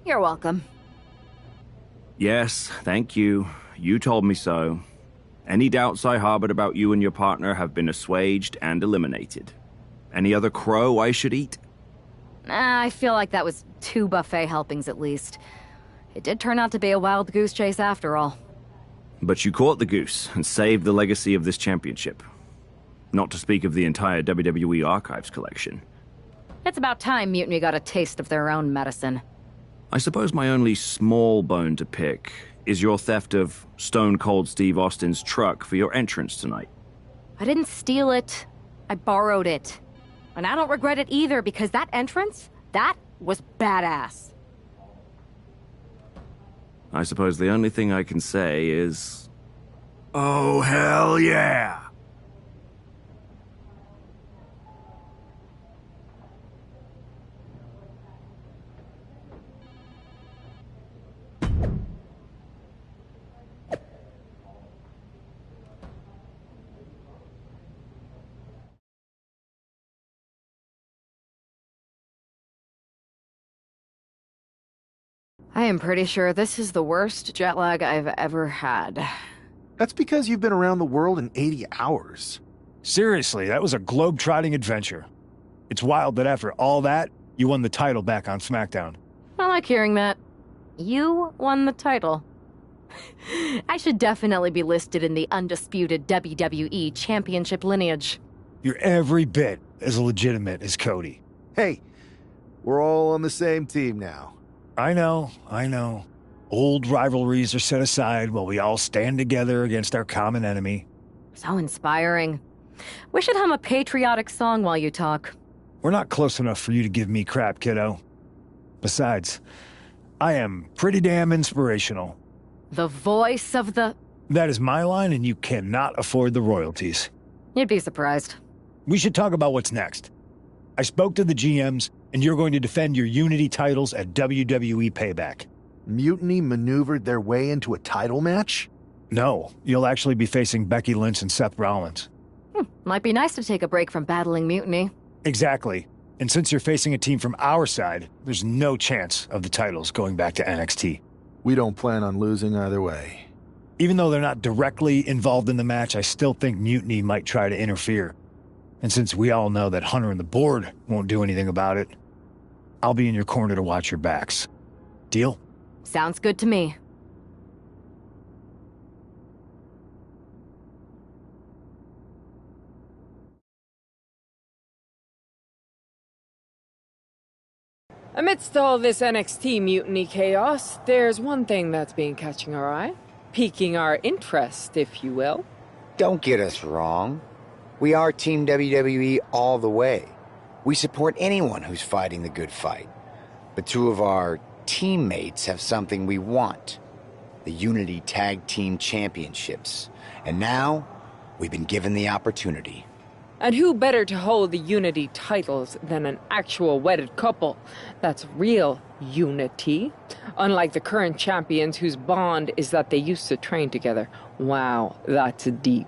You're welcome. Yes, thank you. You told me so. Any doubts I harbored about you and your partner have been assuaged and eliminated. Any other crow I should eat? I feel like that was 2 buffet helpings at least. It did turn out to be a wild goose chase after all. But you caught the goose and saved the legacy of this championship. Not to speak of the entire WWE Archives collection. It's about time Mutiny got a taste of their own medicine. I suppose my only small bone to pick is your theft of Stone Cold Steve Austin's truck for your entrance tonight. I didn't steal it. I borrowed it. And I don't regret it either, because that entrance, that was badass. I suppose the only thing I can say is... oh, hell yeah! I am pretty sure this is the worst jet lag I've ever had. That's because you've been around the world in 80 hours. Seriously, that was a globe-trotting adventure. It's wild that after all that, you won the title back on SmackDown. I like hearing that. You won the title. I should definitely be listed in the undisputed WWE Championship lineage. You're every bit as legitimate as Cody. Hey, we're all on the same team now. I know. Old rivalries are set aside while we all stand together against our common enemy. So inspiring. We should hum a patriotic song while you talk. We're not close enough for you to give me crap, kiddo. Besides, I am pretty damn inspirational. The voice of the... That is my line, and you cannot afford the royalties. You'd be surprised. We should talk about what's next. I spoke to the GMs, and you're going to defend your Unity titles at WWE Payback. Mutiny maneuvered their way into a title match? No, you'll actually be facing Becky Lynch and Seth Rollins. Might be nice to take a break from battling Mutiny. Exactly. And since you're facing a team from our side, there's no chance of the titles going back to NXT. We don't plan on losing either way. Even though they're not directly involved in the match, I still think Mutiny might try to interfere. And since we all know that Hunter and the board won't do anything about it, I'll be in your corner to watch your backs. Deal? Sounds good to me. Amidst all this NXT mutiny chaos, there's one thing that's been catching our eye. Piquing our interest, if you will. Don't get us wrong. We are Team WWE all the way. We support anyone who's fighting the good fight. But 2 of our teammates have something we want. The Unity Tag Team Championships. And now, we've been given the opportunity. And who better to hold the Unity titles than an actual wedded couple? That's real unity. Unlike the current champions whose bond is that they used to train together. Wow, that's deep.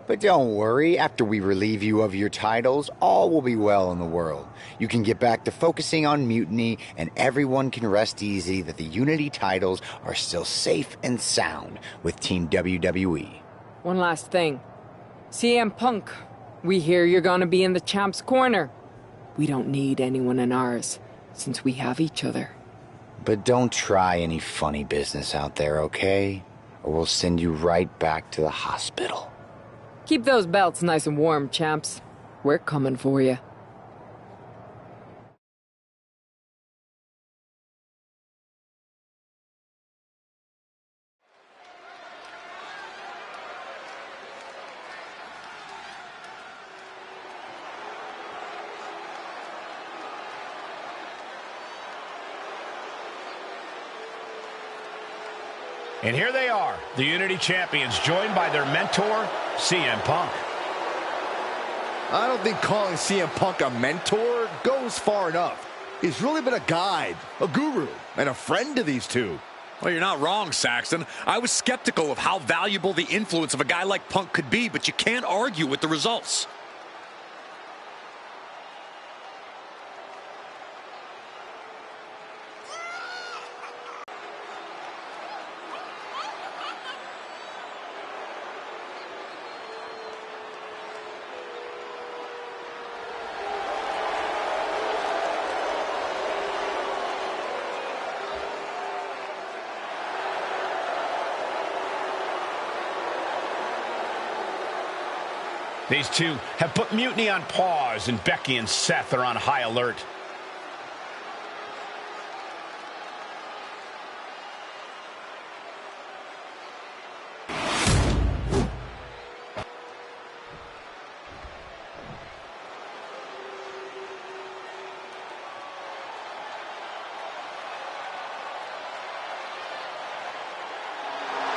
But don't worry, after we relieve you of your titles, all will be well in the world. You can get back to focusing on Mutiny, and everyone can rest easy that the Unity titles are still safe and sound with Team WWE. One last thing. CM Punk, we hear you're gonna be in the champ's corner. We don't need anyone in ours, since we have each other. But don't try any funny business out there, okay? Or we'll send you right back to the hospital. Keep those belts nice and warm, champs. We're coming for you. And here they are, the Unity Champions, joined by their mentor, CM Punk. I don't think calling CM Punk a mentor goes far enough. He's really been a guide, a guru, and a friend to these 2. Well, you're not wrong, Saxton. I was skeptical of how valuable the influence of a guy like Punk could be, but you can't argue with the results. These two have put Mutiny on pause, and Becky and Seth are on high alert.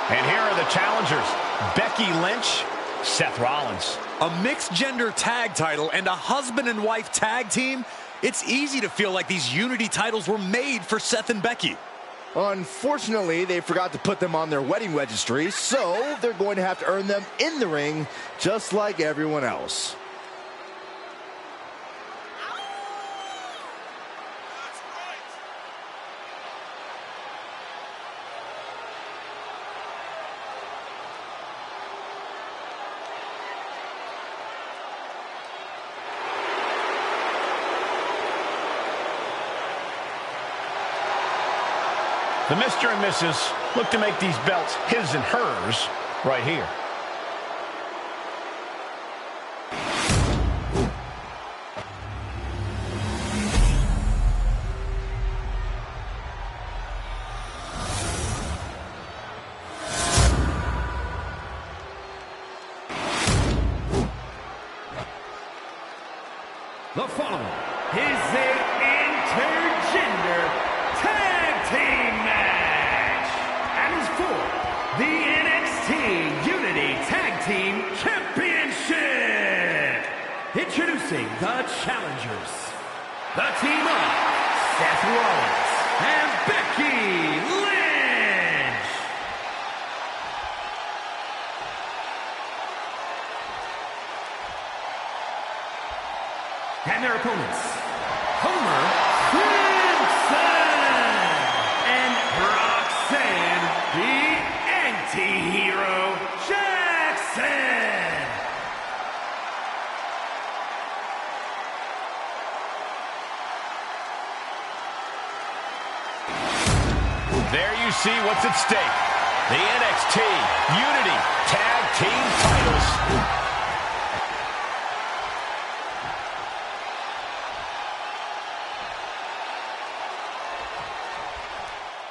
And here are the challengers, Becky Lynch, Seth Rollins. A mixed-gender tag title and a husband and wife tag team? It's easy to feel like these Unity titles were made for Seth and Becky. Unfortunately, they forgot to put them on their wedding registry, so they're going to have to earn them in the ring, just like everyone else. The Mr. and Mrs. look to make these belts his and hers right here. The following is a intergender tag team match and is for the NXT Unity Tag Team Championship. Introducing the challengers, the team of Seth Rollins and Becky Lynch. And their opponents, Homer Simpson and Roxanne, the anti-hero Jackson. There you see what's at stake. The NXT Unity Tag Team titles.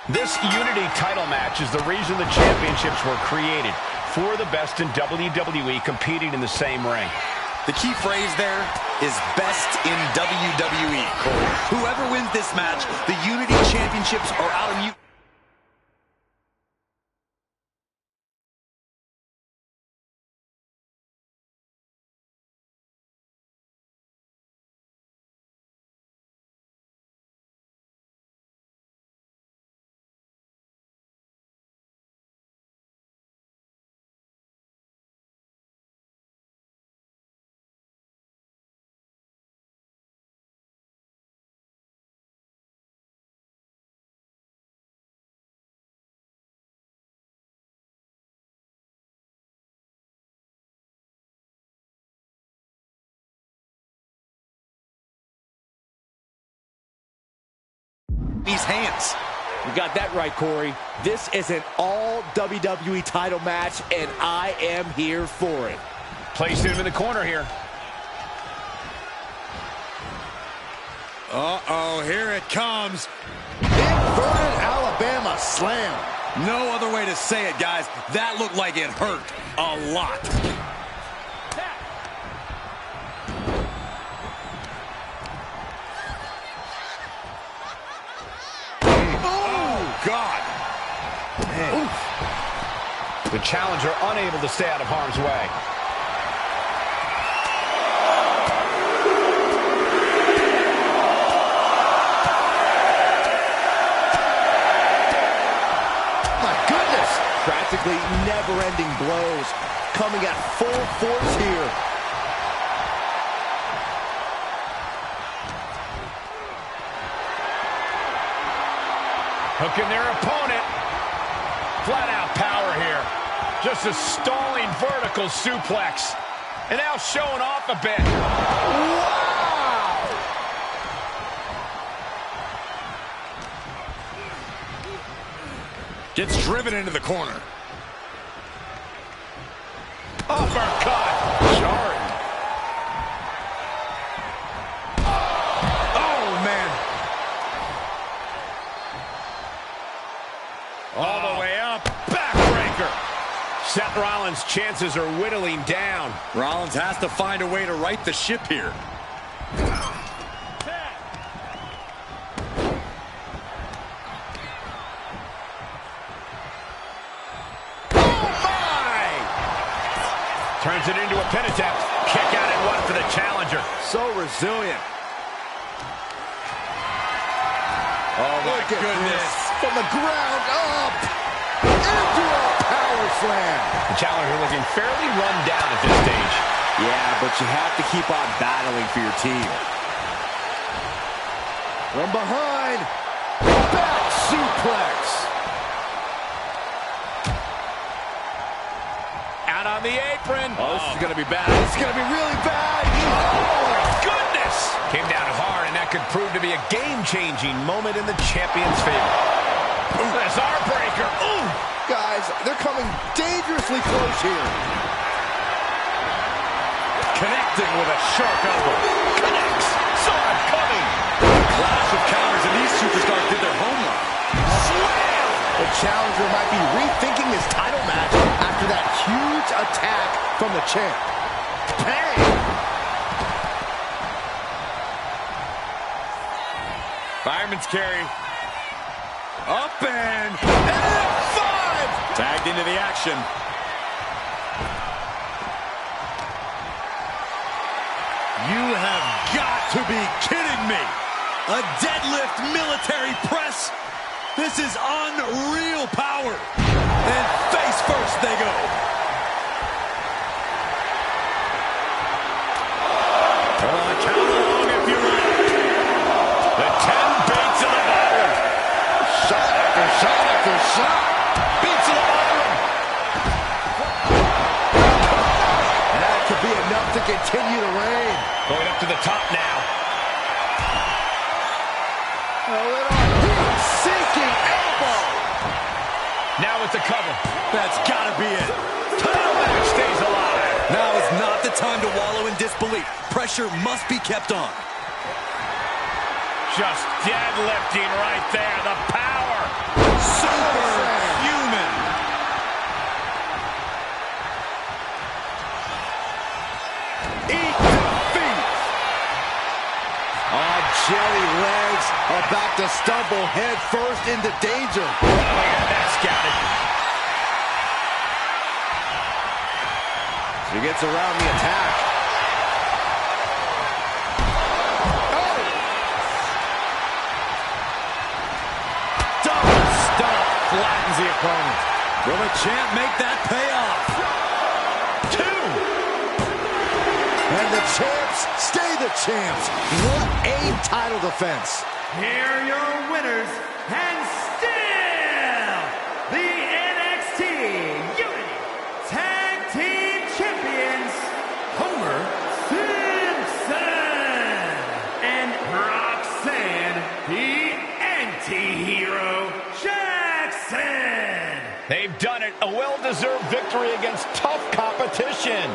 This Unity title match is the reason the championships were created, for the best in WWE competing in the same ring. The key phrase there is best in WWE, Cole. Whoever wins this match, the Unity Championships are out of mute. These hands. You got that right, Corey. This is an all WWE title match, and I am here for it. Placed him in the corner here. Uh-oh, here it comes. Inverted Alabama slam. No other way to say it, guys. That looked like it hurt a lot. God. The challenger unable to stay out of harm's way. My goodness! Practically never-ending blows coming at full force here. Hooking their opponent. Flat out power here. Just a stalling vertical suplex. And now showing off a bit. Wow! Gets driven into the corner. Uppercut. Jarring. Rollins' chances are whittling down. Rollins has to find a way to right the ship here. Turns it into a pin attempt. Kick out at one for the challenger. So resilient. Oh, my goodness. From the ground up. Into a power slam. The challenger looking fairly run down at this stage. Yeah, but you have to keep on battling for your team. From behind. Back suplex. Out on the apron. Oh, this is going to be bad. It's going to be really bad. Oh, my goodness. Came down hard, and that could prove to be a game-changing moment in the champion's favor. That's our breaker. Ooh. Guys, they're coming dangerously close here. Connecting with a sharp elbow. Connects. Saw it coming. Clash of counters, and these superstars did their homework. Slam. The challenger might be rethinking his title match after that huge attack from the champ. Bang! Fireman's carry. Up and F5! Tagged into the action. You have got to be kidding me. A deadlift military press. This is unreal power. And face first they go. Count along if you like. The 10 baits of the bottom. Shot after shot after shot. Beats of the bottom. And that could be enough to continue the reign. Going up to the top now. A little heat-seeking elbow. Now with the cover. That's got to be it. Title match stays alive. Now is not the time to wallow in disbelief. Pressure must be kept on. Just deadlifting right there. The power. Superhuman. Eat defeat. Oh, jelly legs about to stumble head first into danger. Look at that scouted. He gets around the attack. Oh! Double stomp flattens the opponent. Will the champ make that pay off? 2. And the champs stay the champs. What a title defense. Here are your winners, and still the NXT Unity Tag Team Champions, Homer Simpson and Roxanne, the anti-hero Jackson. They've done it. A well-deserved victory against tough competition.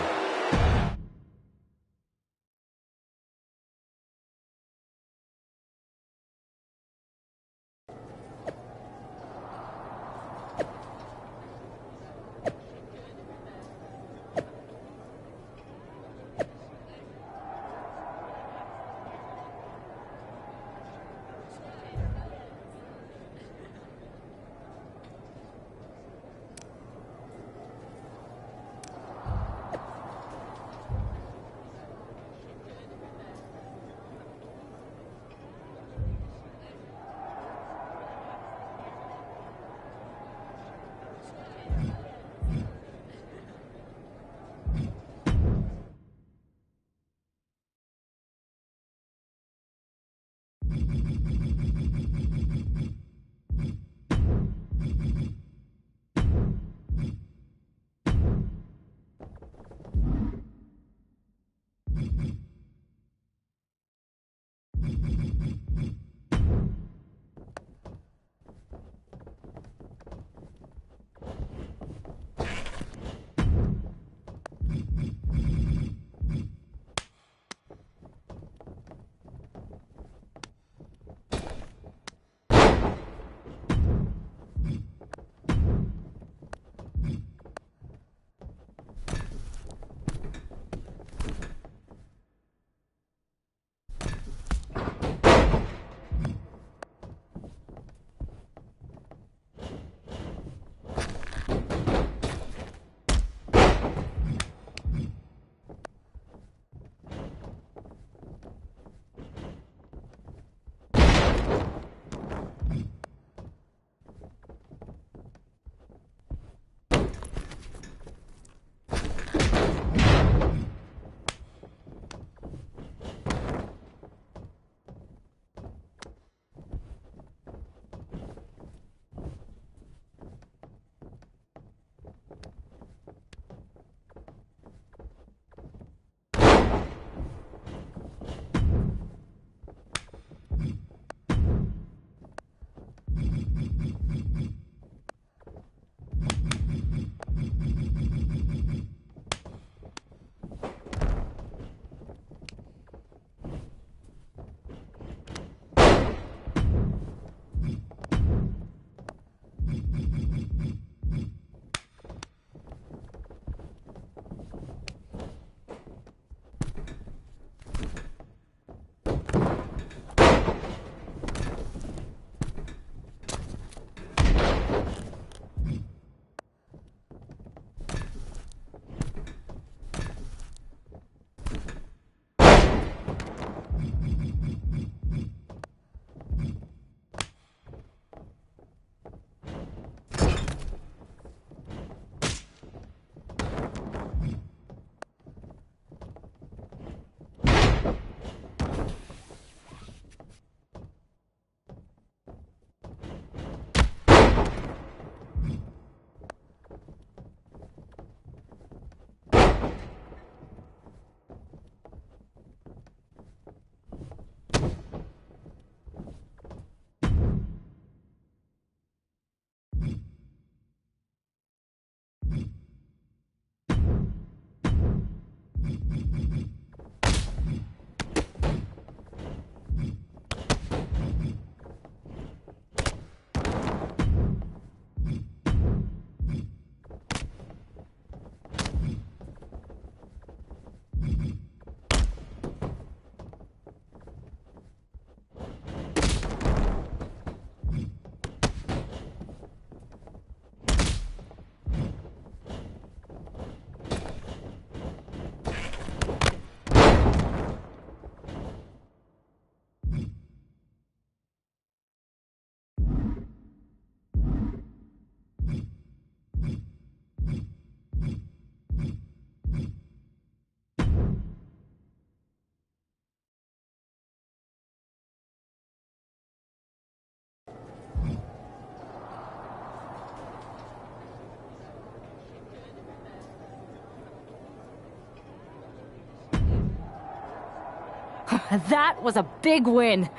That was a big win.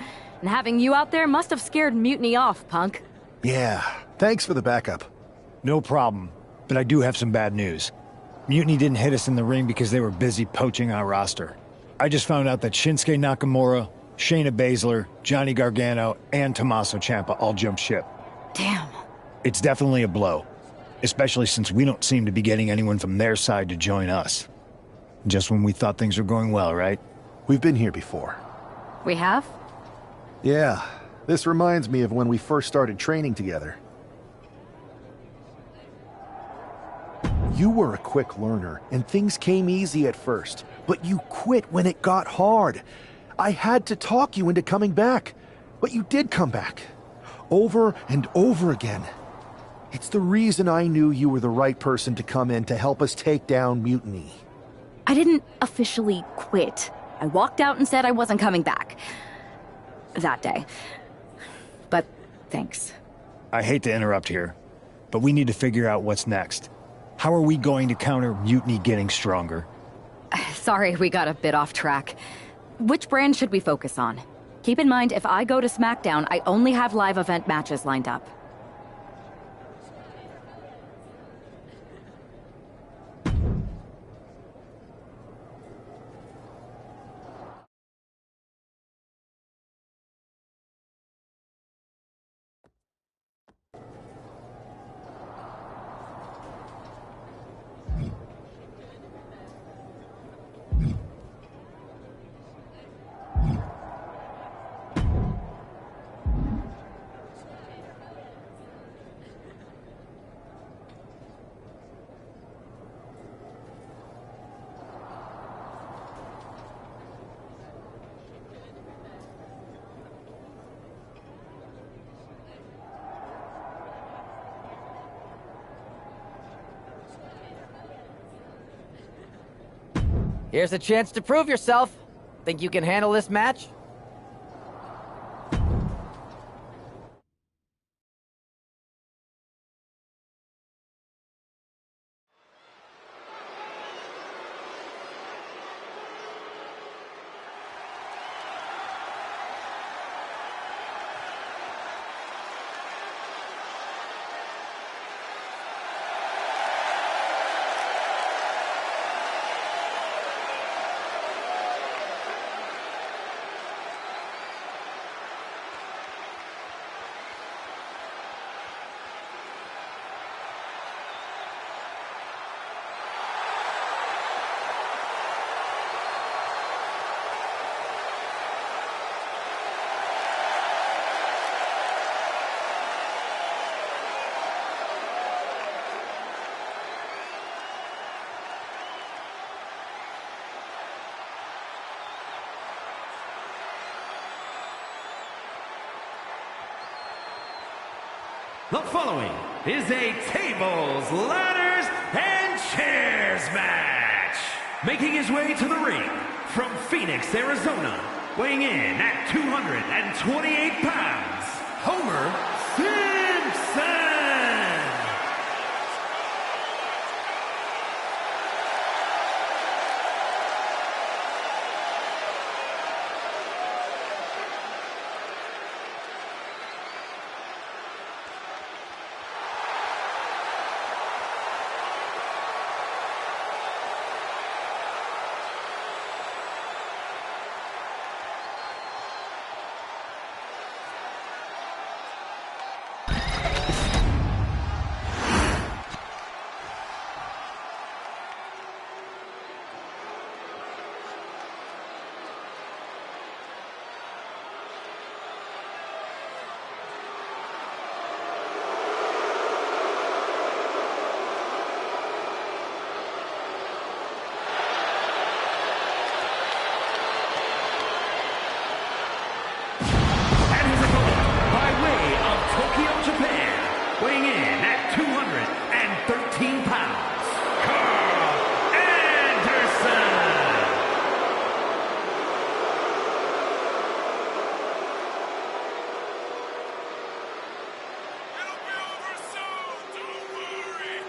And having you out there must have scared Mutiny off, Punk. Yeah, thanks for the backup. No problem, but I do have some bad news. Mutiny didn't hit us in the ring because they were busy poaching our roster. I just found out that Shinsuke Nakamura, Shayna Baszler, Johnny Gargano, and Tommaso Ciampa all jumped ship. Damn. It's definitely a blow, especially since we don't seem to be getting anyone from their side to join us. Just when we thought things were going well, right? We've been here before. We have? Yeah, this reminds me of when we first started training together. You were a quick learner, and things came easy at first, but you quit when it got hard. I had to talk you into coming back, but you did come back. Over and over again. It's the reason I knew you were the right person to come in to help us take down Mutiny. I didn't officially quit. I walked out and said I wasn't coming back. That day. But thanks. I hate to interrupt here, but we need to figure out what's next. How are we going to counter Mutiny getting stronger? Sorry, we got a bit off track. Which brand should we focus on? Keep in mind, if I go to SmackDown, I only have live event matches lined up. Here's a chance to prove yourself. Think you can handle this match? The following is a tables, ladders, and chairs match. Making his way to the ring from Phoenix, Arizona, weighing in at 228 pounds, Homer Simpson. Weighing in at 213 pounds, Carl Anderson. It'll be over soon, don't worry.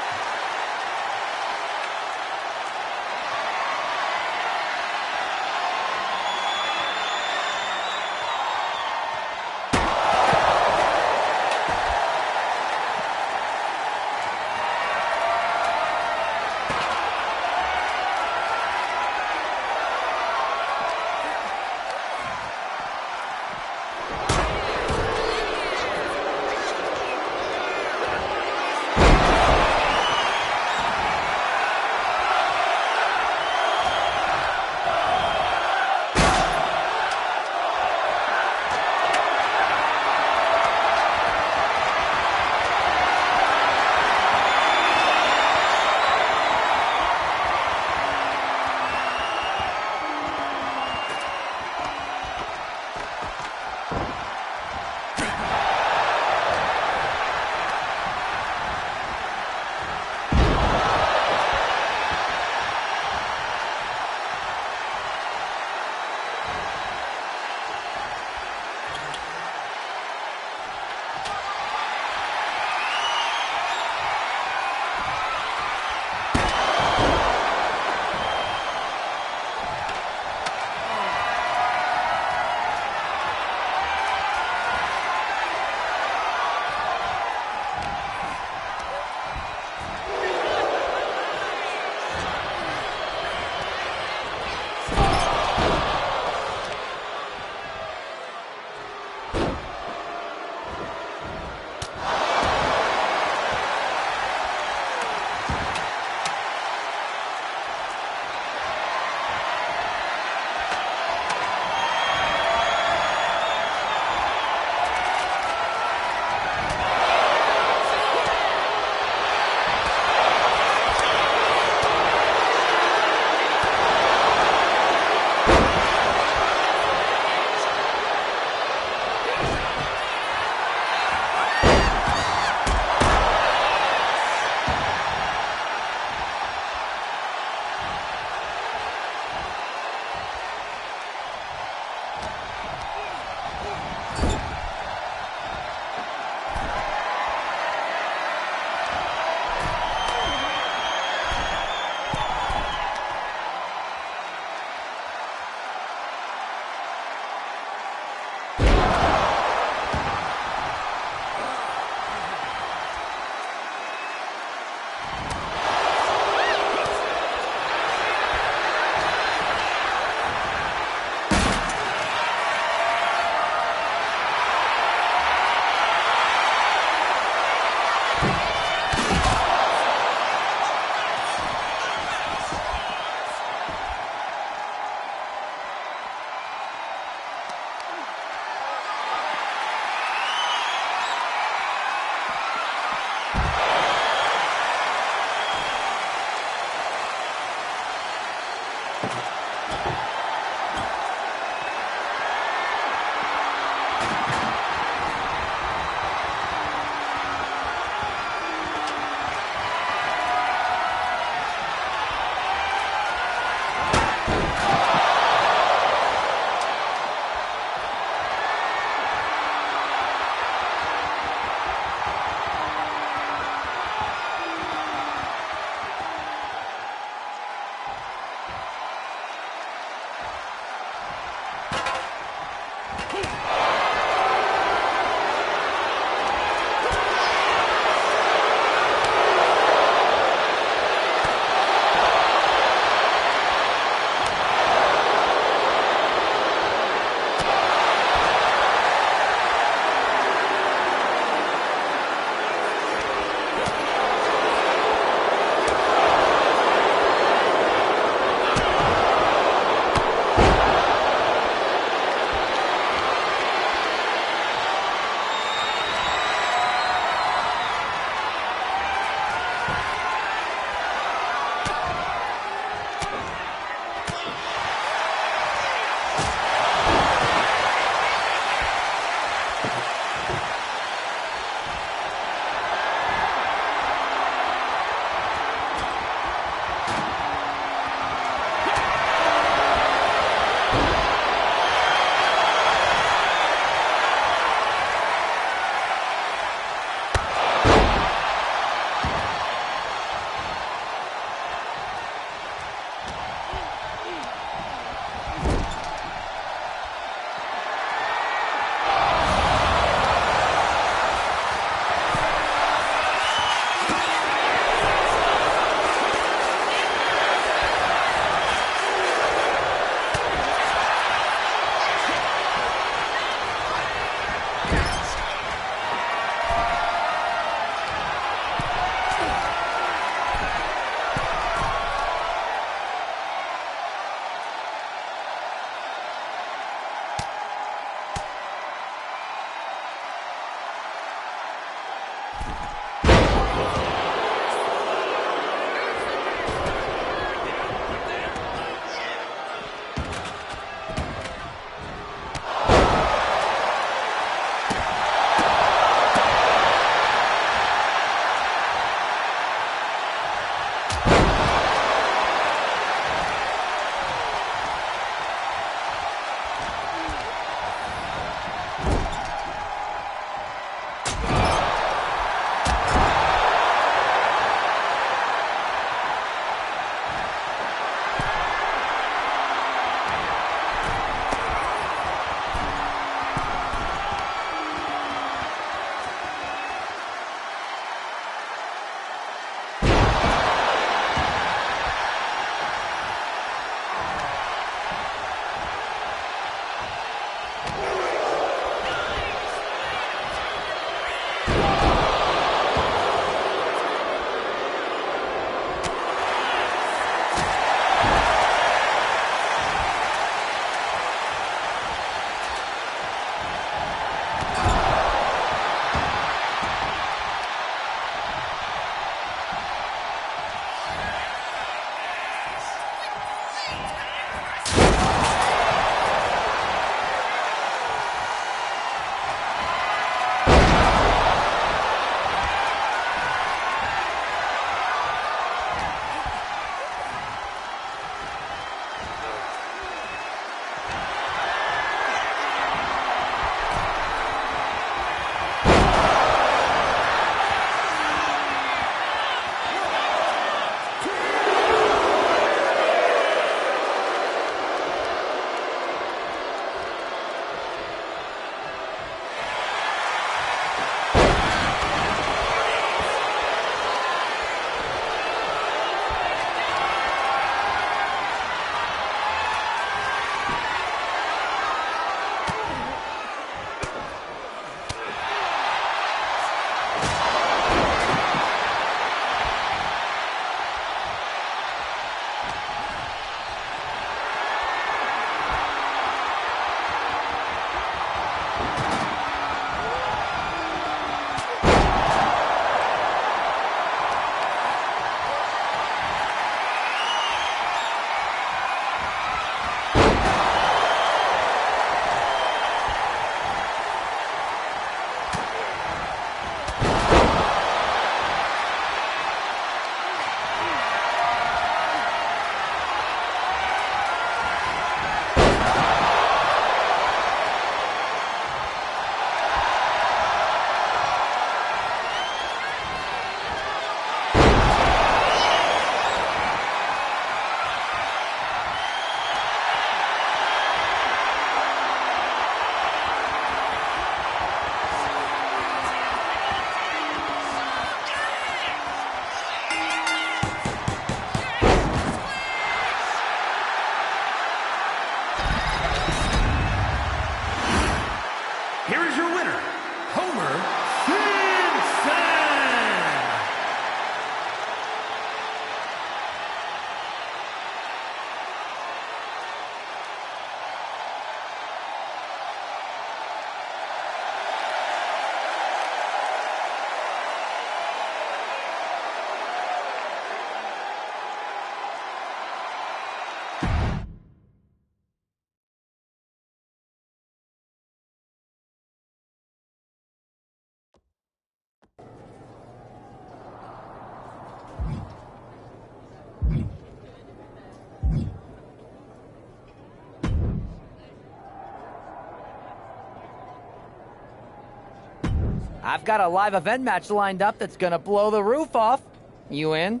I've got a live event match lined up that's gonna blow the roof off. You in?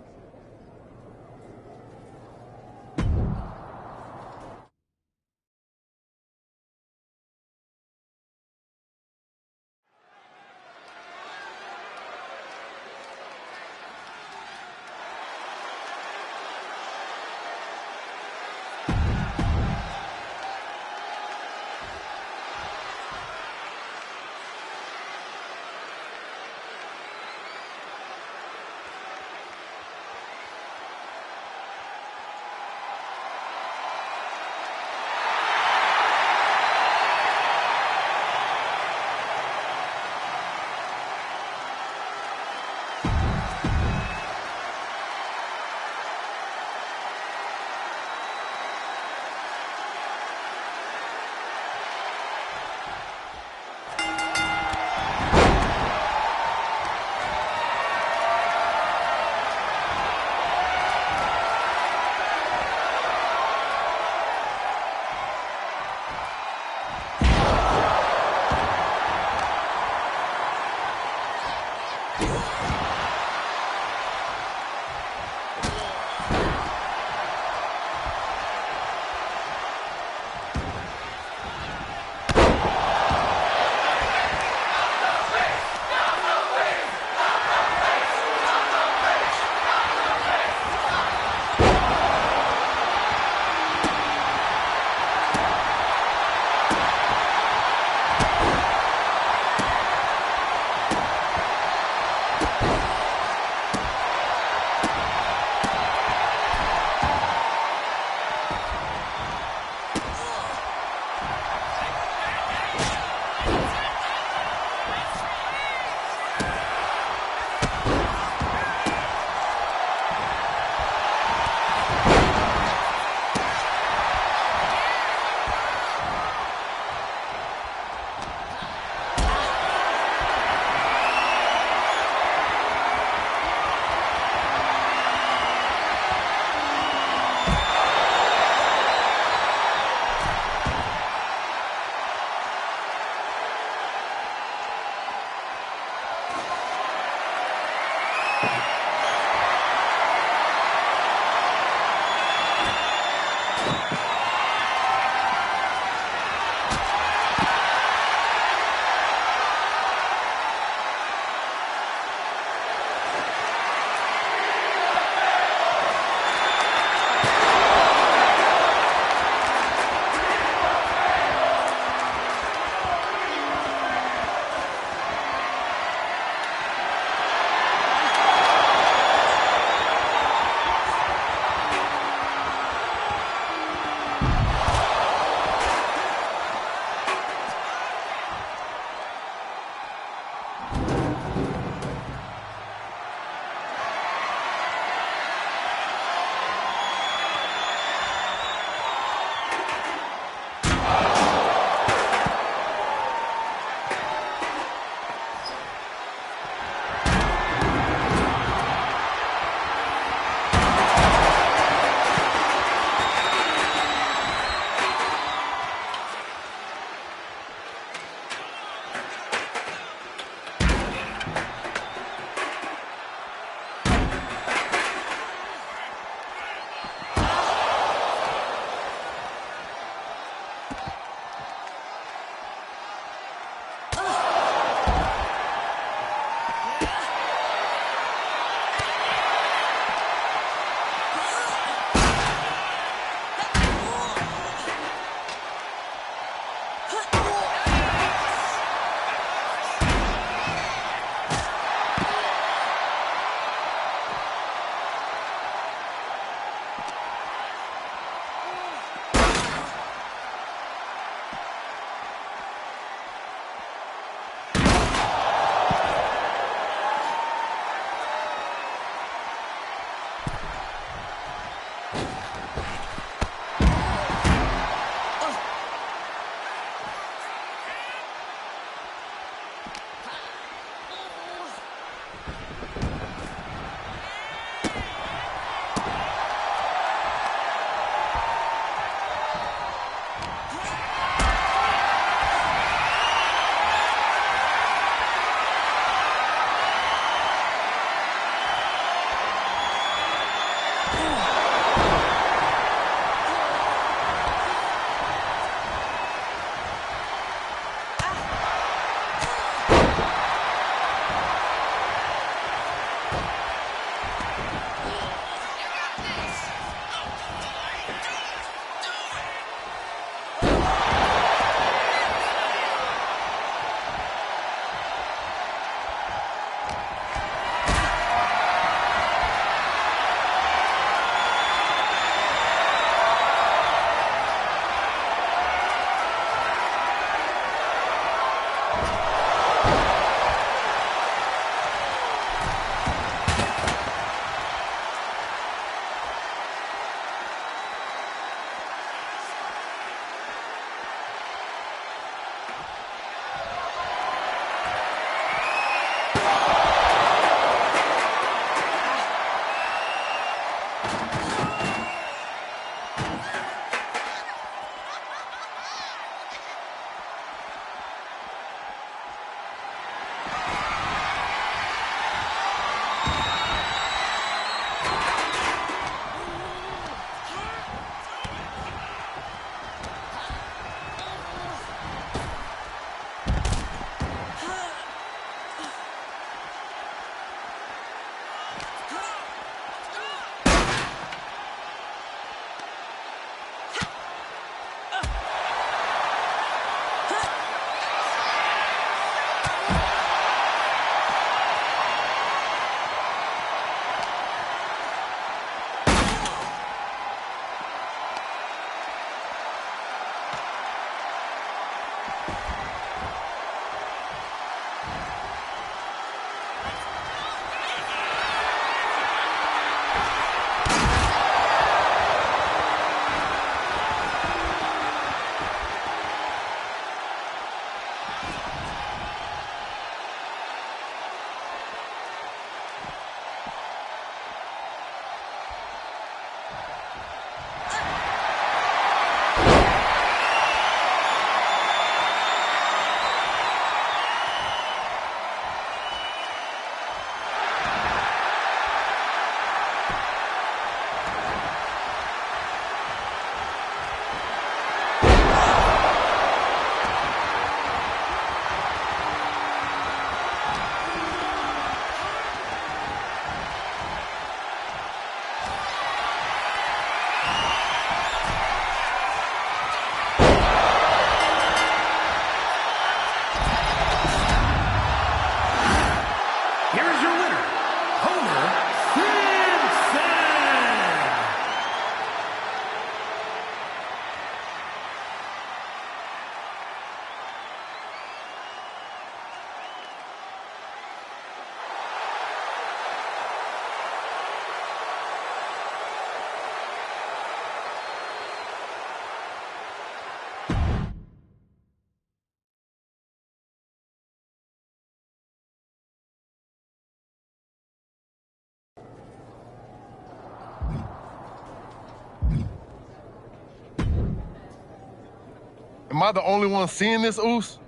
Am I the only one seeing this, Oos?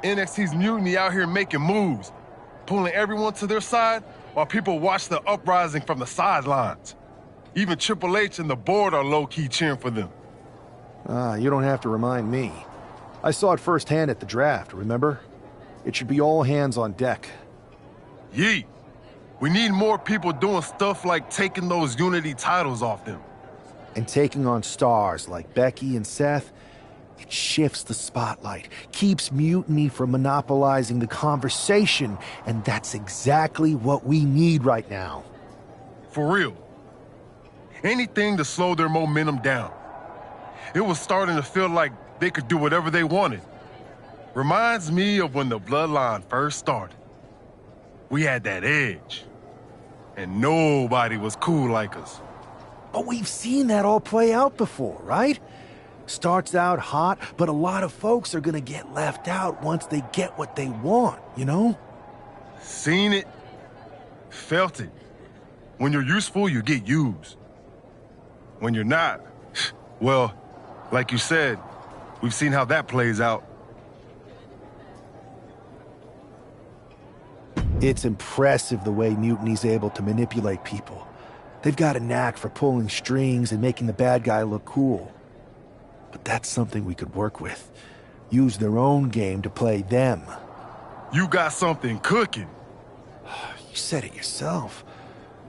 NXT's Mutiny out here making moves, pulling everyone to their side while people watch the uprising from the sidelines. Even Triple H and the board are low-key cheering for them. You don't have to remind me. I saw it firsthand at the draft, remember? It should be all hands on deck. Yeet. We need more people doing stuff like taking those Unity titles off them. And taking on stars like Becky and Seth, it shifts the spotlight, keeps Mutiny from monopolizing the conversation, and that's exactly what we need right now. For real. Anything to slow their momentum down. It was starting to feel like they could do whatever they wanted. Reminds me of when the Bloodline first started. We had that edge. And nobody was cool like us. But we've seen that all play out before, right? Starts out hot, but a lot of folks are gonna get left out once they get what they want, you know? Seen it. Felt it. When you're useful, you get used. When you're not, well, like you said, we've seen how that plays out. It's impressive the way Mutiny's able to manipulate people. They've got a knack for pulling strings and making the bad guy look cool. But that's something we could work with. Use their own game to play them. You got something cooking. You said it yourself.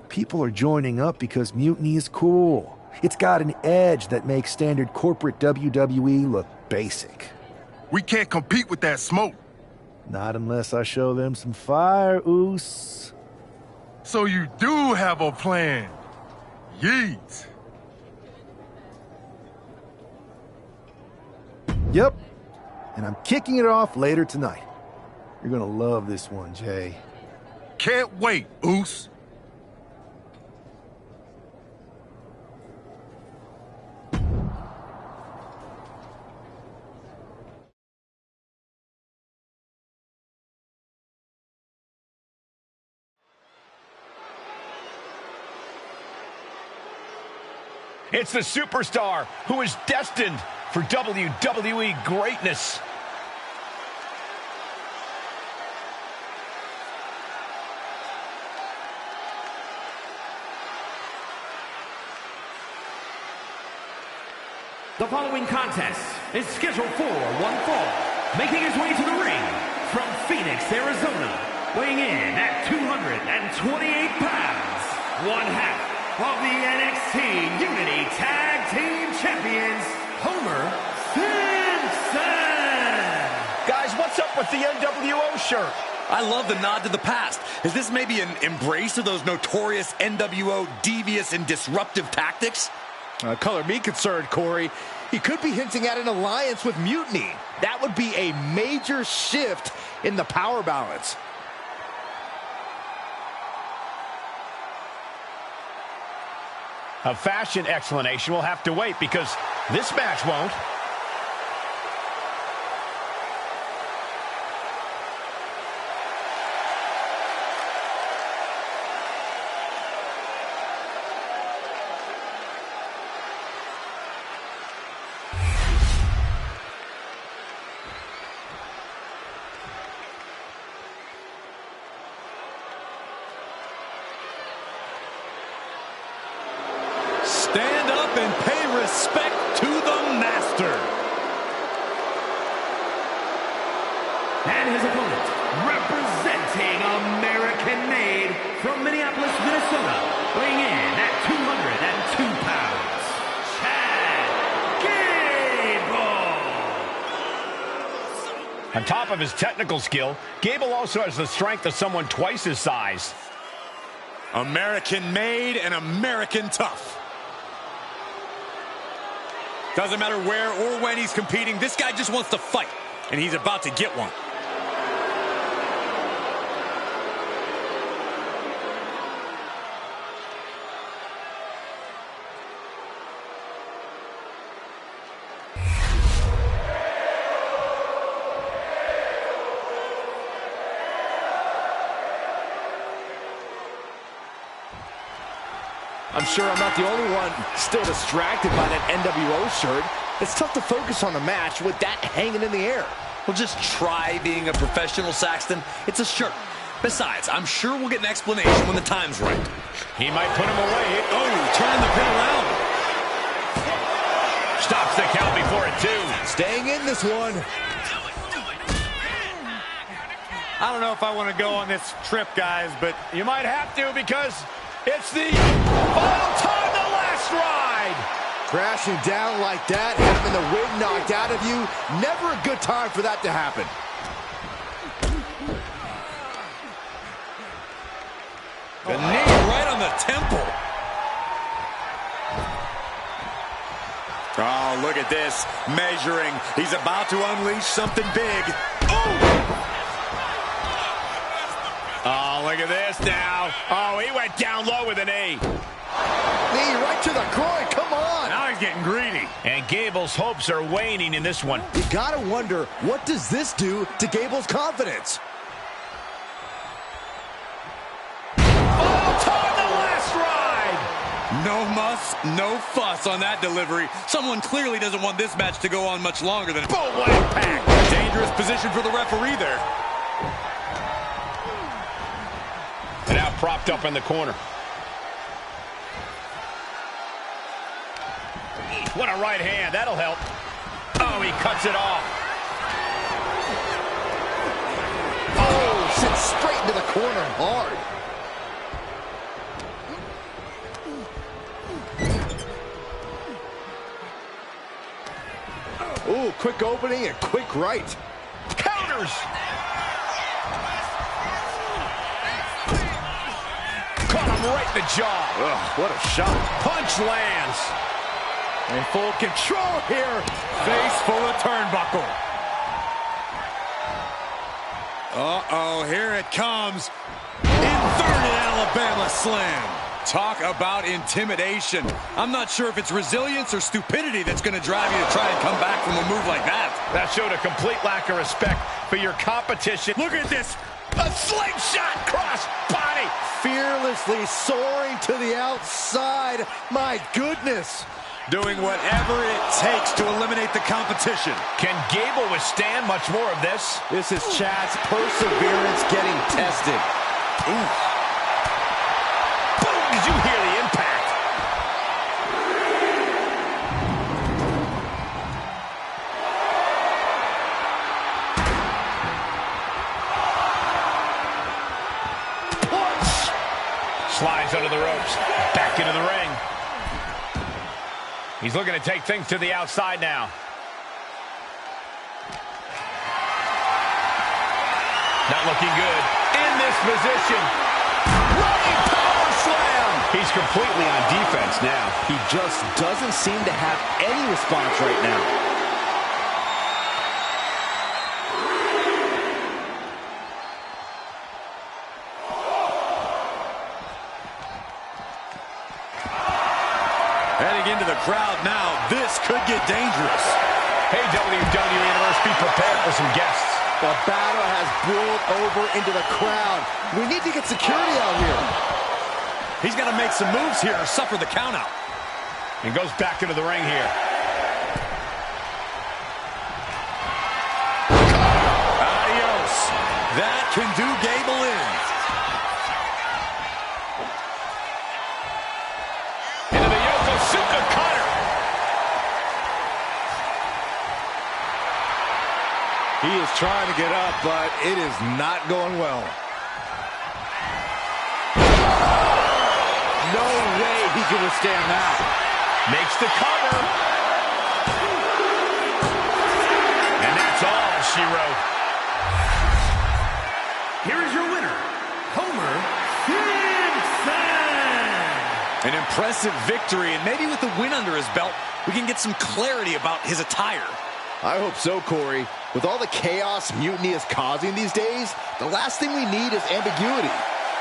People are joining up because Mutiny is cool. It's got an edge that makes standard corporate WWE look basic. We can't compete with that smoke. Not unless I show them some fire, Oos. So you do have a plan. Yeet. Yep. And I'm kicking it off later tonight. You're gonna love this one, Jay. Can't wait, Oos. It's the superstar who is destined for WWE greatness. The following contest is scheduled for one fall. Making his way to the ring from Phoenix, Arizona, weighing in at 228 pounds, one half of the NXT Unity Tag Team Champions, Homer Simpson. Guys, what's up with the NWO shirt? I love the nod to the past. Is this maybe an embrace of those notorious NWO devious and disruptive tactics? Color me concerned, Corey. He could be hinting at an alliance with Mutiny. That would be a major shift in the power balance. A fashion explanation will have to wait because this match won't. Stand up and pay respect to the master. And his opponent, representing American-made from Minneapolis, Minnesota, weighing in at 202 pounds, Chad Gable. On top of his technical skill, Gable also has the strength of someone twice his size. American-made and American tough. Doesn't matter where or when he's competing, this guy just wants to fight, and he's about to get one. I'm sure I'm not the only one still distracted by that NWO shirt. It's tough to focus on the match with that hanging in the air. Well, just try being a professional, Saxton. It's a shirt. Besides, I'm sure we'll get an explanation when the time's right. He might put him away. Oh, turning the pin around. Stops the count before it, too. Staying in this one. I don't know if I want to go on this trip, guys, but You might have to because it's the final time, the last ride. Crashing down like that, having the wind knocked out of you, never a good time for that to happen. The knee right on the temple. Oh, look at this. Measuring. He's about to unleash something big. Oh, look at this now. Oh, he went down low with an knee. Knee right to the groin, come on. now he's getting greedy. And Gable's hopes are waning in this one. You gotta wonder, what does this do to Gable's confidence? Final time, the last ride. No muss, no fuss on that delivery. Someone clearly doesn't want this match to go on much longer than... Boom, what impact. Dangerous position for the referee there. And now propped up in the corner. What a right hand. That'll help. Oh, he cuts it off. Oh, sits straight into the corner hard. Ooh, quick opening and quick right. Counters! Caught him right in the jaw. Ugh, what a shot. Punch lands. In full control here. Face full of turnbuckle. Uh-oh, here it comes. Inverted Alabama slam. Talk about intimidation. I'm not sure if it's resilience or stupidity that's going to drive you to try and come back from a move like that. That showed a complete lack of respect for your competition. Look at this. A slingshot cross body. Fearlessly soaring to the outside. My goodness. Doing whatever it takes to eliminate the competition. Can Gable withstand much more of this? This is Chad's perseverance getting tested. Ooh. Boom! Did you hear the impact? Punch! Slides under the ropes. Back into the ring. He's looking to take things to the outside now. Not looking good. In this position. Running power slam. He's completely on defense now. He just doesn't seem to have any response right now. Heading into the crowd now. This could get dangerous. Hey, WWE Universe, be prepared for some guests. The battle has boiled over into the crowd. We need to get security out here. He's got to make some moves here or suffer the countout. And goes back into the ring here. Adios. That can do Gable in. Into the Yokosuka cutter. He is trying to get up, but it is not going well. No way he can withstand that. Makes the cover. And that's all she wrote. Here is your winner, Homer Simpson. An impressive victory, and maybe with the win under his belt, we can get some clarity about his attire. I hope so, Corey. With all the chaos Mutiny is causing these days, the last thing we need is ambiguity.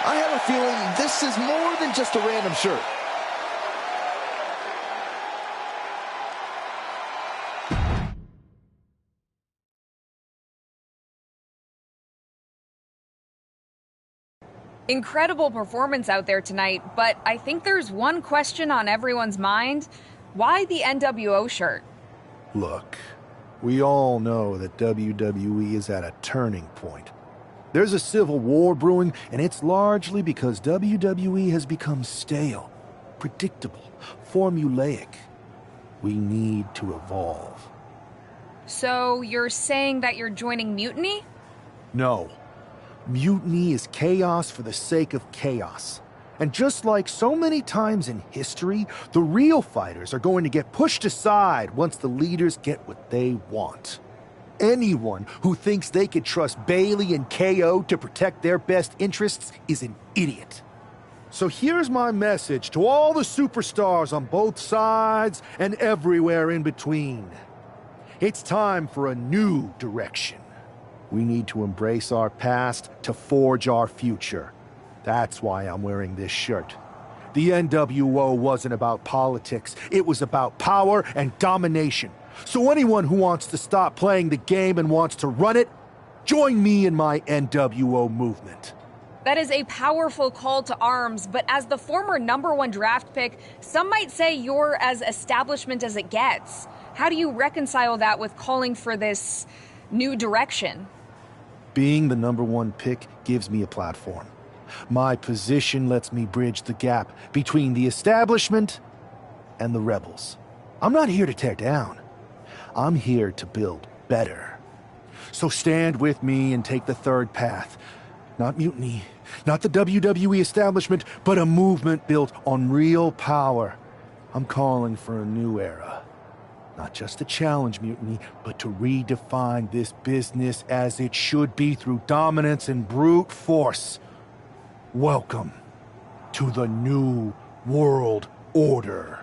I have a feeling this is more than just a random shirt. Incredible performance out there tonight, but I think there's one question on everyone's mind. Why the NWO shirt? Look, we all know that WWE is at a turning point. There's a civil war brewing, and it's largely because WWE has become stale, predictable, formulaic. We need to evolve. So you're saying that you're joining Mutiny? No. Mutiny is chaos for the sake of chaos. And just like so many times in history, the real fighters are going to get pushed aside once the leaders get what they want. Anyone who thinks they could trust Bailey and KO to protect their best interests is an idiot. So here's my message to all the superstars on both sides and everywhere in between. It's time for a new direction. We need to embrace our past to forge our future. That's why I'm wearing this shirt. The NWO wasn't about politics. It was about power and domination. So anyone who wants to stop playing the game and wants to run it, join me in my NWO movement. That is a powerful call to arms, but as the former #1 draft pick, some might say you're as establishment as it gets. How do you reconcile that with calling for this new direction? Being the #1 pick gives me a platform. My position lets me bridge the gap between the establishment and the rebels. I'm not here to tear down. I'm here to build better. So stand with me and take the third path. Not mutiny, not the WWE establishment, but a movement built on real power. I'm calling for a new era. Not just to challenge Mutiny, but to redefine this business as it should be through dominance and brute force. Welcome to the New World Order.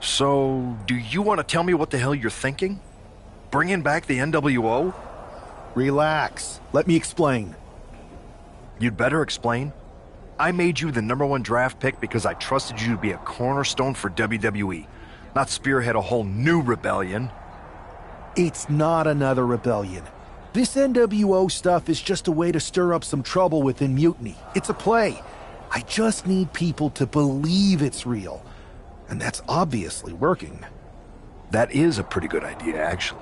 So, do you want to tell me what the hell you're thinking? Bringing back the NWO? Relax. Let me explain. You'd better explain. I made you the #1 draft pick because I trusted you to be a cornerstone for WWE, not spearhead a whole new rebellion. It's not another rebellion. This NWO stuff is just a way to stir up some trouble within Mutiny. It's a play. I just need people to believe it's real. And that's obviously working. That is a pretty good idea, actually.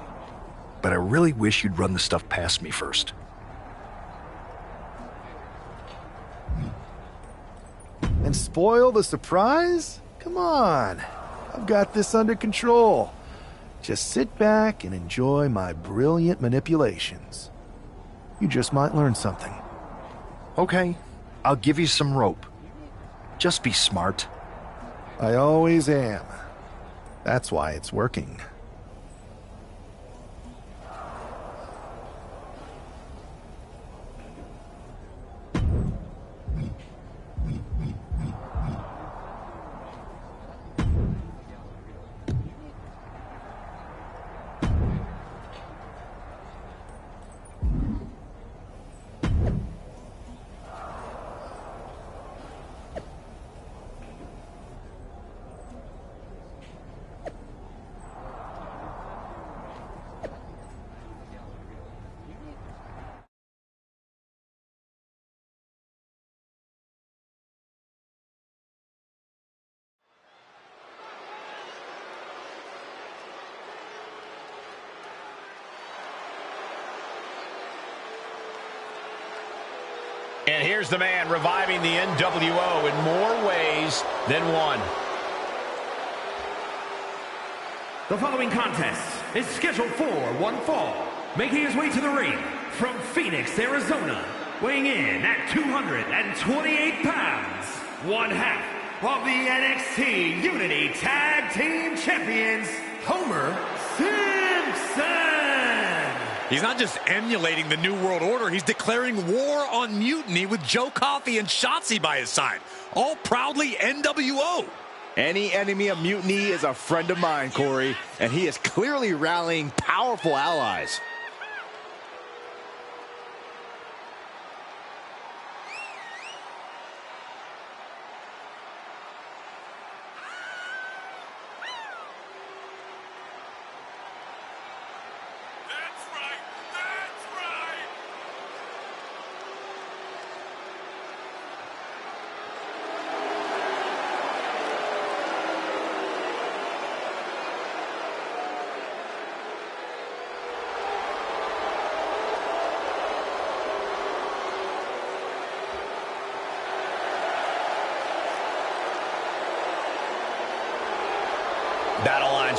But I really wish you'd run the stuff past me first. And spoil the surprise? Come on. I've got this under control. Just sit back and enjoy my brilliant manipulations. You just might learn something. Okay, I'll give you some rope. Just be smart. I always am. That's why it's working. And here's the man reviving the NWO in more ways than one. The following contest is scheduled for one fall. Making his way to the ring from Phoenix, Arizona, weighing in at 228 pounds, one half of the NXT Unity Tag Team Champions, Homer Simpson. He's not just emulating the New World Order, he's declaring war on Mutiny with Joe Coffey and Shotzi by his side, all proudly NWO. Any enemy of Mutiny is a friend of mine, Corey, and he is clearly rallying powerful allies.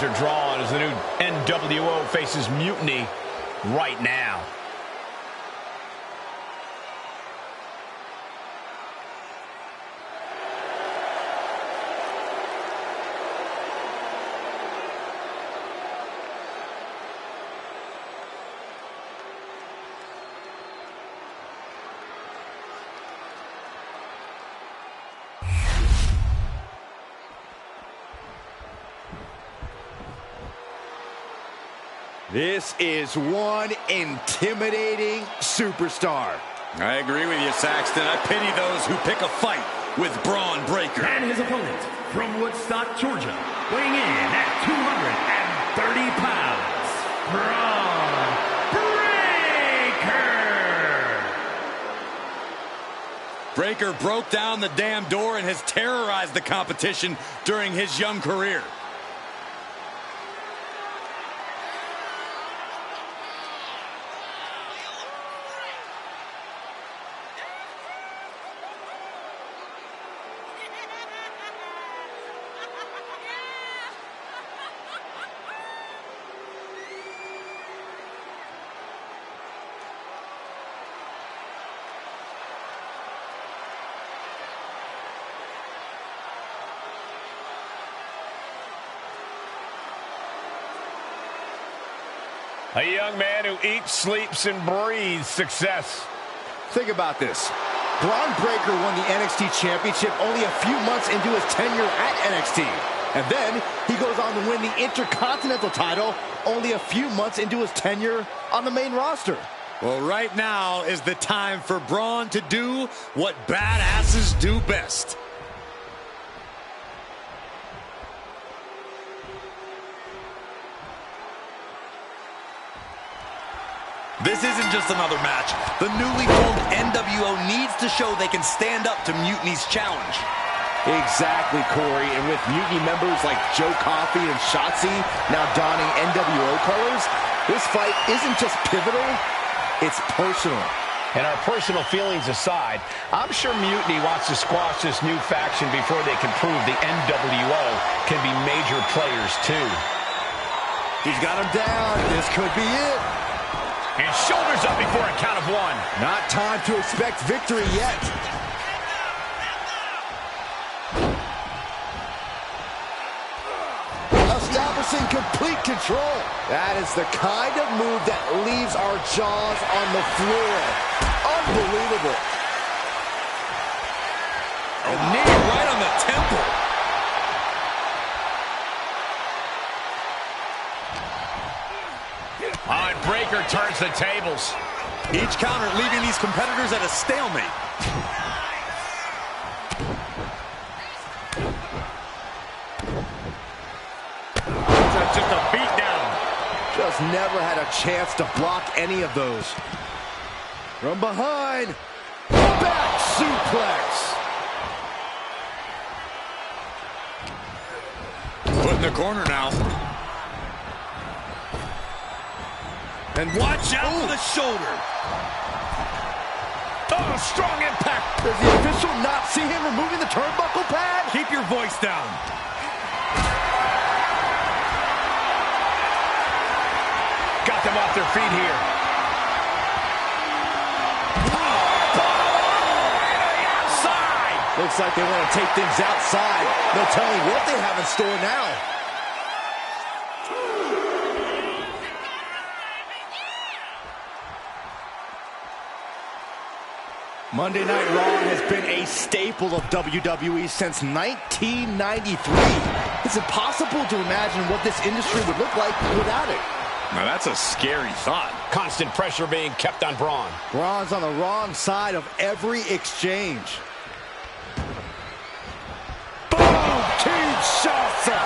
crowds are drawn as the new NWO faces Mutiny right now. This is one intimidating superstar. I agree with you, Saxton. I pity those who pick a fight with Braun Breaker. And his opponent from Woodstock, Georgia, weighing in at 230 pounds, Braun Breaker! Breaker broke down the damn door and has terrorized the competition during his young career. A young man who eats, sleeps, and breathes success. Think about this. Braun Breaker won the NXT Championship only a few months into his tenure at NXT. And then he goes on to win the Intercontinental title only a few months into his tenure on the main roster. Well, right now is the time for Braun to do what badasses do best. This isn't just another match. The newly formed NWO needs to show they can stand up to Mutiny's challenge. Exactly, Corey. And with Mutiny members like Joe Coffey and Shotzi now donning NWO colors, this fight isn't just pivotal, it's personal. And our personal feelings aside, I'm sure Mutiny wants to squash this new faction before they can prove the NWO can be major players too. He's got him down. This could be it. And shoulders up before a count of one. Not time to expect victory yet. Establishing complete control. That is the kind of move that leaves our jaws on the floor. Unbelievable. A knee right on the temple. And Breaker turns the tables. Each counter leaving these competitors at a stalemate. That's just a beatdown. Just never had a chance to block any of those. From behind. Back suplex. Put in the corner now. And watch out for the shoulder. Oh, strong impact. Does the official not see him removing the turnbuckle pad? Keep your voice down. Got them off their feet here. Outside. Looks like they want to take things outside. No telling what they have in store now. Monday Night Raw has been a staple of WWE since 1993. It's impossible to imagine what this industry would look like without it. Now that's a scary thought. Constant pressure being kept on Braun. Braun's on the wrong side of every exchange. Boom! Kinshasa!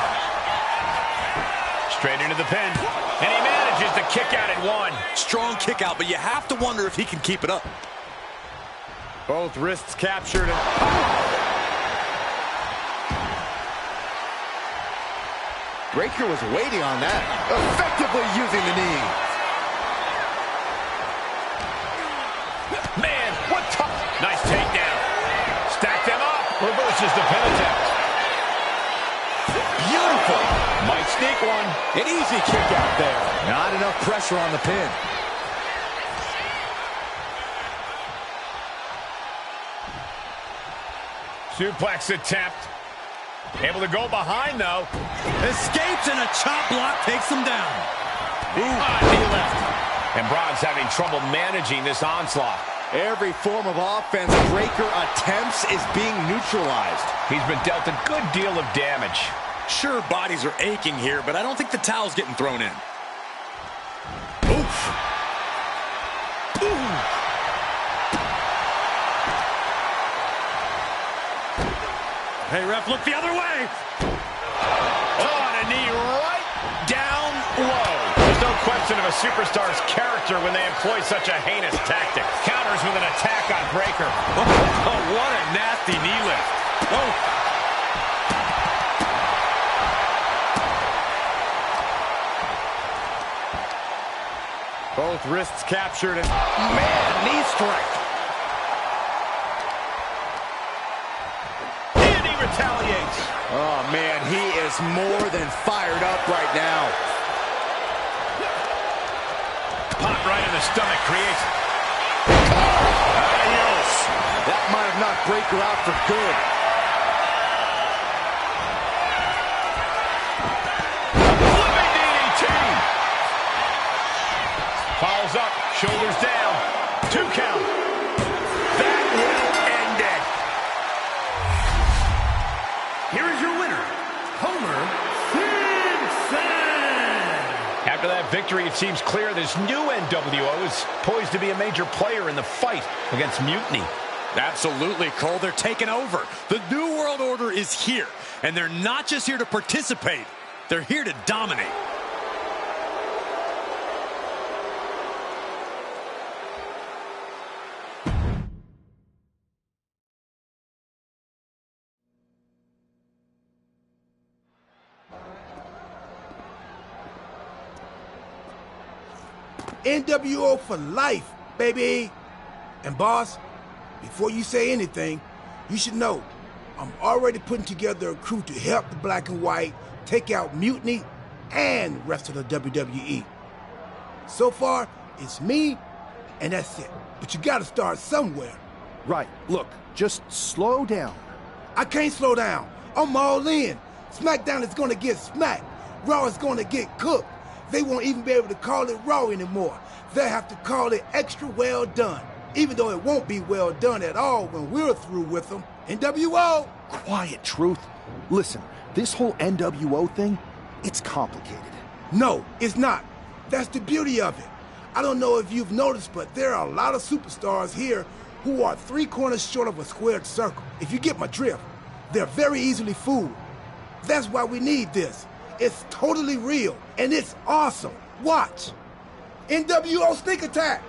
Straight into the pin. And he manages to kick out at one. Strong kick out, but you have to wonder if he can keep it up. Both wrists captured. Breaker was waiting on that, effectively using the knee. Man, what tough. Nice takedown. Stack them up. Reverses the pin attempt. Beautiful. Might sneak one. An easy kick out there. Not enough pressure on the pin. Suplex attempt. Able to go behind, though. Escapes, and a chop block takes him down. Knee lift. And Braun's having trouble managing this onslaught. Every form of offense Breaker attempts is being neutralized. He's been dealt a good deal of damage. Sure, bodies are aching here, but I don't think the towel's getting thrown in. Oof. Ooh. Hey, ref, look the other way. Oh, and a knee right down low. There's no question of a superstar's character when they employ such a heinous tactic. Counters with an attack on Breaker. Oh, what a nasty knee lift. Oh. Both wrists captured and, man, knee strike. And he retaliates. Oh, man, he is more than fired up right now. Pop right in the stomach creates. Adios. That might have knocked Breaker out for good. Flipping DDT. Follows up, shoulders down. 2 count. That will end it. Here is your winner, Homer Simpson. After that victory, it seems clear this new NWO is poised to be a major player in the fight against Mutiny. Absolutely, Cole. They're taking over. The New World Order is here, and they're not just here to participate. They're here to dominate. NWO for life, baby. And boss, before you say anything, you should know I'm already putting together a crew to help the Black and White take out Mutiny and the rest of the WWE. So far, it's me, and that's it. But you gotta start somewhere. Right, look, just slow down. I can't slow down. I'm all in. SmackDown is gonna get smacked. Raw is gonna get cooked. They won't even be able to call it Raw anymore. They'll have to call it extra well done. Even though it won't be well done at all when we're through with them. NWO! Quiet, Truth. Listen, this whole NWO thing, it's complicated. No, it's not. That's the beauty of it. I don't know if you've noticed, but there are a lot of superstars here who are 3 corners short of a squared circle. If you get my drift, they're very easily fooled. That's why we need this. It's totally real, and it's awesome. Watch. NWO Sneak Attack!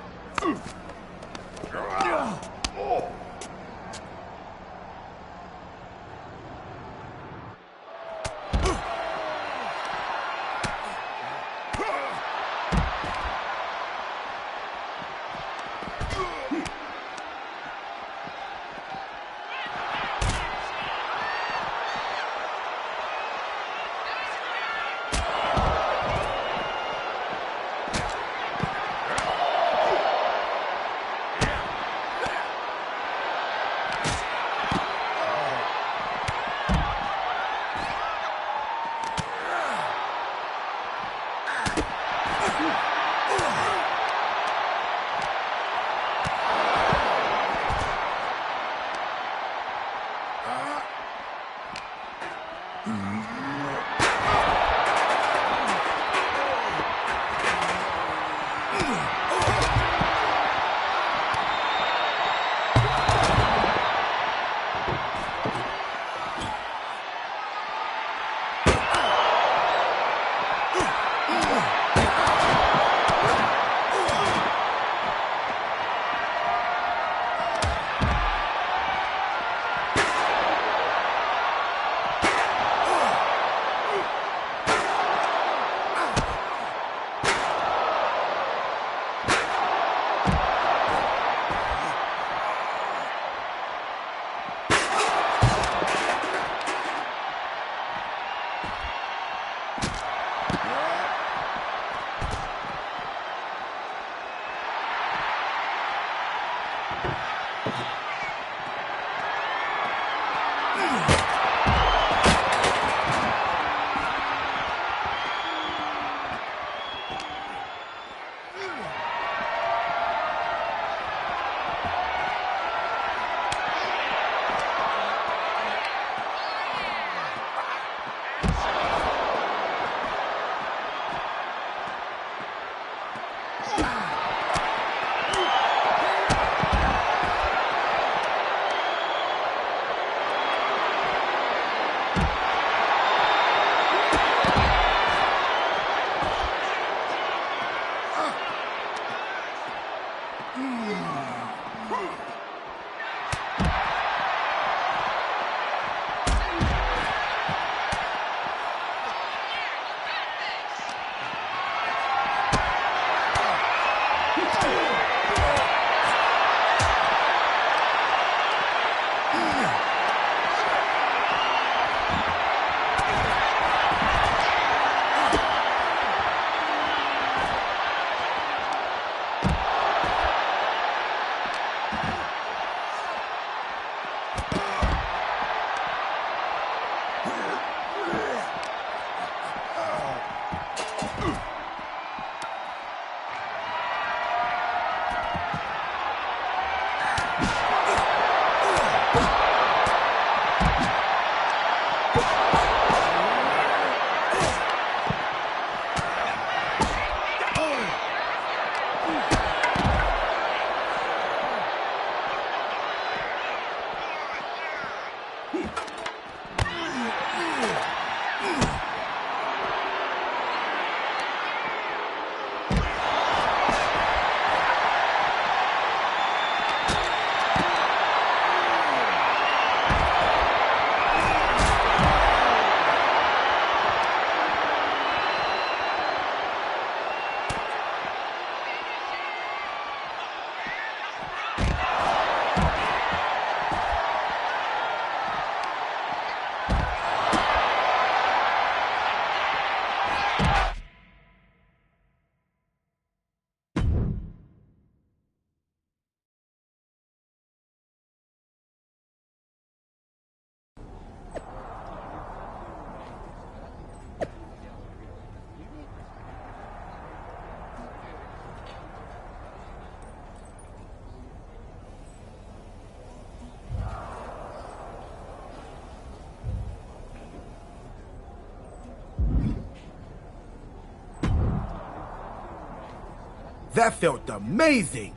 That felt amazing.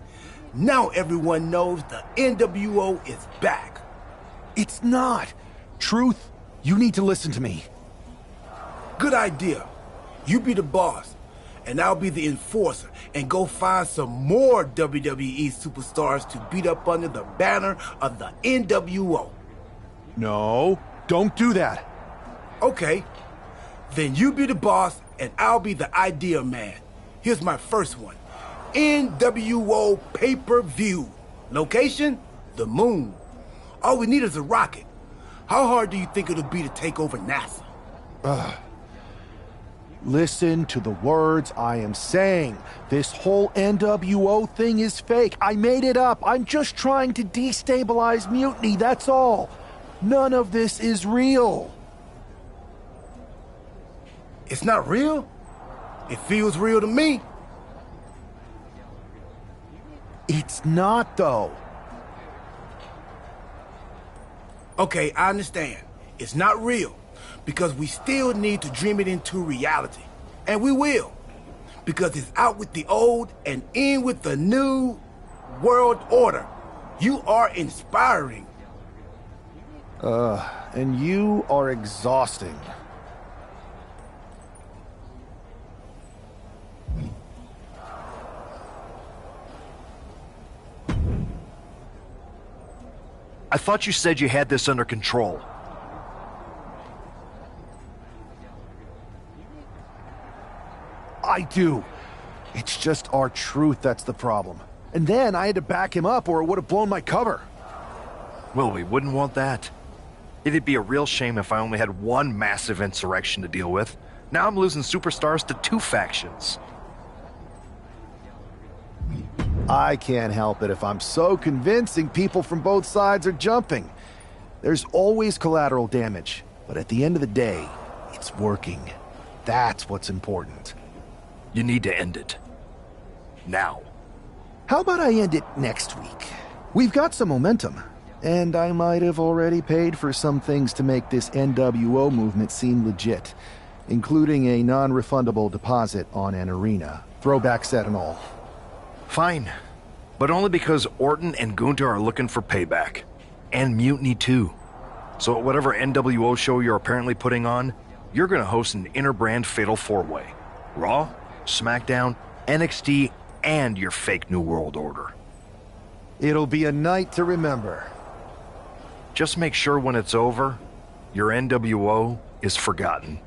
Now everyone knows the NWO is back. It's not. Truth, you need to listen to me. Good idea. You be the boss, and I'll be the enforcer, and go find some more WWE superstars to beat up under the banner of the NWO. No, don't do that. Okay. Then you be the boss, and I'll be the idea man. Here's my first one. NWO pay-per-view. Location? The moon. All we need is a rocket. How hard do you think it'll be to take over NASA? Listen to the words I am saying. This whole NWO thing is fake. I made it up. I'm just trying to destabilize Mutiny, that's all. None of this is real. It's not real? It feels real to me. It's not, though. Okay, I understand. It's not real, because we still need to dream it into reality. And we will. Because it's out with the old and in with the new world order. You are inspiring. And you are exhausting. I thought you said you had this under control. I do. It's just our truth that's the problem. And then I had to back him up or it would have blown my cover. Well, we wouldn't want that. It'd be a real shame if I only had one massive insurrection to deal with. Now I'm losing superstars to two factions. I can't help it if I'm so convincing people from both sides are jumping. There's always collateral damage, but at the end of the day, it's working. That's what's important. You need to end it. Now. How about I end it next week? We've got some momentum, and I might have already paid for some things to make this NWO movement seem legit, including a non-refundable deposit on an arena, throwback set and all. Fine, but only because Orton and Gunther are looking for payback. And Mutiny too. So at whatever NWO show you're apparently putting on, you're gonna host an inter-brand fatal four-way. Raw, SmackDown, NXT, and your fake New World Order. It'll be a night to remember. Just make sure when it's over, your NWO is forgotten.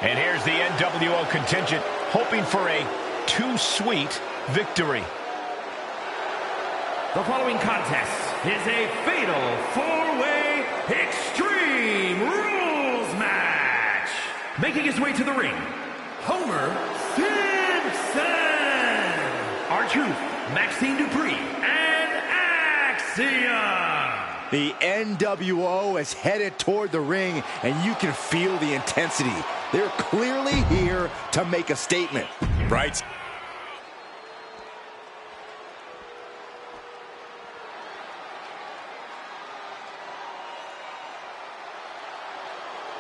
And here's the NWO contingent, hoping for a too-sweet victory. The following contest is a fatal four-way Extreme Rules match. Making his way to the ring, Homer Simpson, R-Truth, Maxine Dupree, and Axiom. The NWO is headed toward the ring, and you can feel the intensity. They're clearly here to make a statement. Right.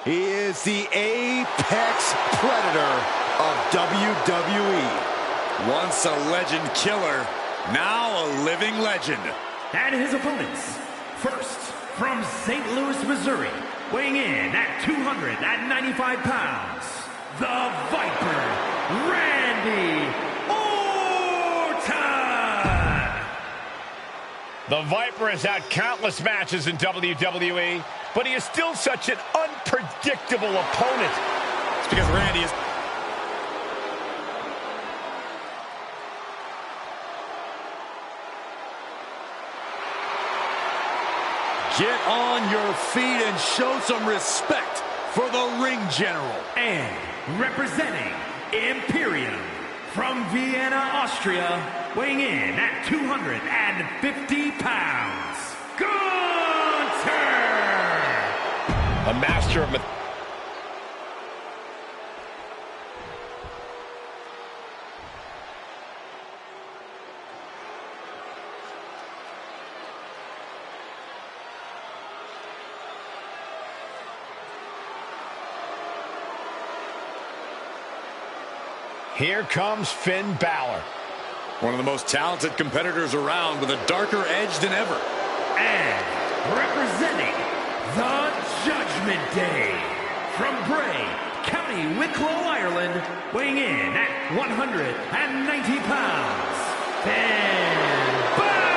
He is the apex predator of WWE. Once a legend killer, now a living legend. And his opponents, first from St. Louis, Missouri, weighing in at 295 pounds, the Viper, Randy Orton. The Viper has had countless matches in WWE, but he is still such an unpredictable opponent. It's because Randy is... Get on your feet and show some respect for the ring general. And representing Imperium from Vienna, Austria, weighing in at 250 pounds, Gunther! A master of... Here comes Finn Balor. One of the most talented competitors around with a darker edge than ever. And representing the Judgment Day from Bray, County Wicklow, Ireland, weighing in at 190 pounds, Finn Balor!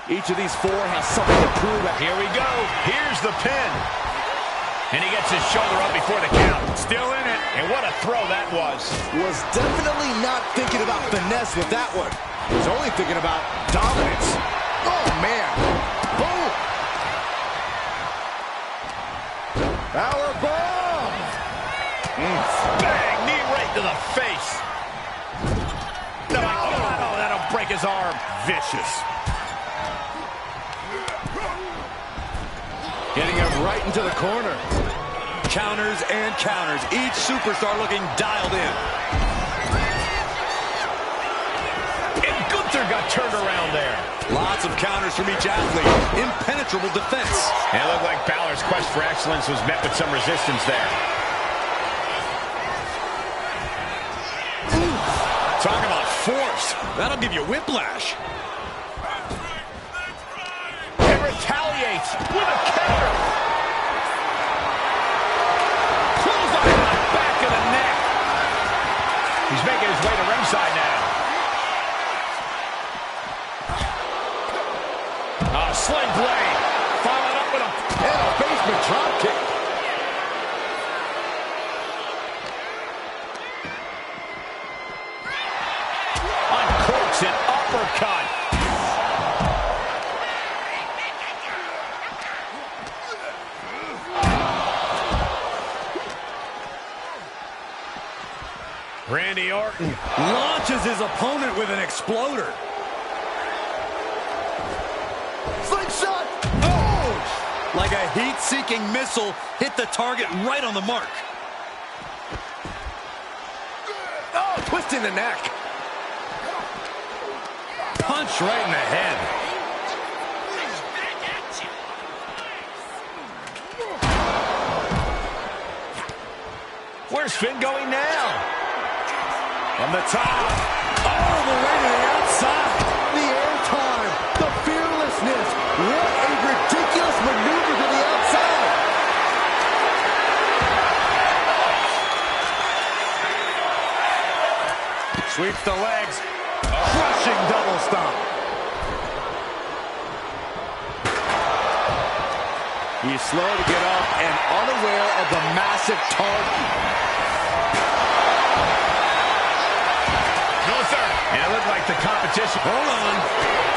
Each of these four has something to prove. Here we go. Here's the pin. And he gets his shoulder up before the count. Still in it. And what a throw that was. Was definitely not thinking about finesse with that one. Was only thinking about dominance. Oh, man. Boom. Power bomb. Bang. Knee right to the face. Oh, that'll break his arm. Vicious. Getting him right into the corner. Counters and counters. Each superstar looking dialed in. And Gunther got turned around there. Lots of counters from each athlete. Impenetrable defense. And it looked like Balor's quest for excellence was met with some resistance there. Talk about force. That'll give you whiplash. And retaliates with a counter. Clothesline on the back of the neck. He's making his way to ringside now. Sling blade. Followed up with a basement drop kick. Uncorks an uppercut. Randy Orton launches his opponent with an exploder. Slingshot! Oh! Like a heat-seeking missile, hit the target right on the mark. Oh, twisting the neck. Punch right in the head. Where's Finn going now? From the top. All the way to the outside. The airtime. The fearlessness. What a ridiculous maneuver to the outside. Sweeps the legs. Crushing double stomp. He's slow to get up and unaware of the massive target. And it looked like the competition. Hold on.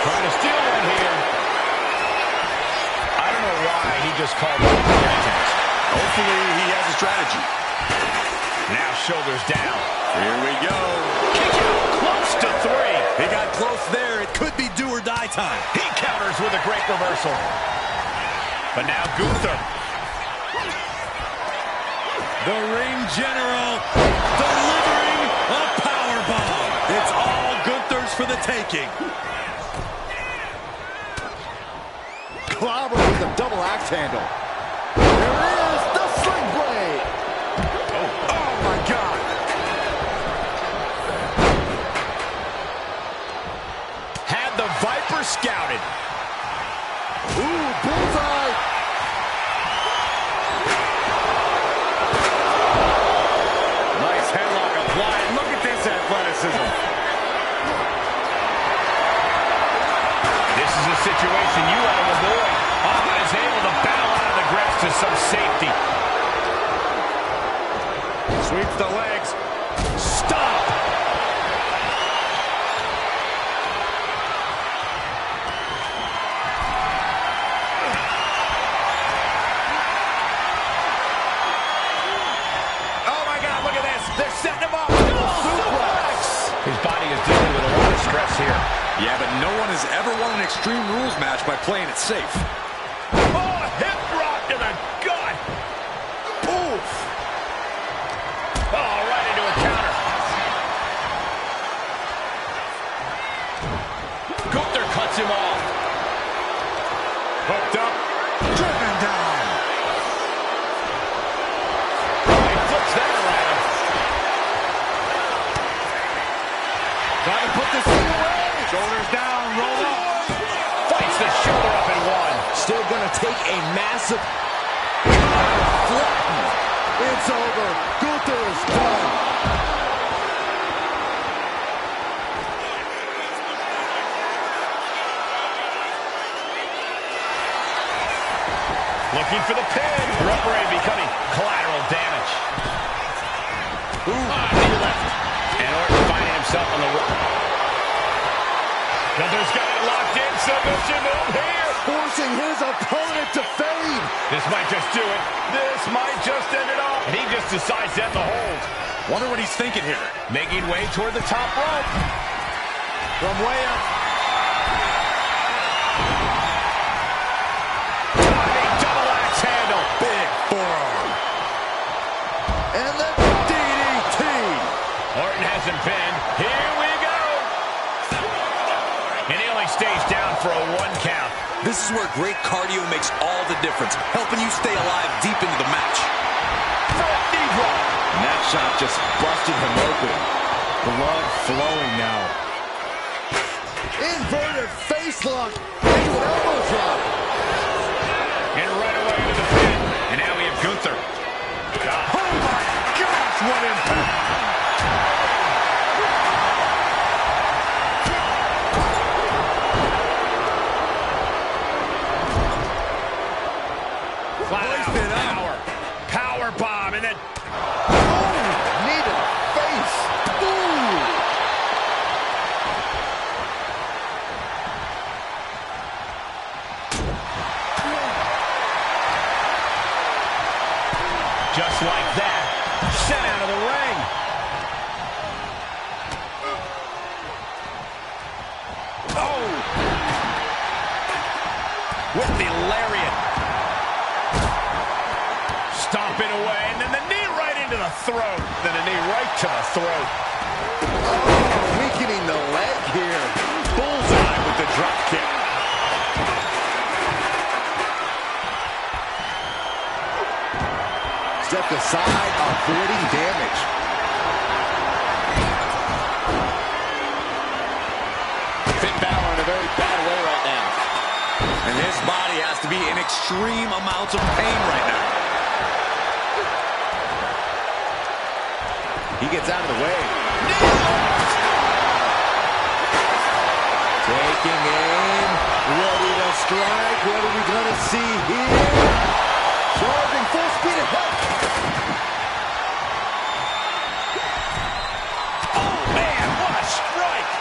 Trying to steal one here. I don't know why he just called it repentance. Hopefully he has a strategy. Now shoulders down. Here we go. Kick out close to 3. He got close there. It could be do or die time. He counters with a great reversal. But now Gunther. The ring general delivering a powerbomb. It's all Gunther's for the taking. Clobber with the double axe handle. There it is, the sling blade. Oh my God. Had the Viper scouted. Ooh, bullseye. Nice headlock applied. Look at this athleticism. This is a situation you want to avoid. Ahmed is able to bow out of the grips to some safety. Sweeps the legs. Stop. Oh my God, look at this. They're setting him up. Suplex. His body is dealing with a lot of stress here. Yeah, but no one has ever won an Extreme Rules match by playing it safe. Oh, hip drop to the gut. Oof. Oh, right into a counter. Gunther cuts him off. Hooked up. Driven down. Oh, he flips that around. Trying to put this thing away. Shoulders down, roll up. Fights the shoulder up in one. Still gonna take a massive flatten. It's over. Gunther is done. Looking for the pin. The referee becoming collateral damage. Ooh, knee left. And Orton finding himself on the rope. Gunther's got it locked in. Submission move here. Forcing his opponent to fade. This might just do it. This might just end it all. And he just decides to end the hold. Wonder what he's thinking here. Making way toward the top rope. From way up. Diving double axe handle. Big forearm. And the DDT. Orton has him pinned. Here we go. for a 1 count. This is where great cardio makes all the difference, helping you stay alive deep into the match. Front knee drop. And that shot just busted him open. Blood flowing now. Inverted face lock into an elbow drop. And right away into the pin. And now we have Gunther. Oh my gosh, what impact! Power bomb, and then knee to the face. Ooh. just like that, sent out of the ring. Oh! With the lariat. Stomping away, and then the knee right into the throat. Then a knee right to the throat. Oh, weakening the leg here. Bullseye with the drop kick. Stepped aside, avoiding damage. Finn Balor in a very bad way right now. And his body has to be in extreme amounts of pain right now. He gets out of the way. Taking aim, ready to strike. What are we going to see here? Charging full speed ahead. Oh, man, what a strike.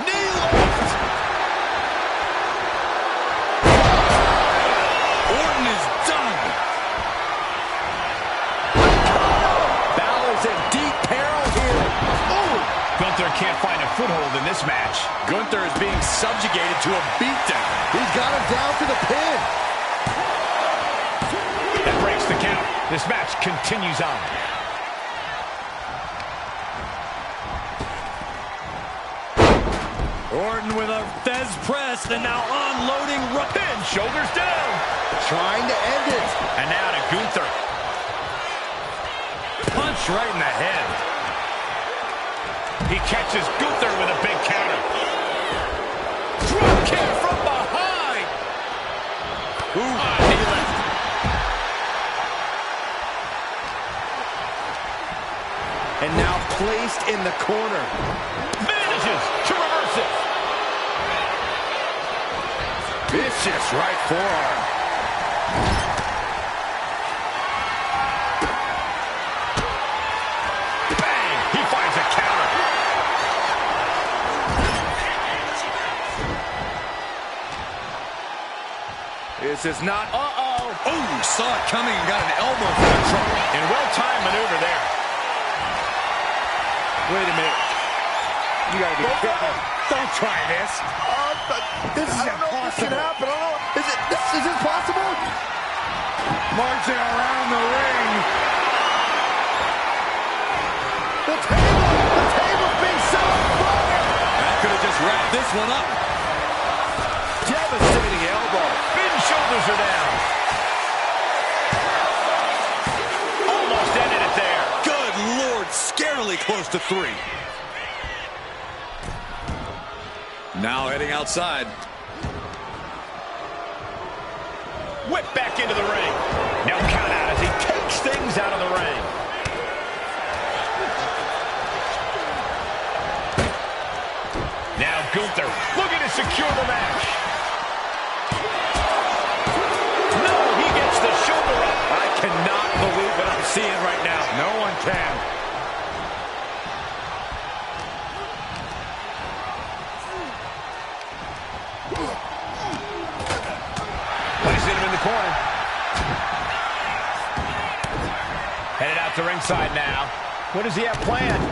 Knee lift. Orton is done. Balor's in deep peril here. Ooh. Gunther can't find a foothold in this match. Gunther is being subjugated to a beatdown. He's got him down to the pin. That breaks the count. This match continues on. Orton with a Fez press and now unloading Pin, shoulders down. Trying to end it. And now to Gunther. Punch right in the head. He catches Gunther with a big counter. Drop kick from behind. Ooh, knee lift. And now placed in the corner. Manages to reverse it. Vicious right forearm. Bang! He finds a counter. This is not... Uh-oh. Oh, saw it coming and got an elbow for the trouble. And well-timed maneuver there. Wait a minute. You gotta be kidding. Don't try this. This is impossible. This can happen. Is this possible? Marching around the ring. The table's being set on fire. That could have just wrapped this one up. Devastating elbow. Big shoulders are down. Almost ended it there. Good Lord, scarily close to 3. Now heading outside. Whip back into the ring. Now count out as he takes things out of the ring. Now Gunther looking to secure the match. No, he gets the shoulder up. I cannot believe what I'm seeing right now. No one can. Placing him in the corner. Headed out to ringside now. What does he have planned?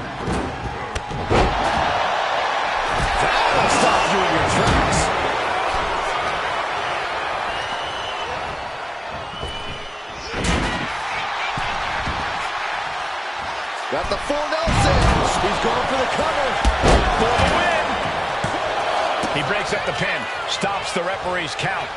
That'll stop you in your tracks. Got the full Nelson. He's going for the cover. For the win. He breaks up the pin, stops the referee's count.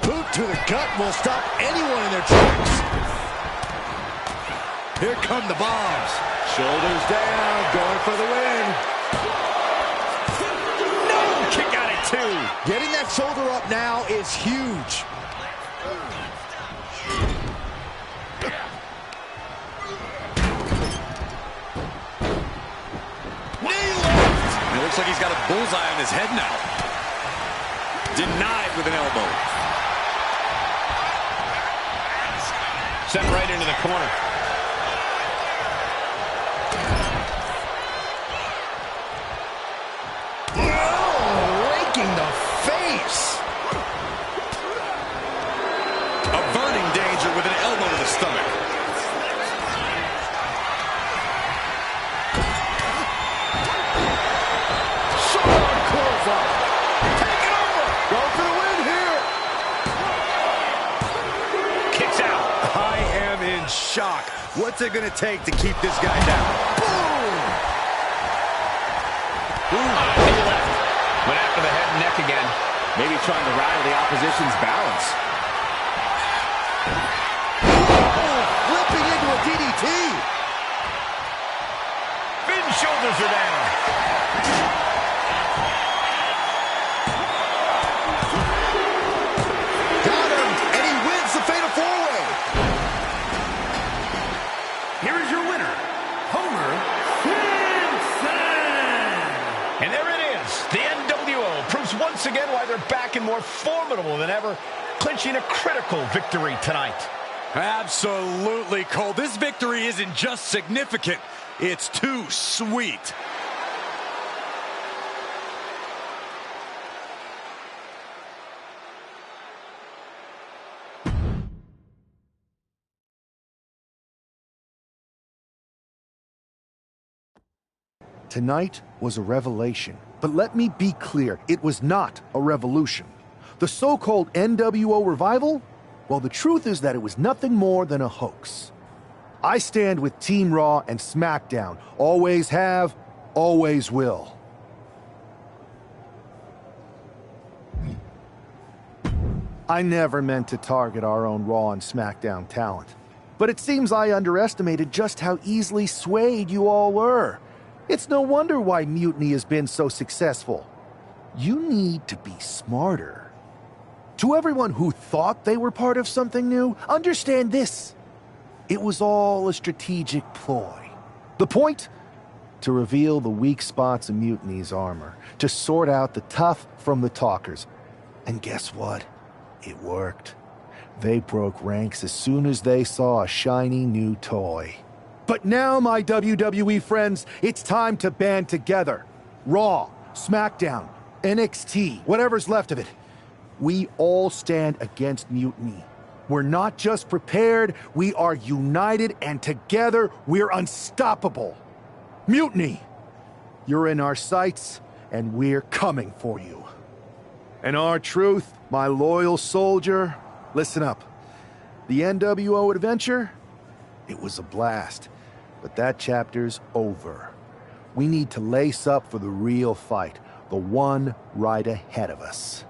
Boot to the gut will stop anyone in their tracks. Here come the bombs. Shoulders down, going for the win. No! Kick out at 2. Getting that shoulder up now is huge. It looks like he's got a bullseye on his head now. Denied with an elbow. Sent right into the corner. Oh, raking the face. Averting danger with an elbow to the stomach. Shock. What's it going to take to keep this guy down? Boom! Knee left. Went after the head and neck again. Maybe trying to rattle the opposition's balance. Oh, flipping into a DDT. Finn's shoulders are down. Got him, and he wins the Fatal 4-Way. Here is your winner, Homer Simpson! And there it is. The NWO proves once again why they're back and more formidable than ever, clinching a critical victory tonight. Absolutely, Cole. This victory isn't just significant, it's too sweet. Tonight was a revelation, but let me be clear, it was not a revolution. The so-called NWO revival? Well, the truth is that it was nothing more than a hoax. I stand with Team Raw and SmackDown. Always have, always will. I never meant to target our own Raw and SmackDown talent, but it seems I underestimated just how easily swayed you all were. It's no wonder why Mutiny has been so successful. You need to be smarter. To everyone who thought they were part of something new, understand this. It was all a strategic ploy. The point? To reveal the weak spots in Mutiny's armor, to sort out the tough from the talkers. And guess what? It worked. They broke ranks as soon as they saw a shiny new toy. But now, my WWE friends, it's time to band together. Raw, SmackDown, NXT, whatever's left of it. We all stand against Mutiny. We're not just prepared, we are united, and together we're unstoppable. Mutiny, you're in our sights, and we're coming for you. And R-Truth, my loyal soldier, listen up. The NWO adventure, it was a blast. But that chapter's over. We need to lace up for the real fight, the one right ahead of us.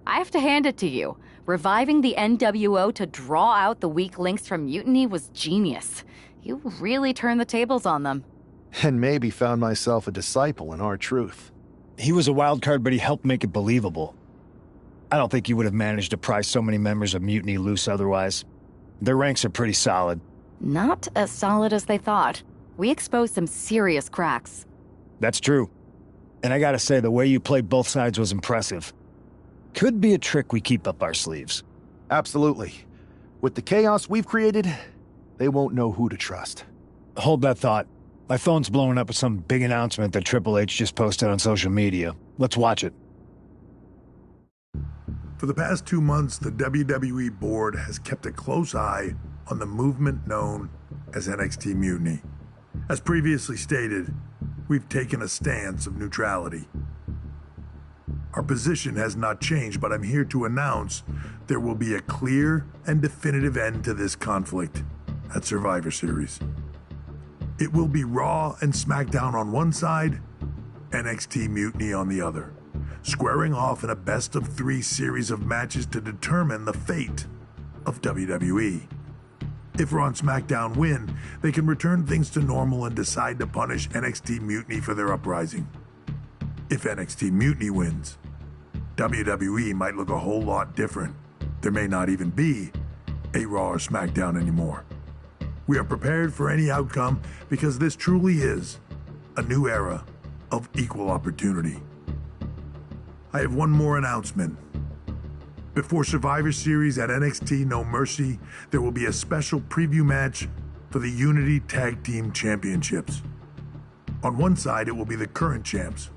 I have to hand it to you. Reviving the NWO to draw out the weak links from Mutiny was genius. You really turned the tables on them. And maybe found myself a disciple in R-Truth. He was a wild card, but he helped make it believable. I don't think you would have managed to pry so many members of Mutiny loose otherwise. Their ranks are pretty solid. Not as solid as they thought. We exposed some serious cracks. That's true. And I gotta say, the way you played both sides was impressive. Could be a trick we keep up our sleeves. Absolutely. With the chaos we've created, they won't know who to trust. Hold that thought. My phone's blowing up with some big announcement that Triple H just posted on social media. Let's watch it. For the past 2 months, the WWE board has kept a close eye on the movement known as NXT Mutiny. As previously stated, we've taken a stance of neutrality. Our position has not changed, but I'm here to announce there will be a clear and definitive end to this conflict at Survivor Series. It will be Raw and SmackDown on one side, NXT Mutiny on the other, squaring off in a best-of-3 series of matches to determine the fate of WWE. If Raw and SmackDown win, they can return things to normal and decide to punish NXT Mutiny for their uprising. If NXT Mutiny wins, WWE might look a whole lot different. There may not even be a Raw or SmackDown anymore. We are prepared for any outcome because this truly is a new era of equal opportunity. I have one more announcement. Before Survivor Series at NXT No Mercy, there will be a special preview match for the Unity Tag Team Championships. On one side, it will be the current champs,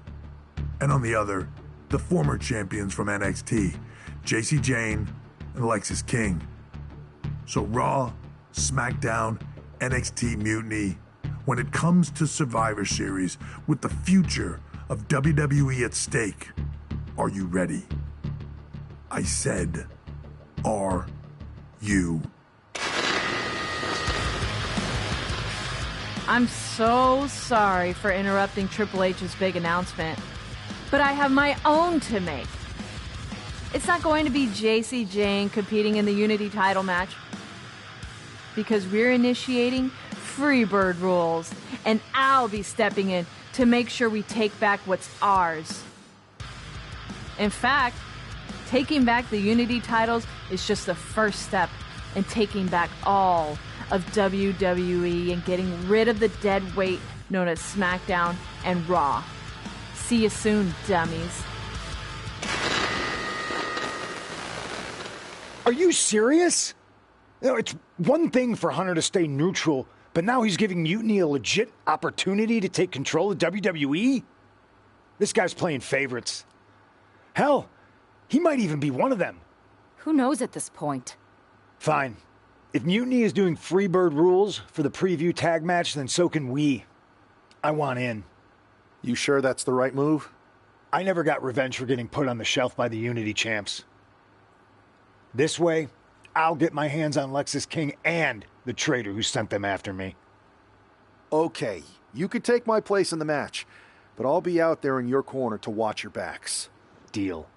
and on the other, the former champions from NXT, Jacy Jayne and Lexis King. So Raw, SmackDown, NXT Mutiny, when it comes to Survivor Series with the future of WWE at stake, are you ready? I said, are you? I'm so sorry for interrupting Triple H's big announcement, but I have my own to make. It's not going to be Jacy Jayne competing in the Unity title match, because we're initiating Freebird rules, and I'll be stepping in to make sure we take back what's ours. In fact, taking back the Unity titles is just the first step in taking back all of WWE and getting rid of the dead weight known as SmackDown and Raw. See you soon, dummies. Are you serious? You know, it's one thing for Hunter to stay neutral, but now he's giving Mutiny a legit opportunity to take control of WWE? This guy's playing favorites. Hell, he might even be one of them. Who knows at this point? Fine. If Mutiny is doing Freebird rules for the preview tag match, then so can we. I want in. You sure that's the right move? I never got revenge for getting put on the shelf by the Unity champs. This way, I'll get my hands on Lexis King and the traitor who sent them after me. Okay, you could take my place in the match, but I'll be out there in your corner to watch your backs. Deal.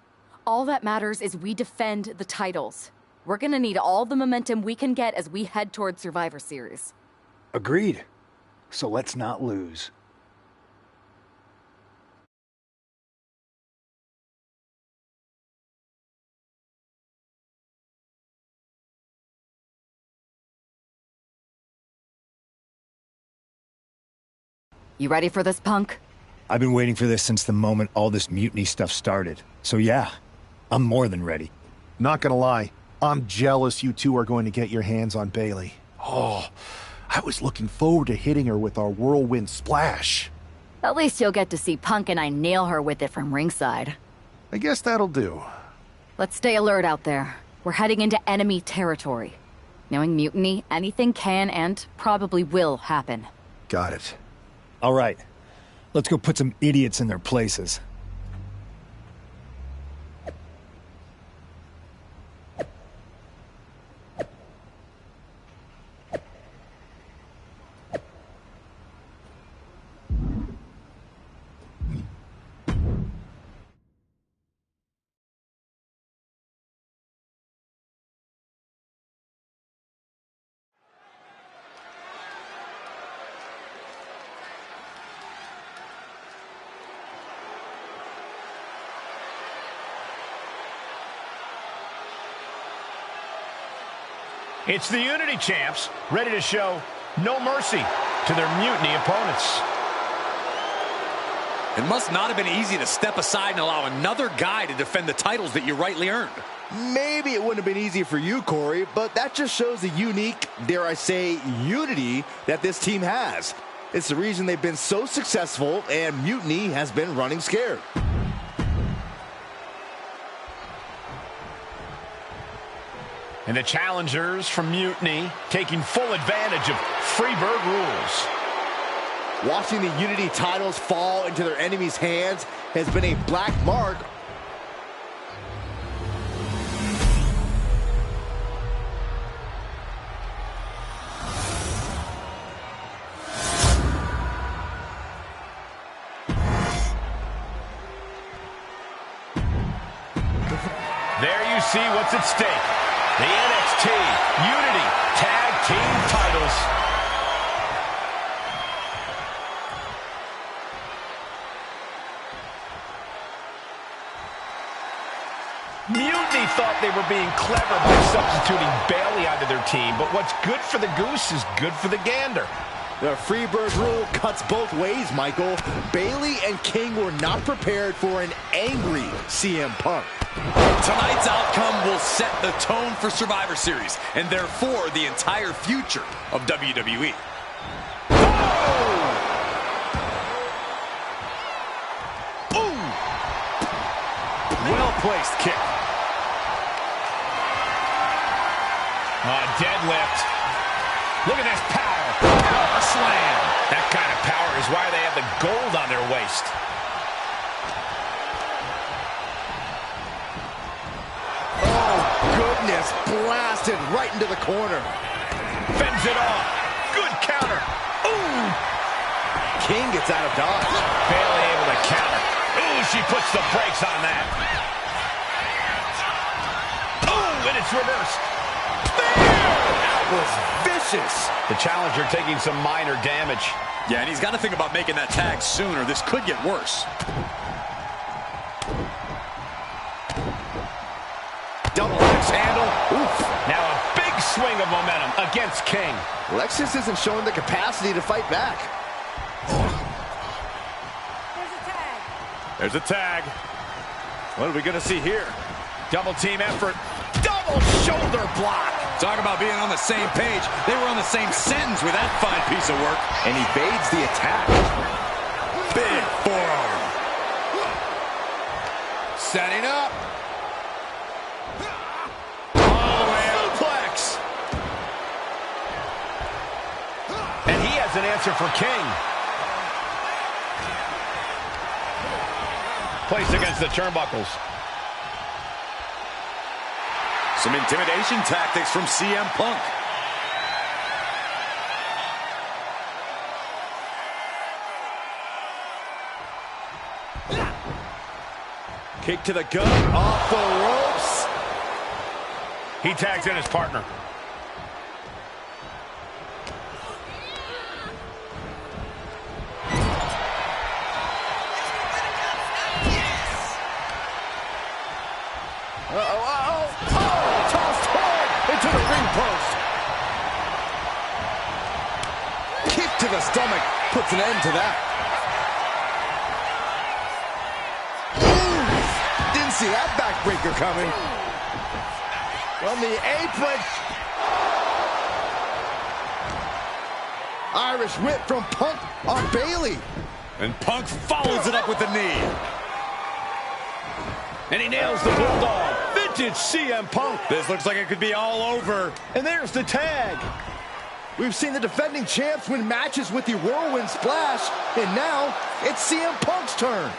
All that matters is we defend the titles. We're gonna need all the momentum we can get as we head towards Survivor Series. Agreed. So let's not lose. You ready for this, punk? I've been waiting for this since the moment all this Mutiny stuff started. So yeah, I'm more than ready. Not gonna lie, I'm jealous you two are going to get your hands on Bayley. Oh, I was looking forward to hitting her with our whirlwind splash. At least you'll get to see Punk and I nail her with it from ringside. I guess that'll do. Let's stay alert out there. We're heading into enemy territory. Knowing Mutiny, anything can and probably will happen. Got it. All right. Let's go put some idiots in their places. It's the Unity champs, ready to show no mercy to their Mutiny opponents. It must not have been easy to step aside and allow another guy to defend the titles that you rightly earned. Maybe it wouldn't have been easy for you, Corey, but that just shows the unique, dare I say, unity that this team has. It's the reason they've been so successful, and Mutiny has been running scared. And the challengers from Mutiny taking full advantage of Freebird rules. Watching the Unity titles fall into their enemies' hands has been a black mark There you see what's at stake. The NXT Unity Tag Team titles. Mutiny thought they were being clever by substituting Bayley onto their team, but what's good for the goose is good for the gander. The Freebird rule cuts both ways, Michael. Bayley and King were not prepared for an angry CM Punk. Tonight's outcome will set the tone for Survivor Series, and therefore the entire future of WWE. Well-placed kick. Deadlift. Look at this power. Power slam. That kind of power is why they have the gold on their waist. Oh, goodness. Blasted right into the corner. Fends it off. Good counter. Ooh. King gets out of dodge. Bayley able to counter. Ooh, she puts the brakes on that. Ooh, and it's reversed. That was vicious. The challenger taking some minor damage. Yeah, and he's got to think about making that tag sooner. This could get worse. Double axe handle. Oof. Now a big swing of momentum against King. Lexus isn't showing the capacity to fight back. There's a tag. What are we going to see here? Double team effort. Double shoulder block. Talk about being on the same page. They were on the same sentence with that fine piece of work. And evades the attack. Big forearm. Setting up. All the way suplex. And he has an answer for King. Placed against the turnbuckles. Some intimidation tactics from CM Punk. Kick to the gut. Off the ropes. He tags in his partner. Tossed hard into the ring post. Kick to the stomach puts an end to that. Didn't see that backbreaker coming. From the apron. Irish whip from Punk on Bayley. And Punk follows it up with the knee. And he nails the bulldog. Vintage CM Punk. This looks like it could be all over. And there's the tag. We've seen the defending champs win matches with the whirlwind splash, and now it's CM Punk's turn.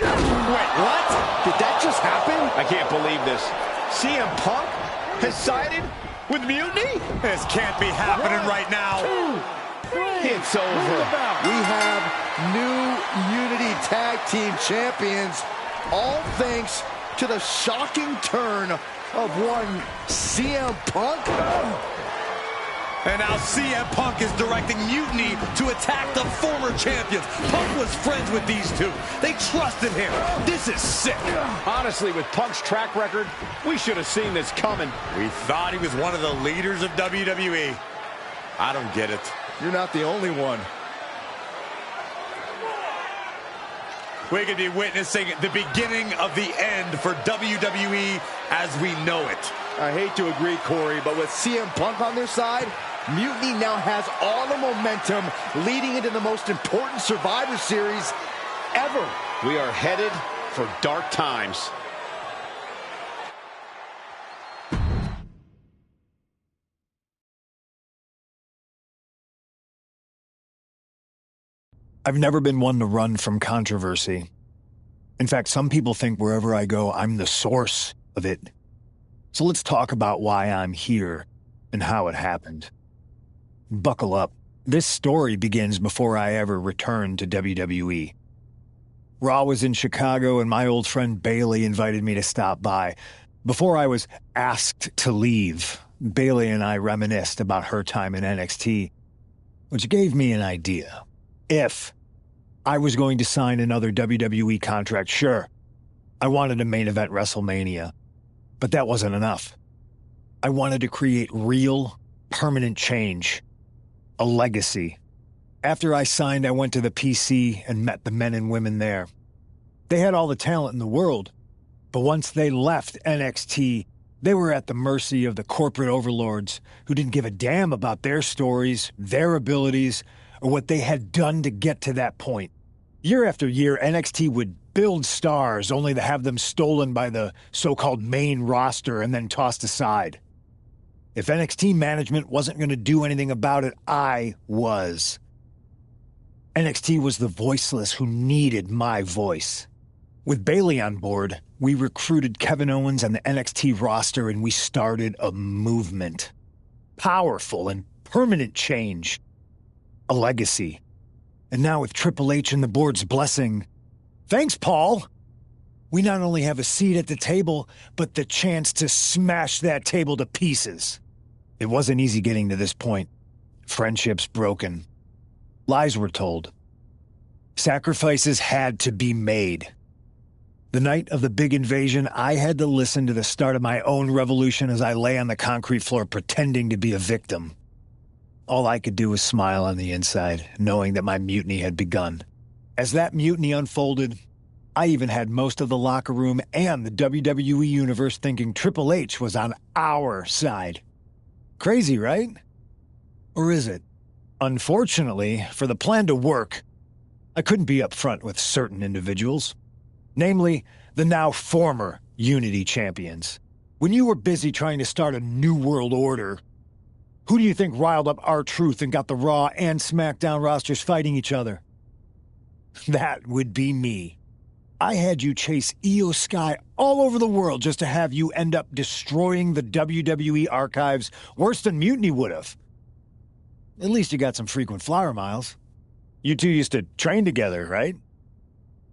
Wait, what? Did that just happen? I can't believe this. CM Punk has sided with Mutiny? This can't be happening right now. It's over. We have new Unity Tag Team Champions, all thanks to the shocking turn of one CM Punk. And now CM Punk is directing Mutiny to attack the former champions. Punk was friends with these two. They trusted him. This is sick. Honestly, with Punk's track record, we should have seen this coming. We thought he was one of the leaders of WWE. I don't get it. You're not the only one. We could be witnessing the beginning of the end for WWE as we know it. I hate to agree, Corey, but with CM Punk on their side, Mutiny now has all the momentum leading into the most important Survivor Series ever. We are headed for dark times. I've never been one to run from controversy. In fact, some people think wherever I go, I'm the source of it. So let's talk about why I'm here and how it happened. Buckle up. This story begins before I ever returned to WWE. Raw was in Chicago and my old friend Bayley invited me to stop by. Before I was asked to leave, Bailey and I reminisced about her time in NXT, which gave me an idea. If I was going to sign another WWE contract, sure, I wanted to main event WrestleMania, but that wasn't enough. I wanted to create real, permanent change, a legacy. After I signed, I went to the PC and met the men and women there. They had all the talent in the world, but once they left NXT, they were at the mercy of the corporate overlords who didn't give a damn about their stories, their abilities, or what they had done to get to that point. Year after year, NXT would build stars only to have them stolen by the so-called main roster and then tossed aside. If NXT management wasn't going to do anything about it, I was. NXT was the voiceless who needed my voice. With Bailey on board, we recruited Kevin Owens and the NXT roster, and we started a movement. Powerful and permanent change. A legacy. And now with Triple H and the board's blessing, thanks, Paul! We not only have a seat at the table, but the chance to smash that table to pieces. It wasn't easy getting to this point. Friendships broken. Lies were told. Sacrifices had to be made. The night of the big invasion, I had to listen to the start of my own revolution as I lay on the concrete floor pretending to be a victim. All I could do was smile on the inside, knowing that my mutiny had begun. As that mutiny unfolded, I even had most of the locker room and the WWE Universe thinking Triple H was on our side. Crazy, right? Or is it? Unfortunately, for the plan to work, I couldn't be upfront with certain individuals. Namely, the now former Unity champions. When you were busy trying to start a new world order, who do you think riled up R-Truth and got the Raw and SmackDown rosters fighting each other? That would be me. I had you chase Io Sky all over the world just to have you end up destroying the WWE archives worse than Mutiny would have. At least you got some frequent flyer miles. You two used to train together, right?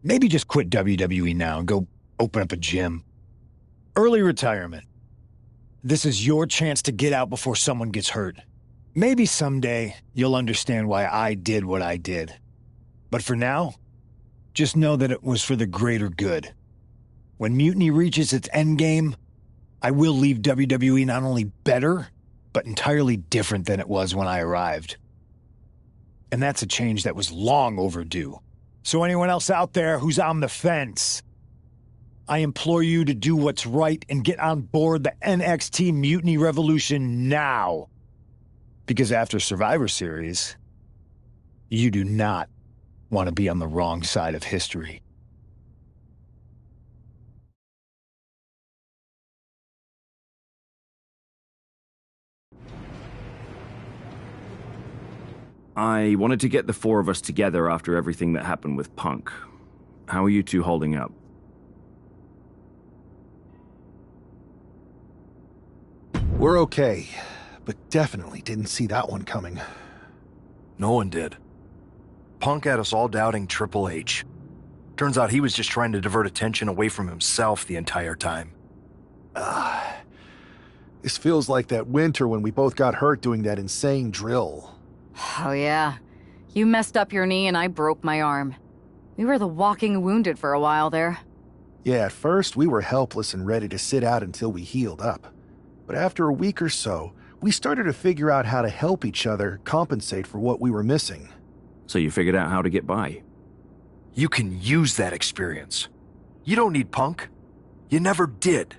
Maybe just quit WWE now and go open up a gym. Early retirement. This is your chance to get out before someone gets hurt. Maybe someday you'll understand why I did what I did. But for now, just know that it was for the greater good. When Mutiny reaches its endgame, I will leave WWE not only better, but entirely different than it was when I arrived. And that's a change that was long overdue. So anyone else out there who's on the fence, I implore you to do what's right and get on board the NXT Mutiny Revolution now. Because after Survivor Series, you do not want to be on the wrong side of history. I wanted to get the four of us together after everything that happened with Punk. How are you two holding up? We're okay, but definitely didn't see that one coming. No one did. Punk had us all doubting Triple H. Turns out he was just trying to divert attention away from himself the entire time. This feels like that winter when we both got hurt doing that insane drill. Oh yeah. You messed up your knee and I broke my arm. We were the walking wounded for a while there. Yeah, at first we were helpless and ready to sit out until we healed up. But after a week or so, we started to figure out how to help each other compensate for what we were missing. So you figured out how to get by? You can use that experience. You don't need Punk. You never did.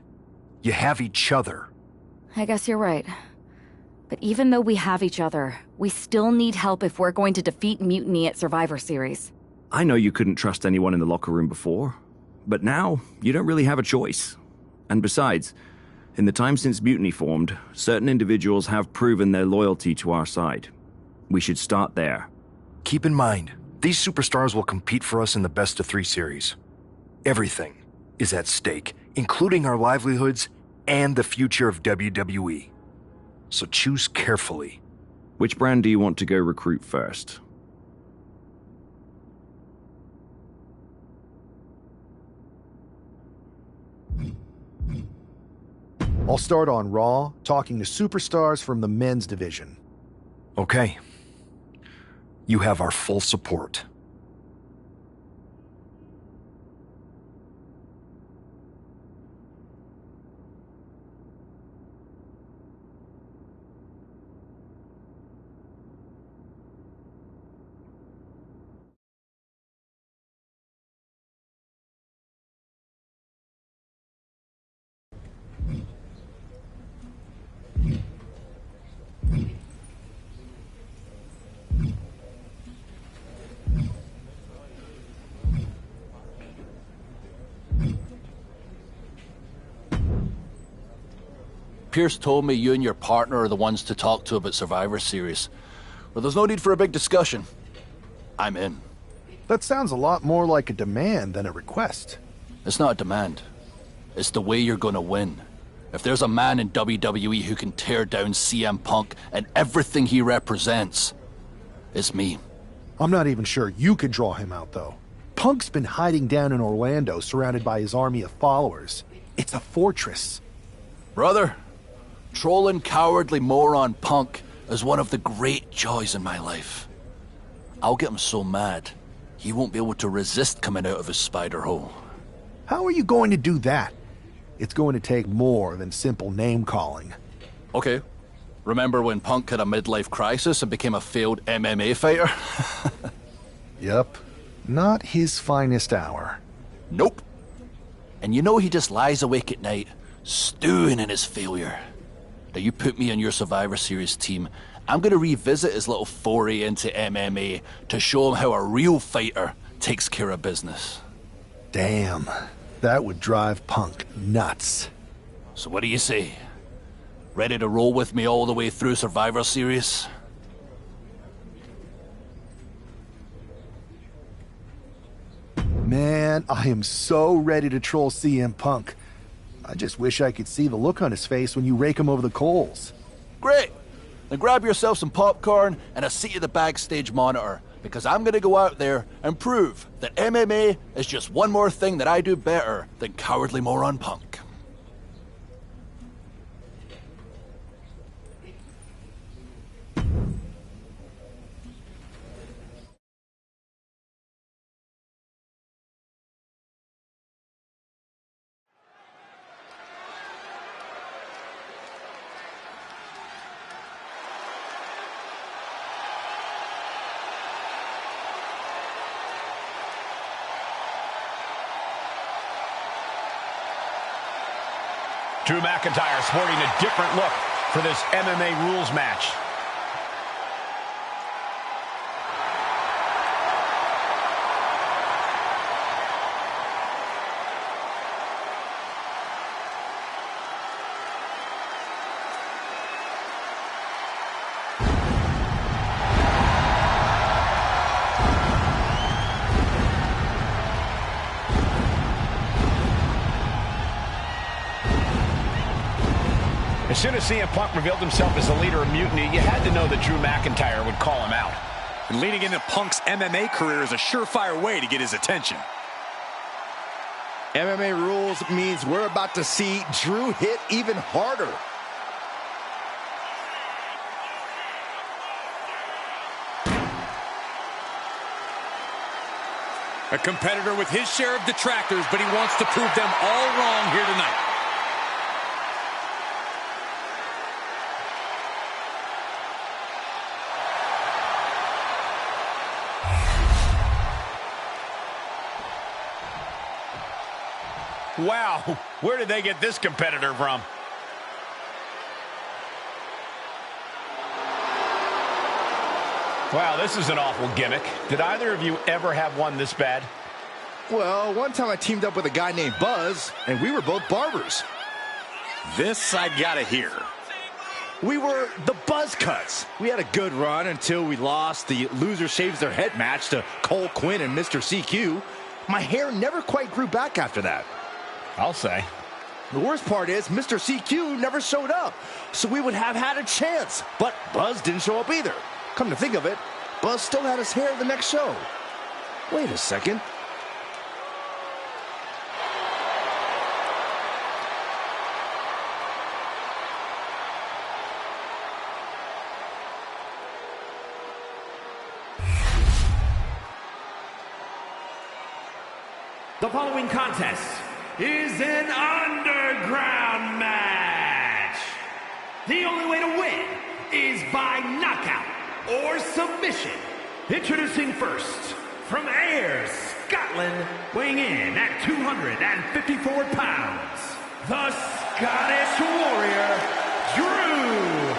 You have each other. I guess you're right. But even though we have each other, we still need help if we're going to defeat Mutiny at Survivor Series. I know you couldn't trust anyone in the locker room before, but now you don't really have a choice. And besides, in the time since Mutiny formed, certain individuals have proven their loyalty to our side. We should start there. Keep in mind, these superstars will compete for us in the best-of-3 series. Everything is at stake, including our livelihoods and the future of WWE. So choose carefully. Which brand do you want to go recruit first? I'll start on Raw, talking to superstars from the men's division. Okay. You have our full support. Pierce told me you and your partner are the ones to talk to about Survivor Series. Well, there's no need for a big discussion. I'm in. That sounds a lot more like a demand than a request. It's not a demand. It's the way you're gonna win. If there's a man in WWE who can tear down CM Punk and everything he represents, it's me. I'm not even sure you could draw him out, though. Punk's been hiding down in Orlando, surrounded by his army of followers. It's a fortress. Brother, trolling cowardly moron Punk is one of the great joys in my life. I'll get him so mad, he won't be able to resist coming out of his spider hole. How are you going to do that? It's going to take more than simple name-calling. Okay. Remember when Punk had a midlife crisis and became a failed MMA fighter? Yep. Not his finest hour. Nope. And you know he just lies awake at night, stewing in his failure. Now you put me on your Survivor Series team, I'm gonna revisit his little foray into MMA to show him how a real fighter takes care of business. Damn. That would drive Punk nuts. So what do you say? Ready to roll with me all the way through Survivor Series? Man, I am so ready to troll CM Punk. I just wish I could see the look on his face when you rake him over the coals. Great! Then grab yourself some popcorn and a seat at the backstage monitor, because I'm gonna go out there and prove that MMA is just one more thing that I do better than cowardly moron Punk. Drew McIntyre sporting a different look for this MMA rules match. As soon as CM Punk revealed himself as the leader of Mutiny, you had to know that Drew McIntyre would call him out. And leading into Punk's MMA career is a surefire way to get his attention. MMA rules means we're about to see Drew hit even harder. A competitor with his share of detractors, but he wants to prove them all wrong here tonight. Wow, where did they get this competitor from? Wow, this is an awful gimmick. Did either of you ever have one this bad? Well, one time I teamed up with a guy named Buzz, and we were both barbers. This I gotta hear. We were the Buzz Cuts. We had a good run until we lost the Loser Shaves Their Head match to Cole Quinn and Mr. CQ. My hair never quite grew back after that. I'll say. The worst part is Mr. CQ never showed up, so we would have had a chance. But Buzz didn't show up either. Come to think of it, Buzz still had his hair the next show. Wait a second. following contest is an underground match. The only way to win is by knockout or submission. Introducing first, from Ayr, Scotland, weighing in at 254 pounds, the Scottish Warrior, Drew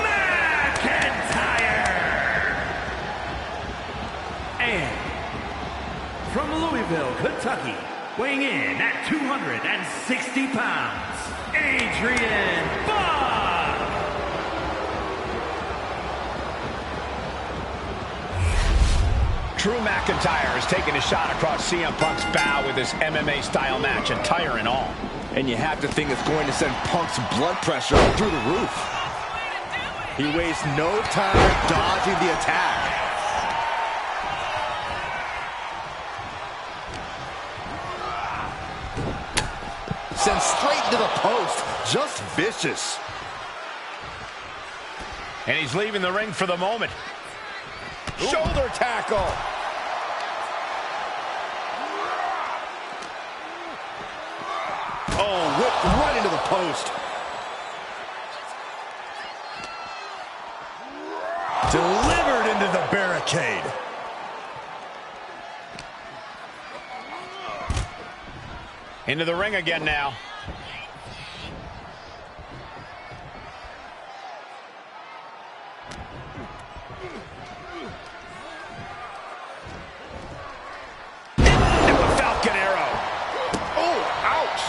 McIntyre. And from Louisville, Kentucky, weighing in at 260 pounds, Adrian Buck. Drew McIntyre is taking a shot across CM Punk's bow with his MMA-style match, attire and all. And you have to think it's going to send Punk's blood pressure through the roof. He wastes no time dodging the attack. Sent straight to the post. Just vicious. And he's leaving the ring for the moment. Ooh. Shoulder tackle. Oh, whipped right into the post. Delivered into the barricade. Into the ring again now. Into a Falcon Arrow. Oh, ouch.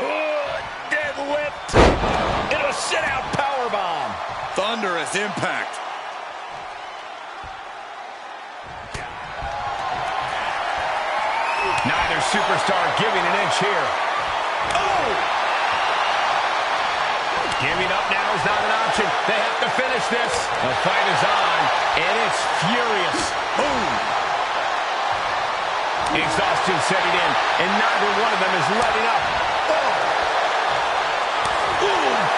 Oh, deadlift. Into a sit-out powerbomb. Thunderous impact. Neither superstar giving an inch here. Oh! Giving up now is not an option. They have to finish this. The fight is on, and it's furious. Boom! Exhaustion setting in, and neither one of them is letting up. Oh! Ooh!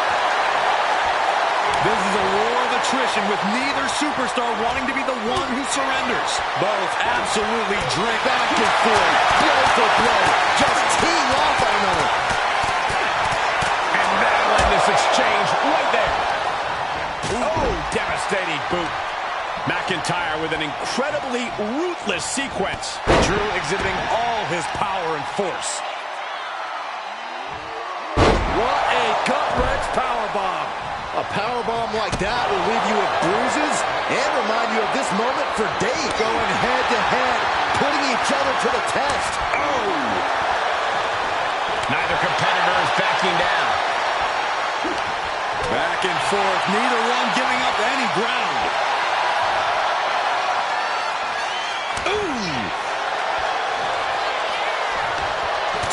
This is a war of attrition with neither superstar wanting to be the one who surrenders. Both absolutely drink back and forth, blow for blow, just teeing off on another. And that'll end this exchange right there. Oh, devastating boot. McIntyre with an incredibly ruthless sequence. Drew exhibiting all his power and force. What a gut-wrench powerbomb. A powerbomb like that will leave you with bruises and remind you of this moment for days. Going head-to-head, putting each other to the test. Oh! Neither competitor is backing down. Back and forth, neither one giving up any ground. Ooh!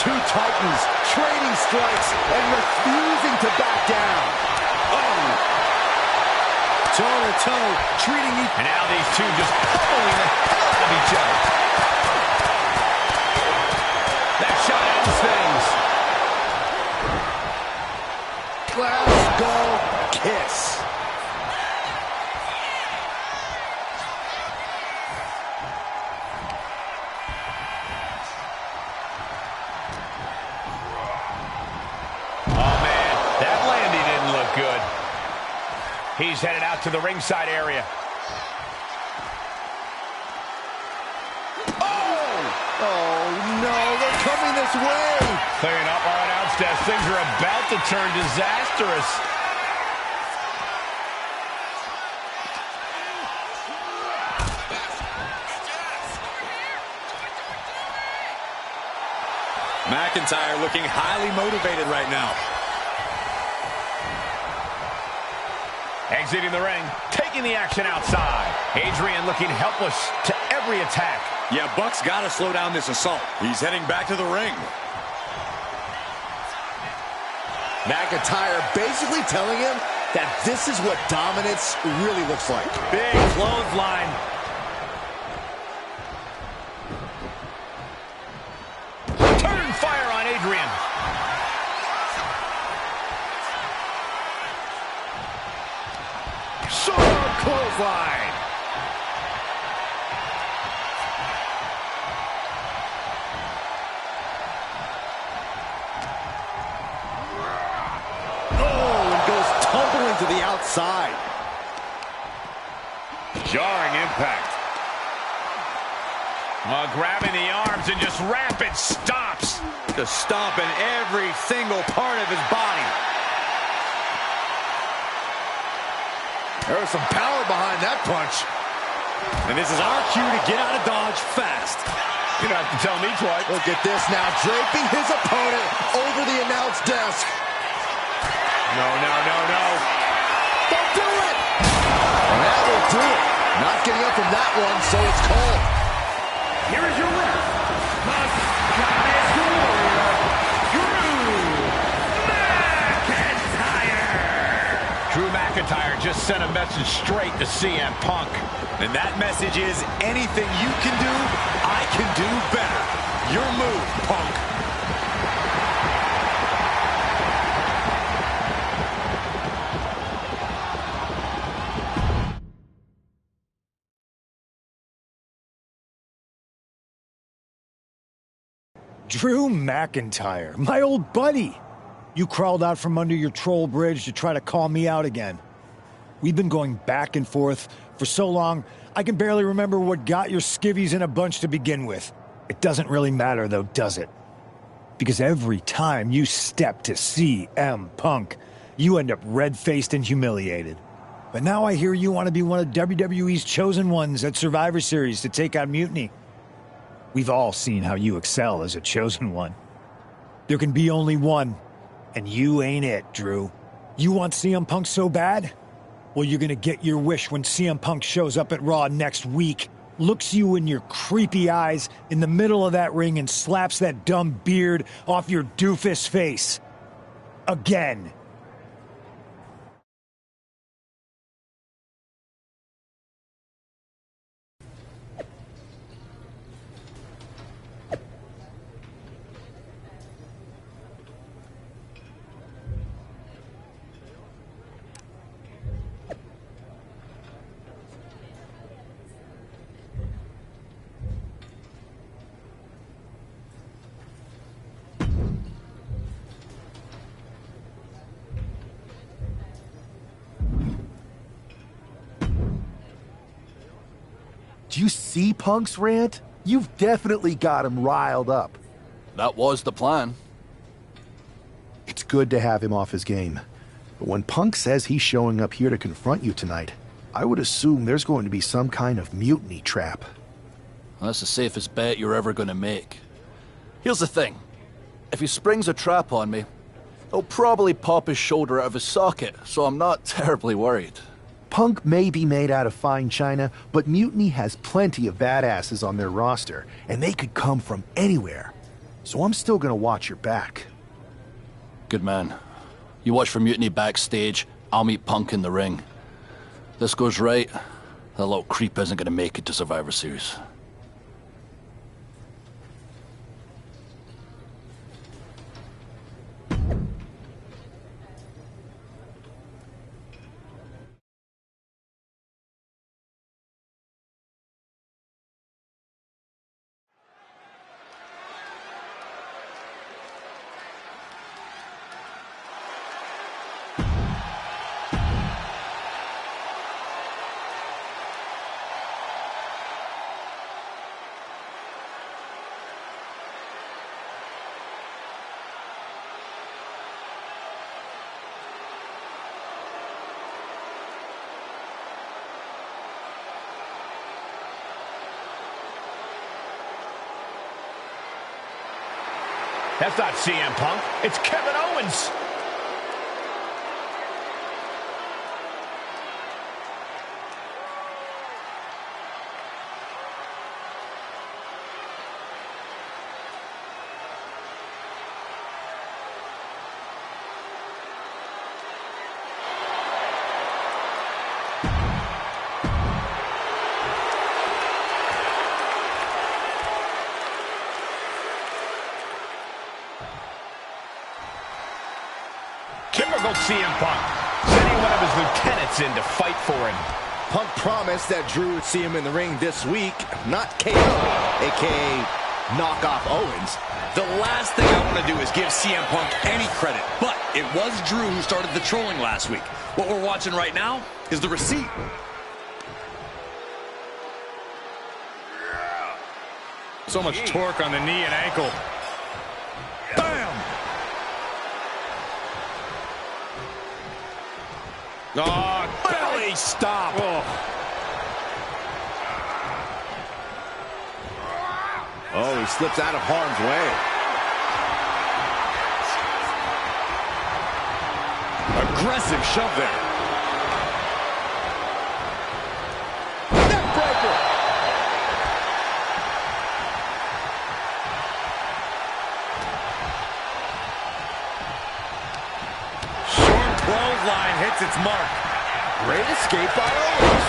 Two titans trading strikes and refusing to back down. Toe-to-toe, treating each... And now these two just pummeling the hell out of each other. That shot ends things. Glasgow kiss. Oh, man, that landing didn't look good. He's headed out to the ringside area. Oh, no, they're coming this way. Clearing up our announce desk. Things are about to turn disastrous. McIntyre looking highly motivated right now. Exiting the ring, taking the action outside. Adrian looking helpless to every attack. Yeah, Buck's got to slow down this assault. He's heading back to the ring. McIntyre basically telling him that this is what dominance really looks like. Big clothesline. Turn fire on Adrian. Short clothesline. outside. Jarring impact. Grabbing the arms and just rapid stomps. Just stomping every single part of his body. There was some power behind that punch. And this is our cue to get out of Dodge fast. You don't have to tell me twice. Look at this now, draping his opponent over the announce desk. No, no, no, no. Don't do it! And that will do it. Not getting up from that one, so it's cold. Here is your winner, the Scottish Warrior, Drew McIntyre. Drew McIntyre just sent a message straight to CM Punk. And that message is, anything you can do, I can do better. Your move, Punk. Drew McIntyre, my old buddy. You crawled out from under your troll bridge to try to call me out again. We've been going back and forth for so long, I can barely remember what got your skivvies in a bunch to begin with. It doesn't really matter though, does it? Because every time you step to CM Punk, you end up red-faced and humiliated. But now I hear you want to be one of WWE's chosen ones at Survivor Series to take on Mutiny. We've all seen how you excel as a chosen one. There can be only one, and you ain't it, Drew. You want CM Punk so bad? Well, you're gonna get your wish when CM Punk shows up at Raw next week, looks you in your creepy eyes in the middle of that ring and slaps that dumb beard off your doofus face. Again. Do you see Punk's rant? You've definitely got him riled up. That was the plan. It's good to have him off his game. But when Punk says he's showing up here to confront you tonight, I would assume there's going to be some kind of mutiny trap. That's the safest bet you're ever going to make. Here's the thing. If he springs a trap on me, he'll probably pop his shoulder out of his socket, so I'm not terribly worried. Punk may be made out of fine china, but Mutiny has plenty of badasses on their roster, and they could come from anywhere. So I'm still gonna watch your back. Good man. You watch for Mutiny backstage, I'll meet Punk in the ring. If this goes right, that little creep isn't gonna make it to Survivor Series. That's not CM Punk. It's Kevin Owens. Typical CM Punk, sending one of his lieutenants in to fight for him. Punk promised that Drew would see him in the ring this week, not KO, a.k.a. knock off Owens. The last thing I want to do is give CM Punk any credit, but it was Drew who started the trolling last week. What we're watching right now is the receipt. So much torque on the knee and ankle. Bam! Oh, belly stop. Oh, he slips out of harm's way. Aggressive shove there. Neckbreaker. Short clothesline hits its mark. Great escape by Owens.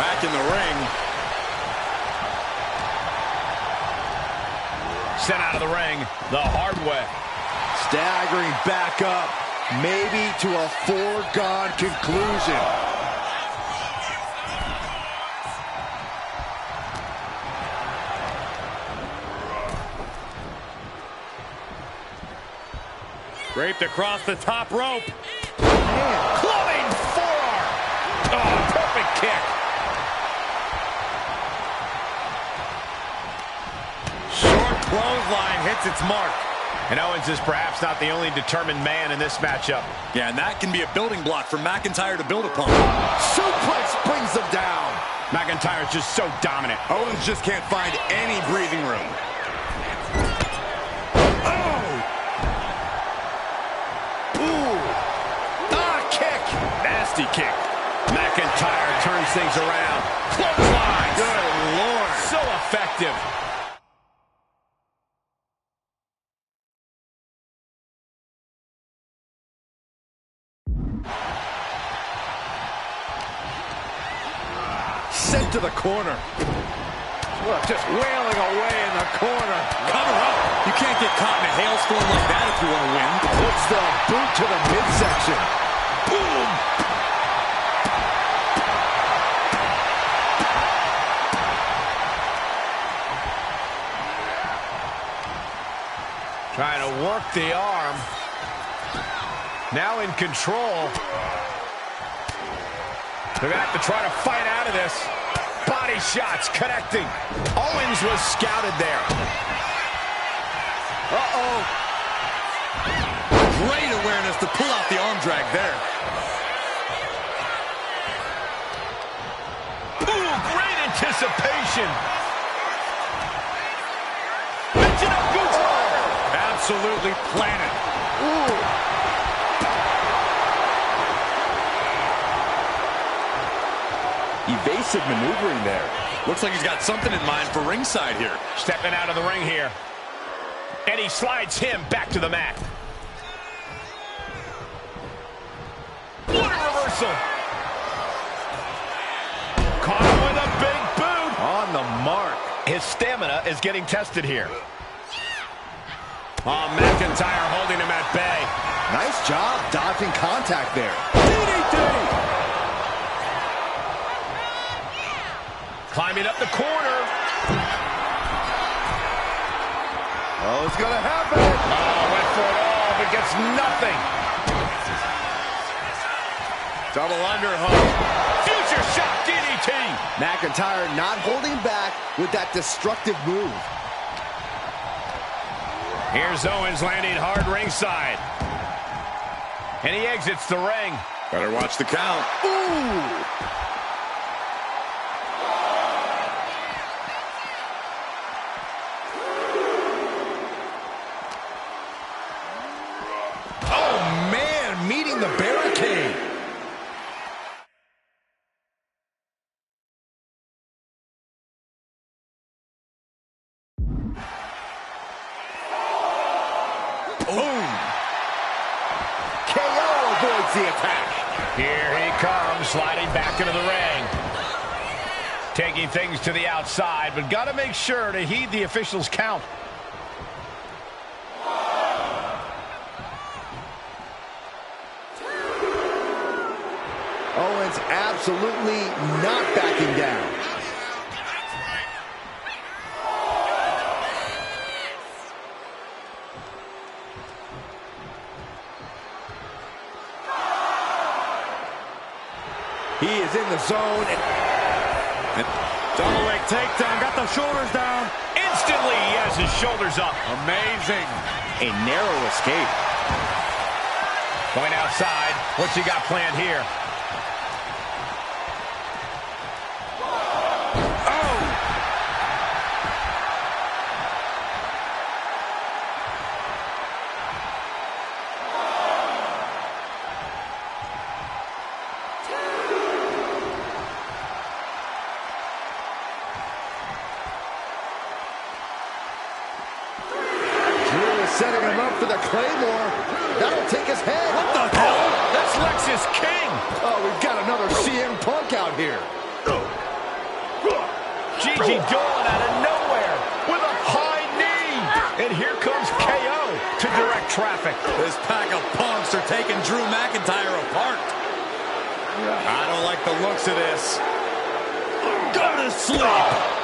Back in the ring. Sent out of the ring the hard way. Staggering back up, maybe to a foregone conclusion. Draped across the top rope. Clubbing forearm. Oh, perfect kick. Short clothesline hits its mark. And Owens is perhaps not the only determined man in this matchup. Yeah, and that can be a building block for McIntyre to build upon. Suplex brings them down. McIntyre's just so dominant. Owens just can't find any breathing room. Nasty kick. McIntyre turns things around. Clothesline. Good Lord. So effective. Sent to the corner. Look, just wailing away in the corner. Cover up. You can't get caught in a hailstorm like that if you want to win. Puts the boot to the midsection. Boom! Trying to work the arm. Now in control. They're going to have to try to fight out of this. Body shots connecting. Owens was scouted there. Uh-oh. Great awareness to pull out the arm drag there. Ooh, great anticipation. Mention of good driver. Absolutely planted. Ooh. Evasive maneuvering there. Looks like he's got something in mind for ringside here. Stepping out of the ring here. And he slides him back to the mat. What a reversal. Caught him with a big boot. On the mark. His stamina is getting tested here. Oh, McIntyre holding him at bay. Nice job dodging contact there. DDT! Climbing up the corner. Oh, it's gonna happen. Oh, went for it all, but gets nothing. Double underhook. Future shot DDT. McIntyre not holding back with that destructive move. Here's Owens landing hard ringside. And he exits the ring. Better watch the count. Ooh! Oh, man, meeting the barricade. Boom! KO avoids the attack. Here he comes, sliding back into the ring. Taking things to the outside, but got to make sure to heed the officials' count. Owens absolutely not backing down. He is in the zone. And double leg takedown. Got the shoulders down. Instantly, he has his shoulders up. Amazing. A narrow escape. Going outside. What's he got planned here? Setting him up for the Claymore. That'll take his head. What the hell? That's Lexus King. Oh, we've got another CM Punk out here. Gigi Dolan out of nowhere with a high knee. And here comes KO to direct traffic. This pack of punks are taking Drew McIntyre apart. I don't like the looks of this. Go to sleep.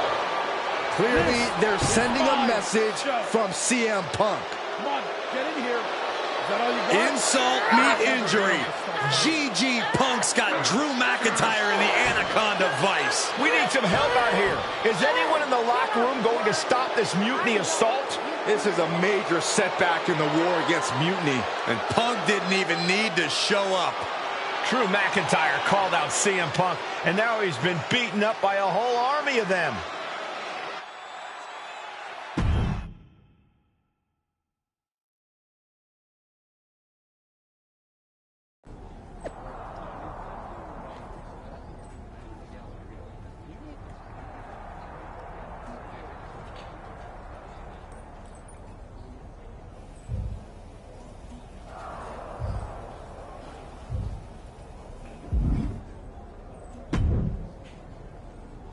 Clearly, they're sending a message from CM Punk. Come on, get in here. Is that all you got? Insult meet injury. GG Punk's got Drew McIntyre in the Anaconda Vice. We need some help out here. Is anyone in the locker room going to stop this mutiny assault? This is a major setback in the war against mutiny. And Punk didn't even need to show up. Drew McIntyre called out CM Punk, and now he's been beaten up by a whole army of them.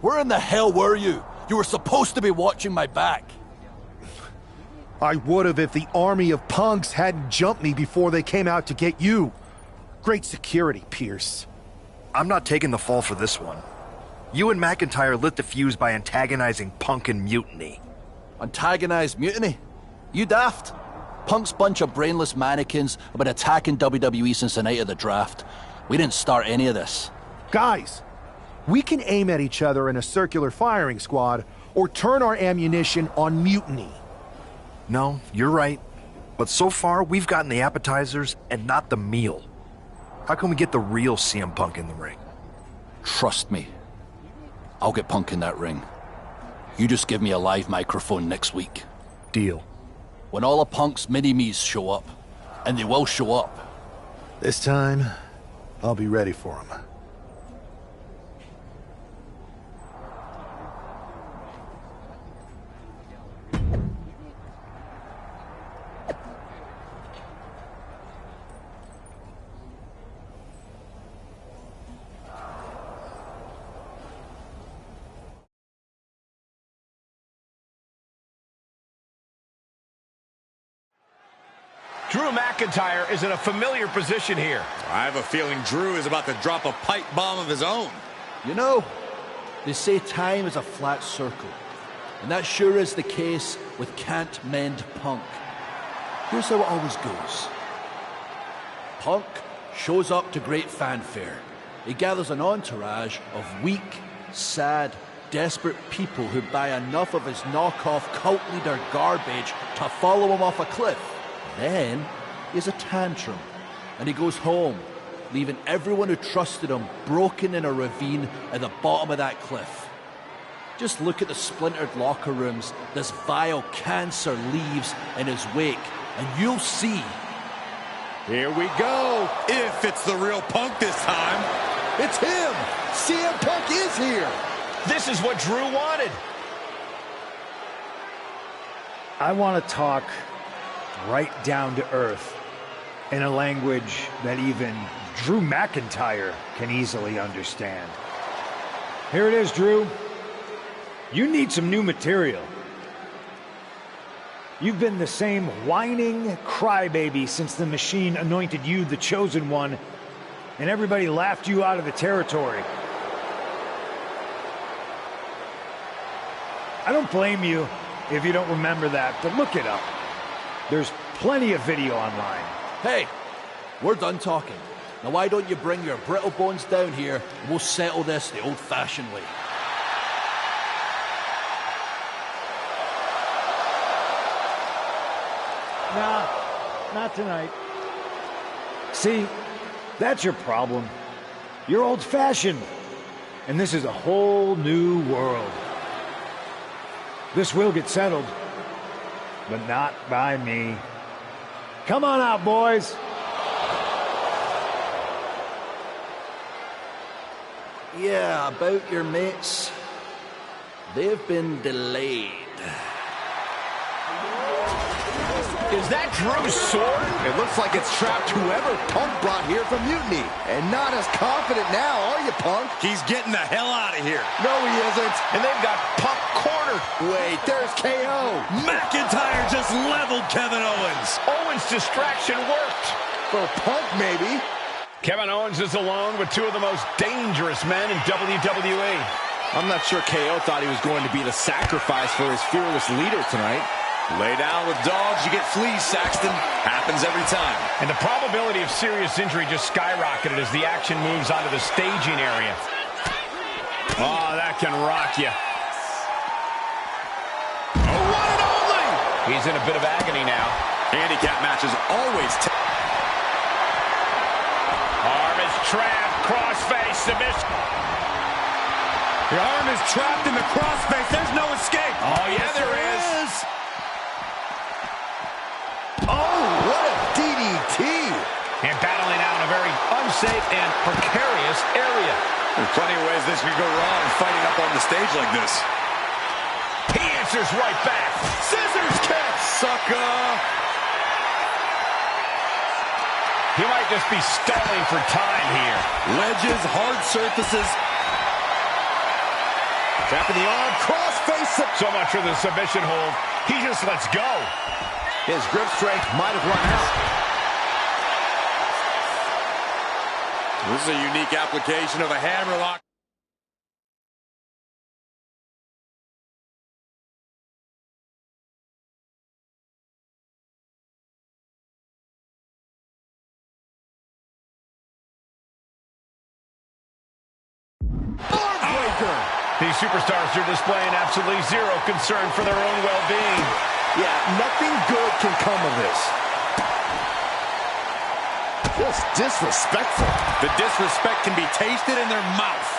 Where in the hell were you? You were supposed to be watching my back. I would have if the army of punks hadn't jumped me before they came out to get you. Great security, Pierce. I'm not taking the fall for this one. You and McIntyre lit the fuse by antagonizing Punk and Mutiny. Antagonize Mutiny? You daft? Punk's bunch of brainless mannequins have been attacking WWE since the night of the draft. We didn't start any of this. Guys, we can aim at each other in a circular firing squad or turn our ammunition on Mutiny. No, you're right. But so far, we've gotten the appetizers and not the meal. How can we get the real CM Punk in the ring? Trust me. I'll get Punk in that ring. You just give me a live microphone next week. Deal. When all of Punk's mini-me's show up, and they will show up. This time, I'll be ready for them. Drew McIntyre is in a familiar position here. I have a feeling Drew is about to drop a pipe bomb of his own. You know, they say time is a flat circle. And that sure is the case with Can't Mend Punk. Here's how it always goes. Punk shows up to great fanfare. He gathers an entourage of weak, sad, desperate people who buy enough of his knockoff cult leader garbage to follow him off a cliff. Then he has a tantrum, and he goes home, leaving everyone who trusted him broken in a ravine at the bottom of that cliff. Just look at the splintered locker rooms this vile cancer leaves in his wake, and you'll see. Here we go. If it's the real Punk this time. It's him! CM Punk is here! This is what Drew wanted. I want to talk right down to earth in a language that even Drew McIntyre can easily understand. Here it is, Drew. You need some new material. You've been the same whining crybaby since the Machine anointed you the chosen one, and everybody laughed you out of the territory. I don't blame you if you don't remember that, but look it up. There's plenty of video online. Hey, we're done talking. Now why don't you bring your brittle bones down here and we'll settle this the old-fashioned way. Nah, not tonight. See, that's your problem. You're old-fashioned. And this is a whole new world. This will get settled. But not by me. Come on out, boys. Yeah, about your mates. They've been delayed. Is that Drew's sword? It looks like it's trapped whoever Punk brought here from Mutiny. And not as confident now, are you, Punk? He's getting the hell out of here. No, he isn't. And they've got Punk cornered. Wait, there's KO. McIntyre just leveled Kevin Owens. Owens' distraction worked. For Punk, maybe. Kevin Owens is alone with two of the most dangerous men in WWE. I'm not sure KO thought he was going to be the sacrifice for his fearless leader tonight. Lay down with dogs, you get fleas, Saxton. Happens every time. And the probability of serious injury just skyrocketed as the action moves onto the staging area. Oh, that can rock you. Oh, one and only! He's in a bit of agony now. Handicap matches always arm is trapped, crossface, submission. The arm is trapped in the crossface. There's no escape. Oh, yeah, there is. Oh, what a DDT! And battling out in a very unsafe and precarious area. There's plenty of ways this could go wrong fighting up on the stage like this. He answers right back. Scissors kick! Sucker! He might just be stalling for time here. Ledges, hard surfaces. Tapping the arm, crossface. So much for the submission hold. He just lets go. His grip strength might have run out. This is a unique application of a hammerlock. These superstars are displaying absolutely zero concern for their own well-being. Yeah, nothing good can come of this. Just disrespectful. The disrespect can be tasted in their mouth.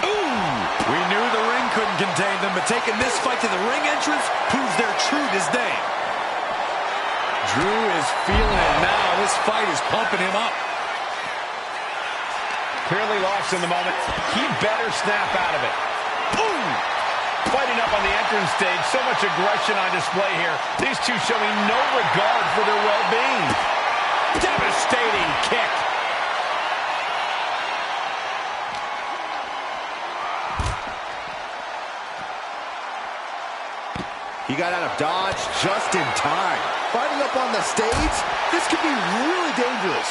Ooh! We knew the ring couldn't contain them, but taking this fight to the ring entrance proves their true disdain. Drew is feeling it now. This fight is pumping him up. Clearly lost in the moment. He better snap out of it. Ooh! Fighting up on the entrance stage. So much aggression on display here. These two showing no regard for their well-being. Devastating kick. He got out of dodge just in time. Fighting up on the stage, this could be really dangerous.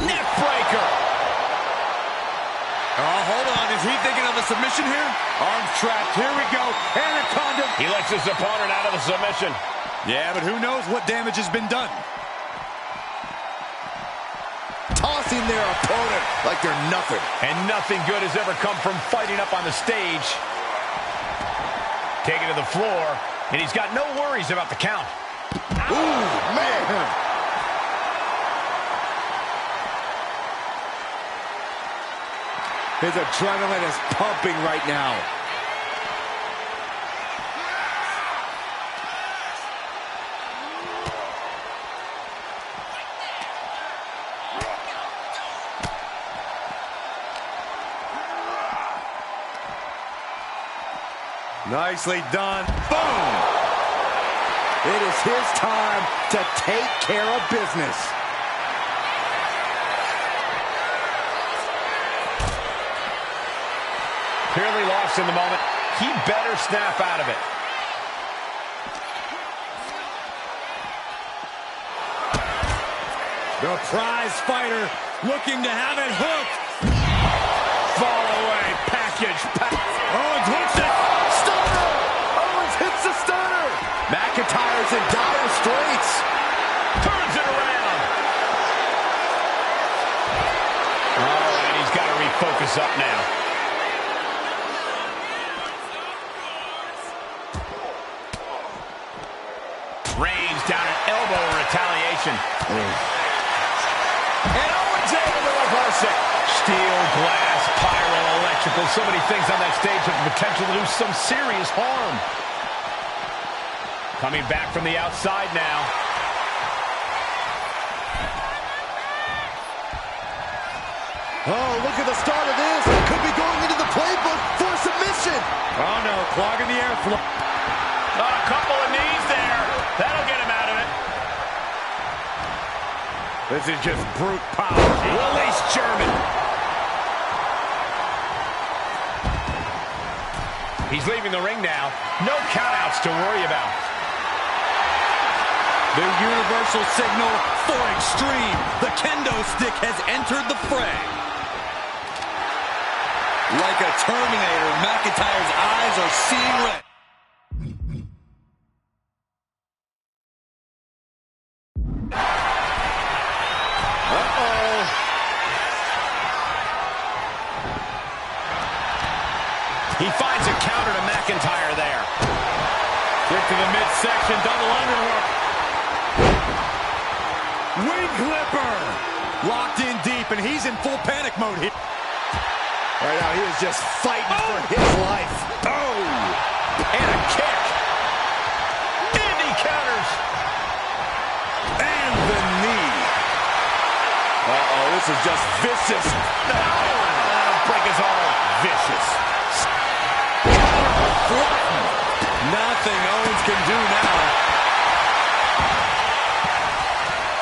Neck breaker. Oh, hold on. Is he thinking of a submission here? Arms trapped. Here we go. Anaconda. He lets his opponent out of the submission. Yeah, but who knows what damage has been done. Tossing their opponent like they're nothing. And nothing good has ever come from fighting up on the stage. Taken to the floor, and he's got no worries about the count. Ooh, man. His adrenaline is pumping right now. Nicely done. Boom! It is his time to take care of business. Clearly lost in the moment. He better snap out of it. The prize fighter looking to have it hooked. Fall away. Package. Owens hits it. Stunner! Owens hits the stunner! McIntyre's in dire straits. Turns it around. refocus up now. Reigns down an elbow in retaliation. And Owens able to reverse it. Steel, glass, pyro, electrical. So many things on that stage with the potential to do some serious harm. Coming back from the outside now. Oh, look at the start of this. Could be going into the playbook for submission. Oh, no. Clogging the airflow. A couple of knees there. That'll get him out of it. This is just brute power. Release German. He's leaving the ring now. No countouts to worry about. The universal signal for extreme. The kendo stick has entered the fray. Like a Terminator, McIntyre's eyes are seeing red. He finds a counter to McIntyre there. Kick to the midsection, double underhook. Wing Clipper. Locked in deep, and he's in full panic mode here. Right now, he is just fighting for his life. Oh! And a kick. And he counters. And the knee. Uh-oh, this is just vicious. That'll break his arm. Vicious. Nothing Owens can do now.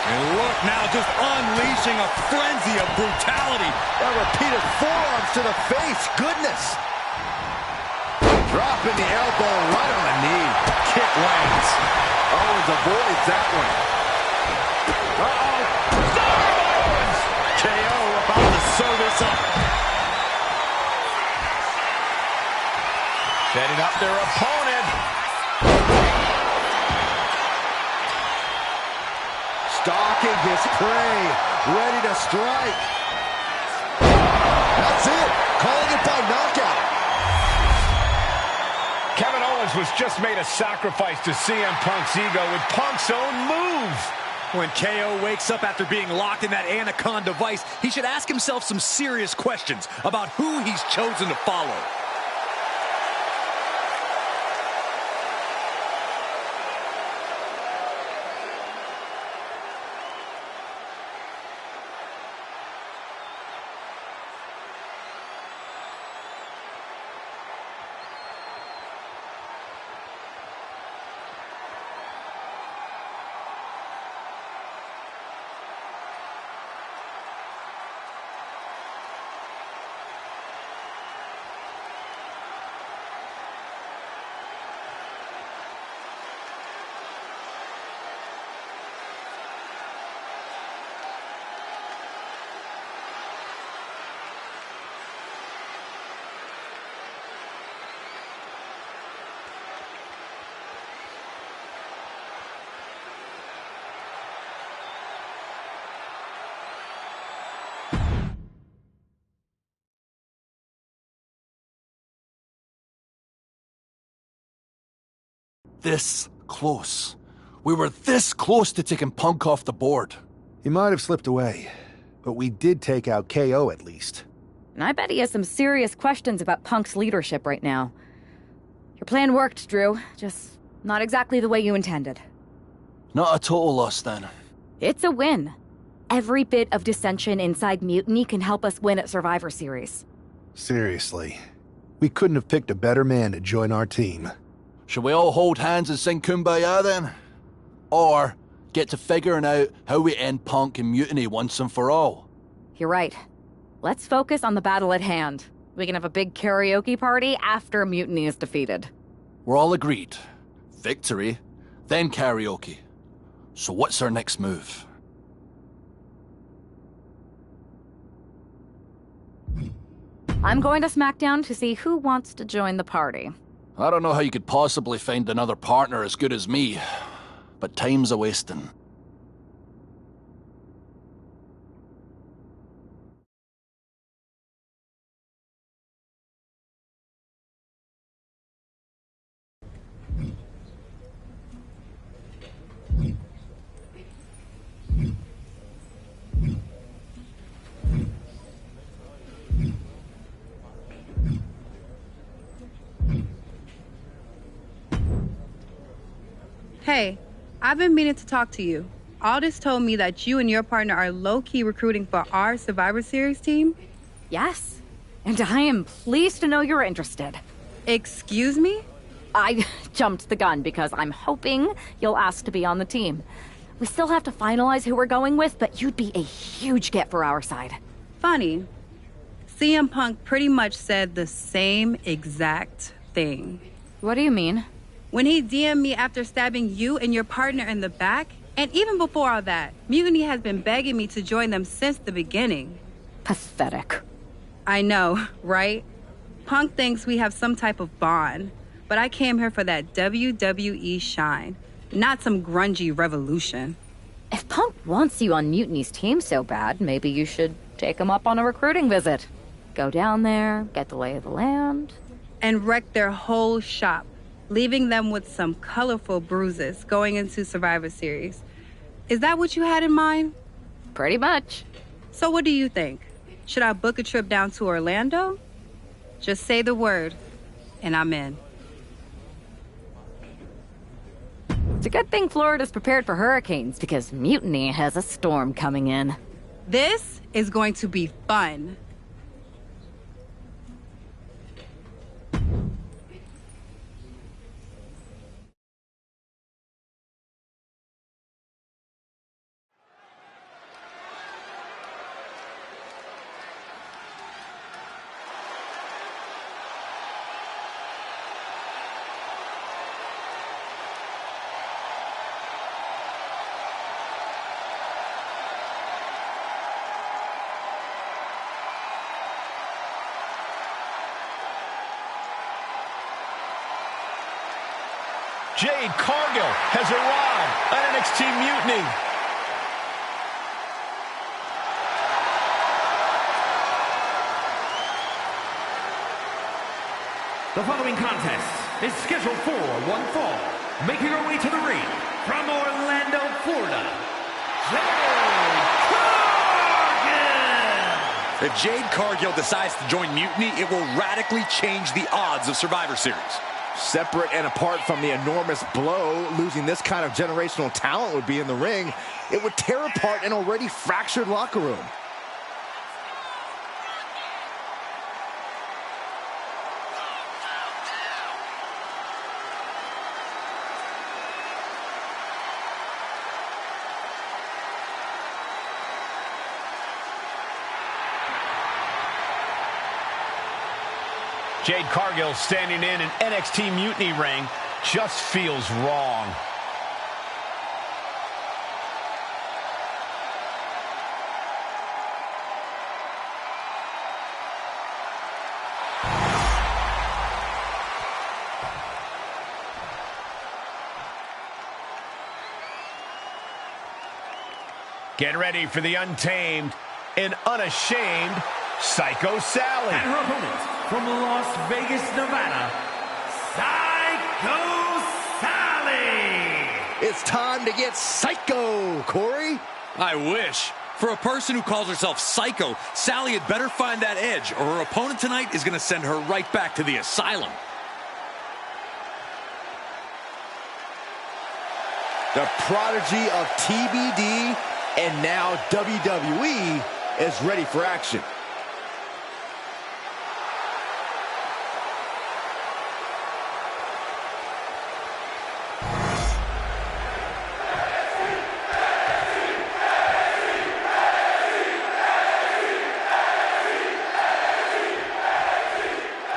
And look now, just unleashing a frenzy of brutality. Repeated forearms to the face. Goodness. Dropping the elbow right on the knee. Kick lands. Owens avoids that one. Uh-oh. Owens! KO about to serve this up. Setting up their opponent. Stalking his prey. Ready to strike. That's it. Calling it by knockout. Kevin Owens was just made a sacrifice to CM Punk's ego with Punk's own move. When KO wakes up after being locked in that Anaconda vice, he should ask himself some serious questions about who he's chosen to follow. This close. We were this close to taking Punk off the board. He might have slipped away, but we did take out KO at least. And I bet he has some serious questions about Punk's leadership right now. Your plan worked, Drew. Just not exactly the way you intended. Not a total loss, then. It's a win. Every bit of dissension inside Mutiny can help us win at Survivor Series. Seriously. We couldn't have picked a better man to join our team. Shall we all hold hands and sing Kumbaya, then? Or get to figuring out how we end Punk and Mutiny once and for all? You're right. Let's focus on the battle at hand. We can have a big karaoke party after Mutiny is defeated. We're all agreed. Victory, then karaoke. So what's our next move? I'm going to SmackDown to see who wants to join the party. I don't know how you could possibly find another partner as good as me, but time's a-wasting. Hey, I've been meaning to talk to you. Aldous told me that you and your partner are low-key recruiting for our Survivor Series team. Yes, and I am pleased to know you're interested. Excuse me? I jumped the gun because I'm hoping you'll ask to be on the team. We still have to finalize who we're going with, but you'd be a huge get for our side. Funny. CM Punk pretty much said the same exact thing. What do you mean? When he DM'd me after stabbing you and your partner in the back, and even before all that, Mutiny has been begging me to join them since the beginning. Pathetic. I know, right? Punk thinks we have some type of bond, but I came here for that WWE shine, not some grungy revolution. If Punk wants you on Mutiny's team so bad, maybe you should take him up on a recruiting visit. Go down there, get the lay of the land. And wreck their whole shop, leaving them with some colorful bruises going into Survivor Series. Is that what you had in mind? Pretty much. So what do you think? Should I book a trip down to Orlando? Just say the word, and I'm in. It's a good thing Florida's prepared for hurricanes, because Mutiny has a storm coming in. This is going to be fun. Jade Cargill has arrived at NXT Mutiny. The following contest is scheduled for one fall. Making her way to the ring from Orlando, Florida, Jade Cargill! If Jade Cargill decides to join Mutiny, it will radically change the odds of Survivor Series. Separate and apart from the enormous blow losing this kind of generational talent would be in the ring, it would tear apart an already fractured locker room. Jade Cargill standing in an NXT Mutiny ring just feels wrong. Get ready for the untamed and unashamed Psycho Sally. And her opponent from Las Vegas, Nevada, Psycho Sally. It's time to get psycho, Corey. I wish. For a person who calls herself Psycho, Sally had better find that edge, or her opponent tonight is going to send her right back to the asylum. The prodigy of TBD and now WWE is ready for action.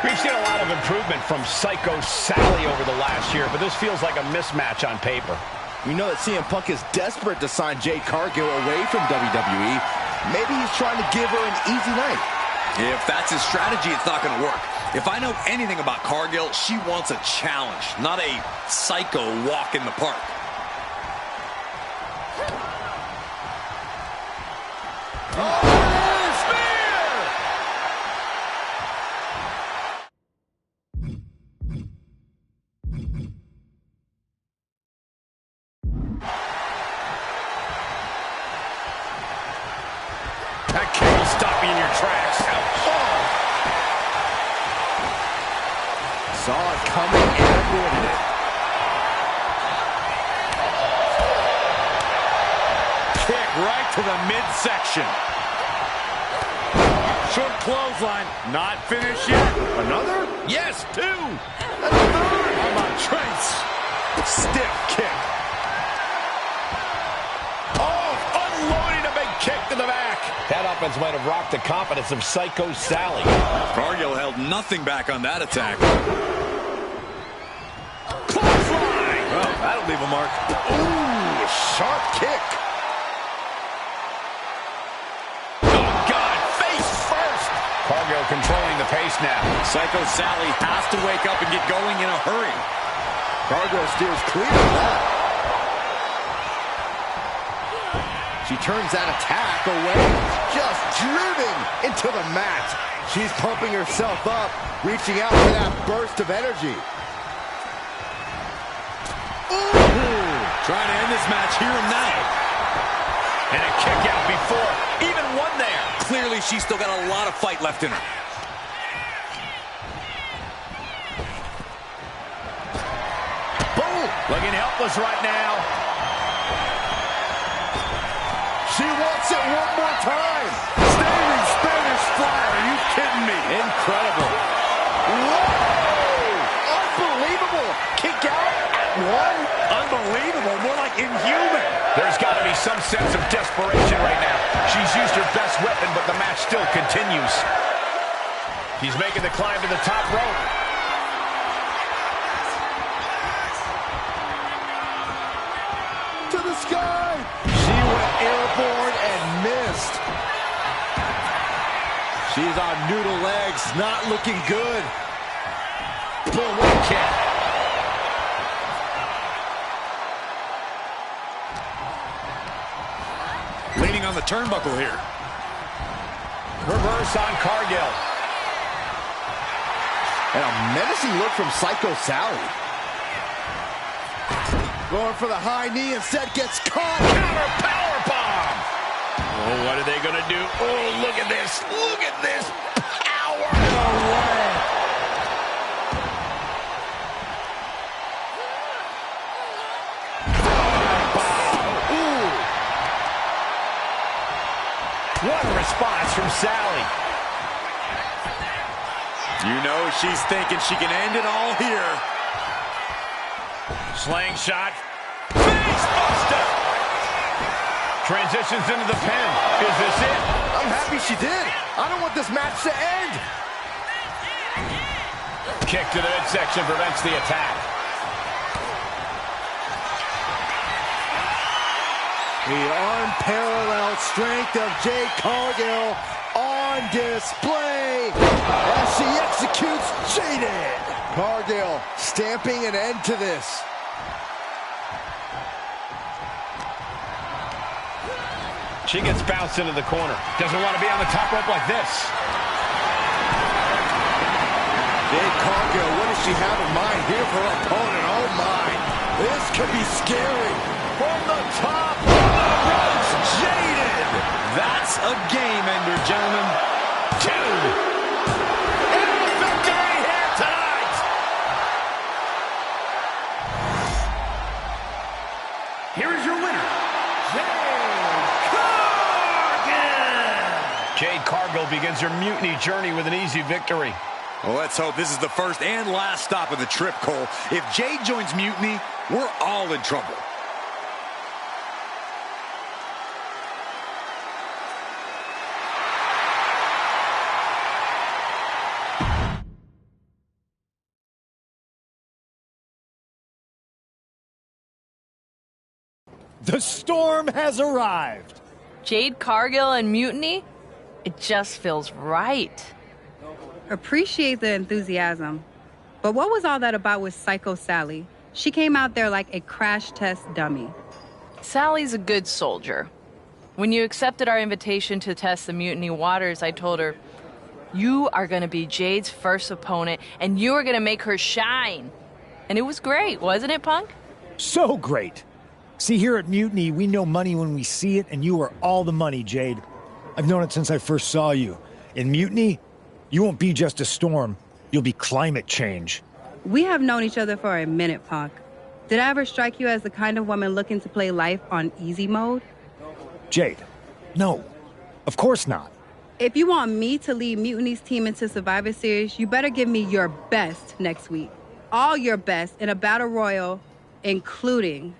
We've seen a lot of improvement from Psycho Sally over the last year, but this feels like a mismatch on paper. You know that CM Punk is desperate to sign Jade Cargill away from WWE. Maybe he's trying to give her an easy night. If that's his strategy, it's not going to work. If I know anything about Cargill, she wants a challenge, not a psycho walk in the park. That kick will stop you in your tracks. Oh. Saw it coming and avoided it. right to the midsection. Short clothesline. Not finished yet. Another? Yes, 2. And a third. How about Trace? Stiff kick. Oh, unloading a big kick to the back. That offense might have rocked the confidence of Psycho Sally. Cargill held nothing back on that attack. Clothesline. Oh, that'll leave a mark. Ooh, sharp kick. Cargill controlling the pace now. Psycho Sally has to wake up and get going in a hurry. Cargill steers clear of that. She turns that attack away. Just driven into the mat. She's pumping herself up, reaching out for that burst of energy. Ooh. Trying to end this match here and now. And a kick out before. Even one there. Clearly, she's still got a lot of fight left in her. Boom! Looking helpless right now. She wants it one more time. Standing Spanish fly. Are you kidding me? Incredible. Whoa! Unbelievable. Kick out at 1. Unbelievable. More like inhuman. There's got to be some sense of desperation right now. She's used her best weapon, but the match still continues. He's making the climb to the top rope. To the sky. She went airborne and missed. She's on noodle legs, not looking good. Boom, what a kick. Leaning on the turnbuckle here. Reverse on Cargill. And a menacing look from Psycho Sally. Going for the high knee, instead gets caught. Counter powerbomb. Oh, what are they going to do? Oh, look at this. Look at this power. No way. What a response from Sally. You know she's thinking she can end it all here. Slingshot. Face buster. Transitions into the pin. Is this it? I'm happy she did. I don't want this match to end. Kick to the midsection prevents the attack. The unparalleled strength of Jade Cargill on display as she executes Jaded. Cargill stamping an end to this. She gets bounced into the corner. Doesn't want to be on the top rope like this. Jade Cargill, what does she have in mind here for her opponent? Oh my, this could be scary. From the top of the ropes, Jaded. That's a game ender, gentlemen. 2. And a victory here tonight. Here is your winner, Jade Cargill begins her mutiny journey with an easy victory. Well, let's hope this is the first and last stop of the trip, Cole. If Jade joins Mutiny, we're all in trouble. The storm has arrived. Jade Cargill and Mutiny? It just feels right. Appreciate the enthusiasm. But what was all that about with Psycho Sally? She came out there like a crash test dummy. Sally's a good soldier. When you accepted our invitation to test the Mutiny waters, I told her, you are going to be Jade's first opponent, and you are going to make her shine. And it was great, wasn't it, Punk? So great. See, here at Mutiny, we know money when we see it, and you are all the money, Jade. I've known it since I first saw you. In Mutiny, you won't be just a storm. You'll be climate change. We have known each other for a minute, Punk. Did I ever strike you as the kind of woman looking to play life on easy mode? Jade, no. Of course not. If you want me to lead Mutiny's team into Survivor Series, you better give me your best next week. All your best in a battle royal, including...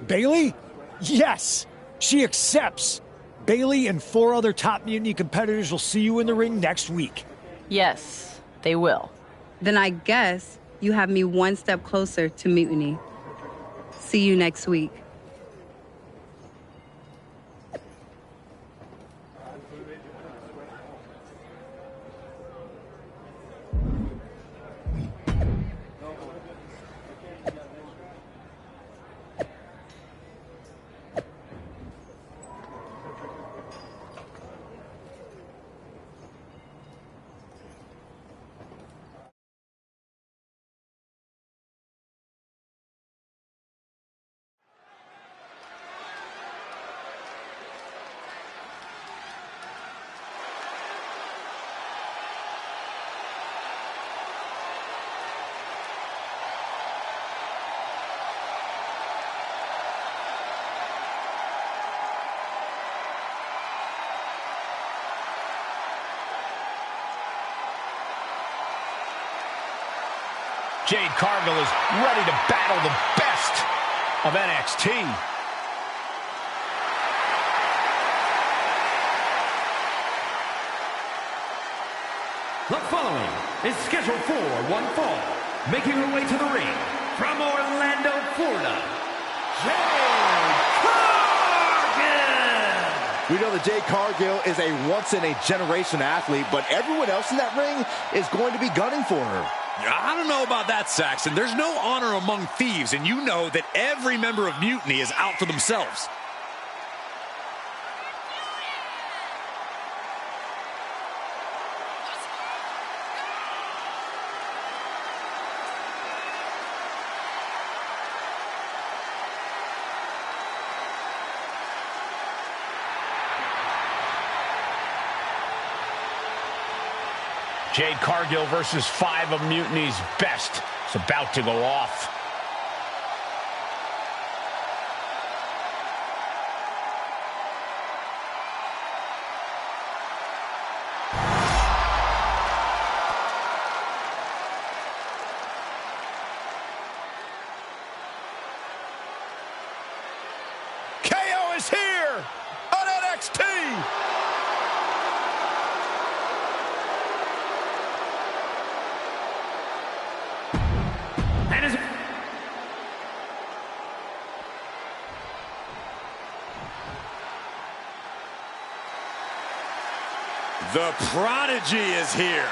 Bailey? Yes! She accepts! Bailey and 4 other top Mutiny competitors will see you in the ring next week. Yes, they will. Then I guess you have me one step closer to Mutiny. See you next week. Jade Cargill is ready to battle the best of NXT. The following is scheduled for one fall. Making her way to the ring from Orlando, Florida, Jade Cargill! We know that Jade Cargill is a once-in-a-generation athlete, but everyone else in that ring is going to be gunning for her. I don't know about that, Saxon. There's no honor among thieves, and you know that every member of Mutiny is out for themselves. Jade Cargill versus 5 of Mutiny's best. It's about to go off. KO is here on NXT. The Prodigy is here.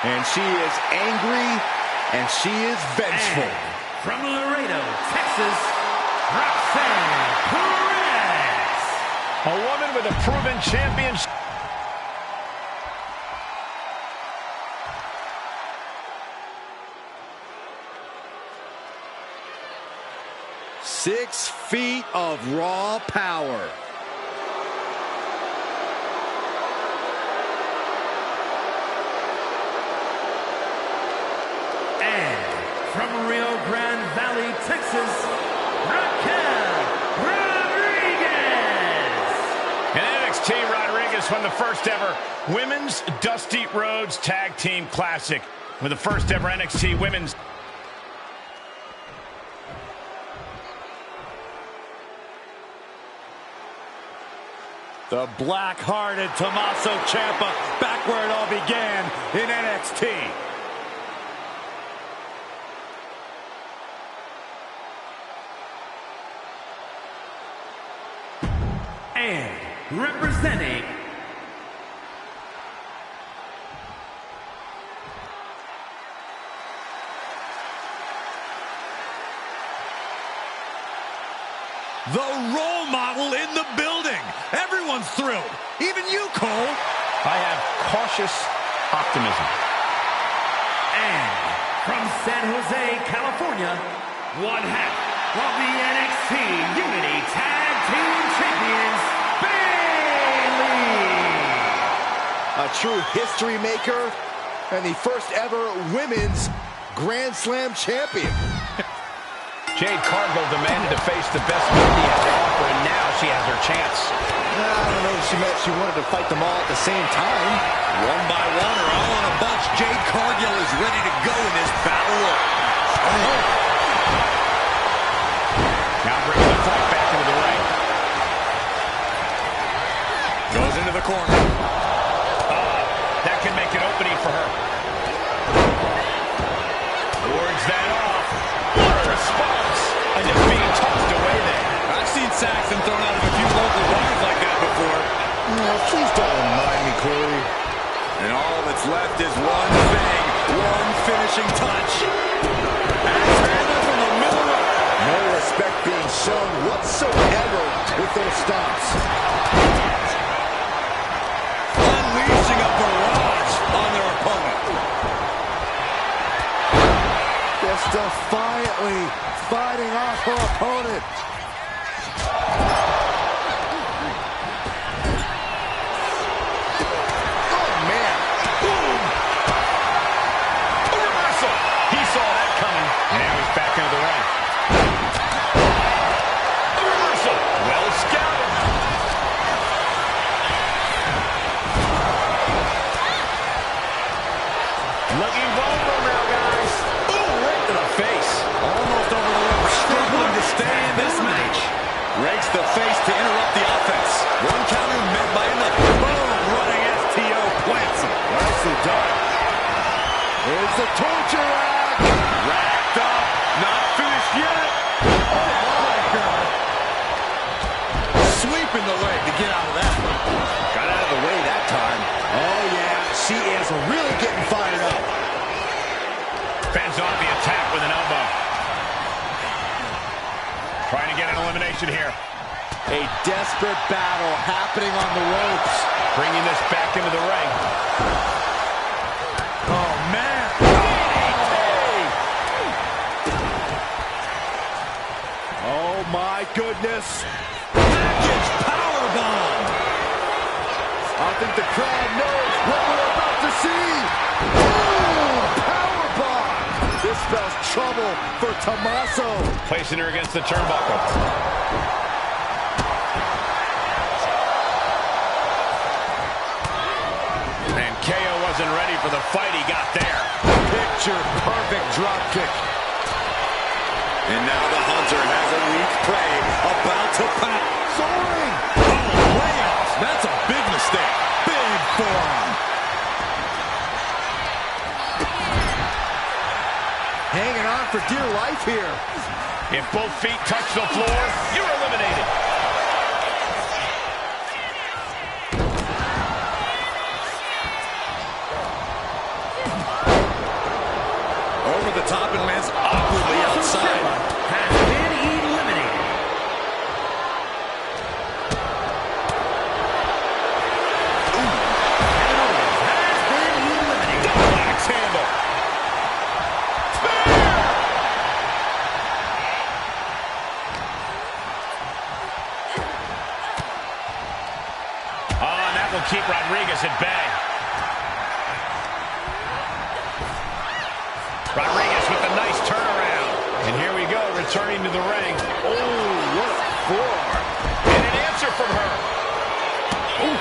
And she is angry, and she is vengeful. And from Laredo, Texas, Roxanne Perez. A woman with a proven championship. Six feet of raw power. From Rio Grande Valley, Texas, Raquel Rodriguez. And NXT Rodriguez won the first ever Women's Dusty Rhodes Tag Team Classic with the first ever NXT Women's. The black-hearted Tommaso Ciampa back where it all began in NXT. And representing the role model in the building. Everyone's thrilled. Even you, Cole. I have cautious optimism. And from San Jose, California, one half of the NXT Unity Tag Team Champions, Bailey. A true history maker and the first ever women's Grand Slam champion. Jade Cargill demanded to face the best Mutiny at Raw Piper, and now she has her chance. I don't know if she meant she wanted to fight them all at the same time. One by one or all in a bunch, Jade Cargill is ready to go in this battle royal. Now brings the fight back into the ring. Goes into the corner. That can make an opening for her. Wards that off. What a response. And just being tossed away there. I've seen Saxton thrown out of a few local bars like that before. Please don't remind me, Corey. And all that's left is one thing, one finishing touch. Axe handle from the middle row. No respect being shown whatsoever with those stomps. Unleashing a barrage on their opponent. Just defiantly fighting off her opponent. Oh, man. Boom. A reversal. He saw that coming. Now he's back into the ring. A reversal. Well scouted. Looking vulnerable now, guys. Ooh, right to the face. Almost over the rope, struggling to stay in this match. Rakes the face to interrupt the offense. One counter met by another. Boom, running STO plants him. Nicely done. Here's the torture rack. Racked up, not finished yet. Oh, my God. Sweeping the leg to get out of that one. Got out of the way that time. Oh, yeah, she is really getting fired up. Fends off the attack with an elbow. Trying to get an elimination here. A desperate battle happening on the ropes. Bringing this back into the ring. Oh, man. Oh, my goodness. Package powerbomb. I think the crowd knows what we're about to see. Boom! Powerbomb. This spells trouble for Tommaso. Placing her against the turnbuckle. And KO wasn't ready for the fight he got there. Picture perfect drop kick. And now the hunter has a weak prey about to pounce. Soaring. Oh, layoff. That's a big mistake. Big forearm. Hanging on for dear life here. If both feet touch the floor, you're eliminated. Over the top and lands awkwardly outside. Has been eliminated. Has been eliminated. Double axe handle. And that will keep Rodriguez at bay. Rodriguez with a nice turnaround. And here we go, returning to the ring. Oh, what a forearm. And an answer from her. Ooh.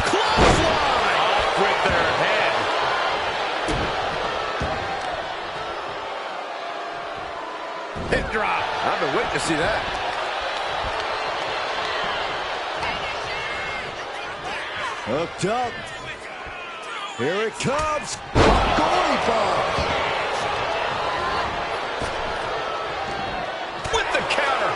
Clothesline. Off with their head. Hip drop. I've been waiting to see that. Hooked up. Here it comes. Goalie bomb. With the counter.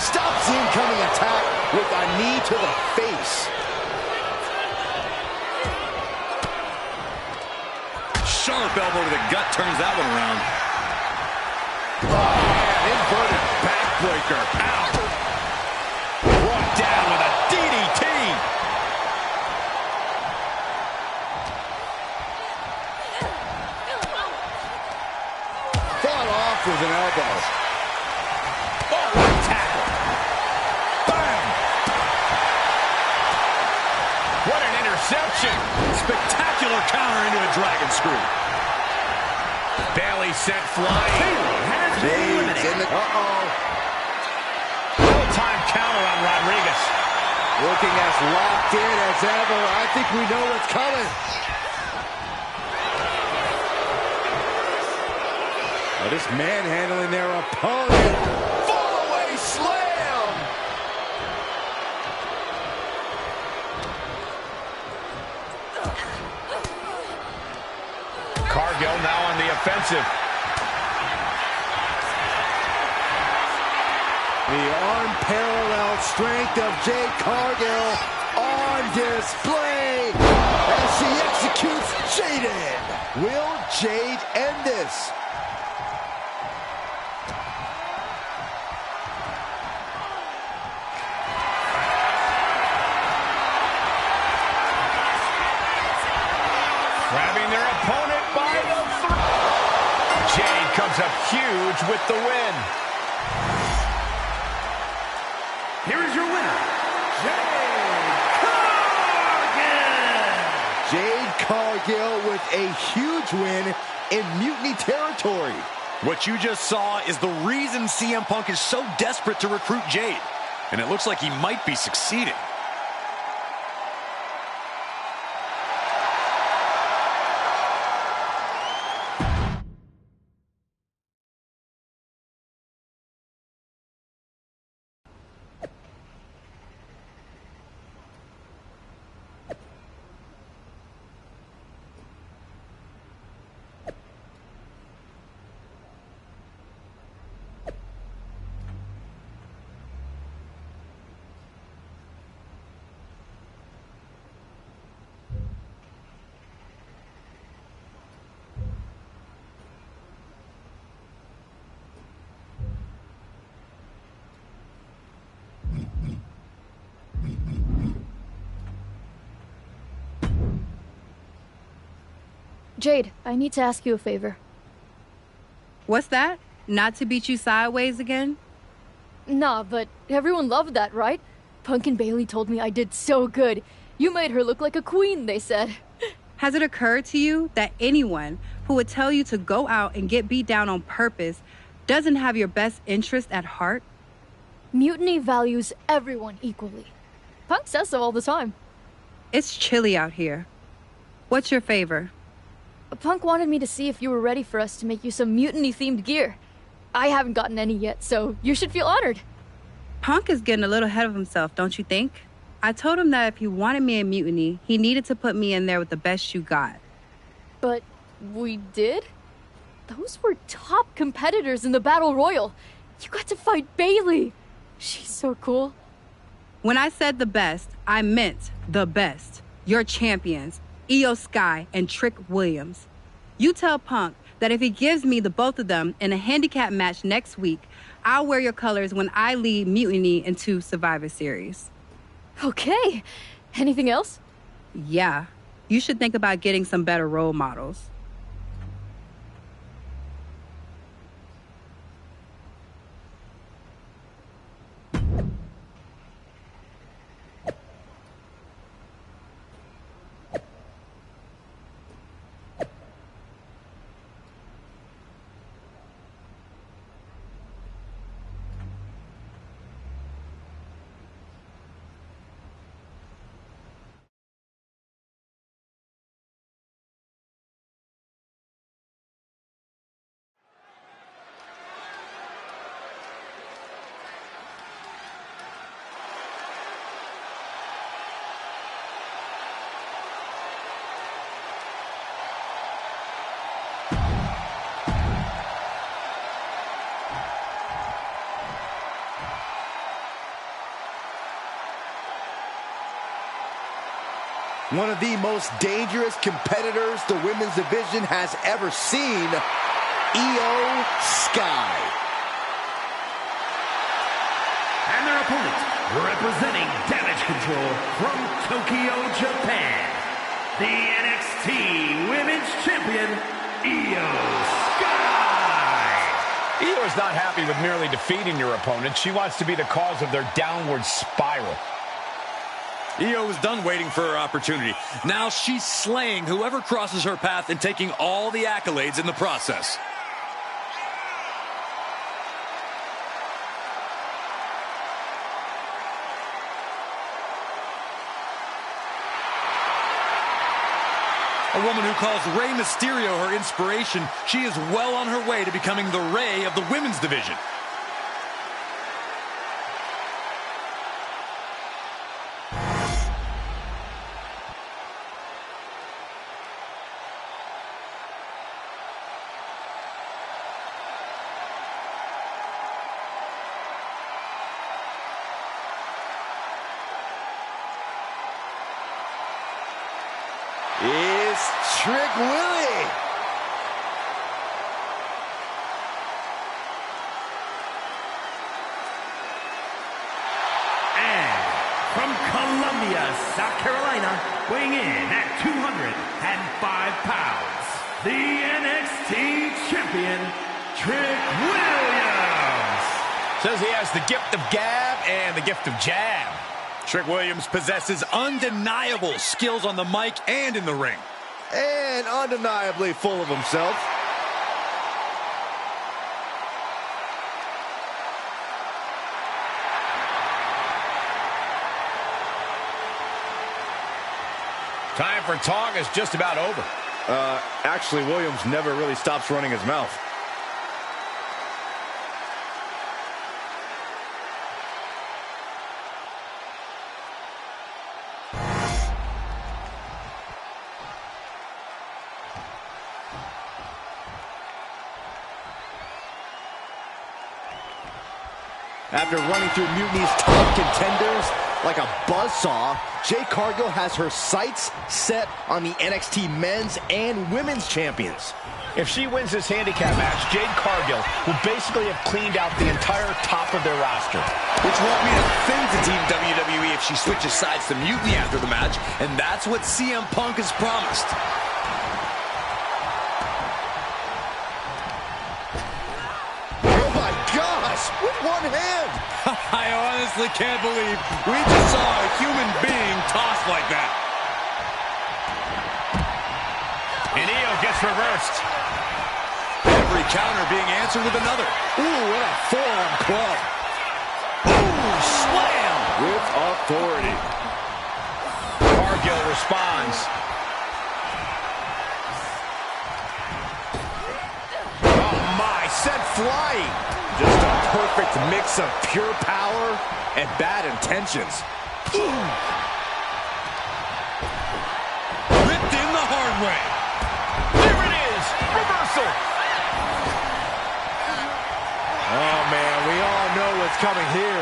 Stops the incoming attack with a knee to the face. Sharp elbow to the gut turns that one around. Oh, man, inverted backbreaker. Ow. Brought down with a DDT. Fought off with an elbow. Oh, what a tackle. Bang. What an interception. Spectacular counter into a dragon screw. Bailey sent flying. Jade's in the... Full-time counter on Rodriguez. Looking as locked in as ever. I think we know what's coming. Oh, just manhandling their opponent. Fall-away slam! Cargill now on the offensive. The unparalleled strength of Jade Cargill on display as she executes Jaden. Will Jade end this? Grabbing their opponent by the throat. Jade comes up huge with the win. Here is your winner, Jade Cargill with a huge win in Mutiny territory. What you just saw is the reason CM Punk is so desperate to recruit Jade. And it looks like he might be succeeding. Jade, I need to ask you a favor. What's that? Not to beat you sideways again? Nah, but everyone loved that, right? Punk and Bailey told me I did so good. You made her look like a queen, they said. Has it occurred to you that anyone who would tell you to go out and get beat down on purpose doesn't have your best interest at heart? Mutiny values everyone equally. Punk says so all the time. It's chilly out here. What's your favor? Punk wanted me to see if you were ready for us to make you some mutiny-themed gear. I haven't gotten any yet, so you should feel honored. Punk is getting a little ahead of himself, don't you think? I told him that if he wanted me in Mutiny, he needed to put me in there with the best you got. But we did? Those were top competitors in the Battle Royal. You got to fight Bailey. She's so cool. When I said the best, I meant the best. Your champions, Io Sky and Trick Williams. You tell Punk that if he gives me the both of them in a handicap match next week, I'll wear your colors when I lead Mutiny into Survivor Series. Okay. Anything else? Yeah. You should think about getting some better role models. One of the most dangerous competitors the women's division has ever seen, Io Sky. And their opponent, representing Damage Control from Tokyo, Japan, the NXT Women's Champion, Io Sky. Io is not happy with merely defeating your opponent. She wants to be the cause of their downward spiral. Io was done waiting for her opportunity. Now she's slaying whoever crosses her path and taking all the accolades in the process. A woman who calls Rey Mysterio her inspiration, she is well on her way to becoming the Rey of the women's division. It's Trick Willie. And from Columbia, South Carolina, weighing in at 205 pounds, the NXT champion, Trick Williams. Says he has the gift of gab and the gift of jab. Trick Williams possesses undeniable skills on the mic and in the ring. And undeniably full of himself. Time for talk is just about over. Actually, Williams never really stops running his mouth. After running through Mutiny's top contenders like a buzzsaw, Jade Cargill has her sights set on the NXT men's and women's champions. If she wins this handicap match, Jade Cargill will basically have cleaned out the entire top of their roster. Which won't mean a thing to Team WWE if she switches sides to Mutiny after the match, and that's what CM Punk has promised. With one hand. I honestly can't believe we just saw a human being tossed like that. And Io gets reversed. Every counter being answered with another. Ooh, what a forearm club. Ooh, slam. With authority. Cargill responds. Oh my, sent flying. Just a perfect mix of pure power and bad intentions. Ripped in the hard way. There it is. Reversal. Oh, man, we all know what's coming here.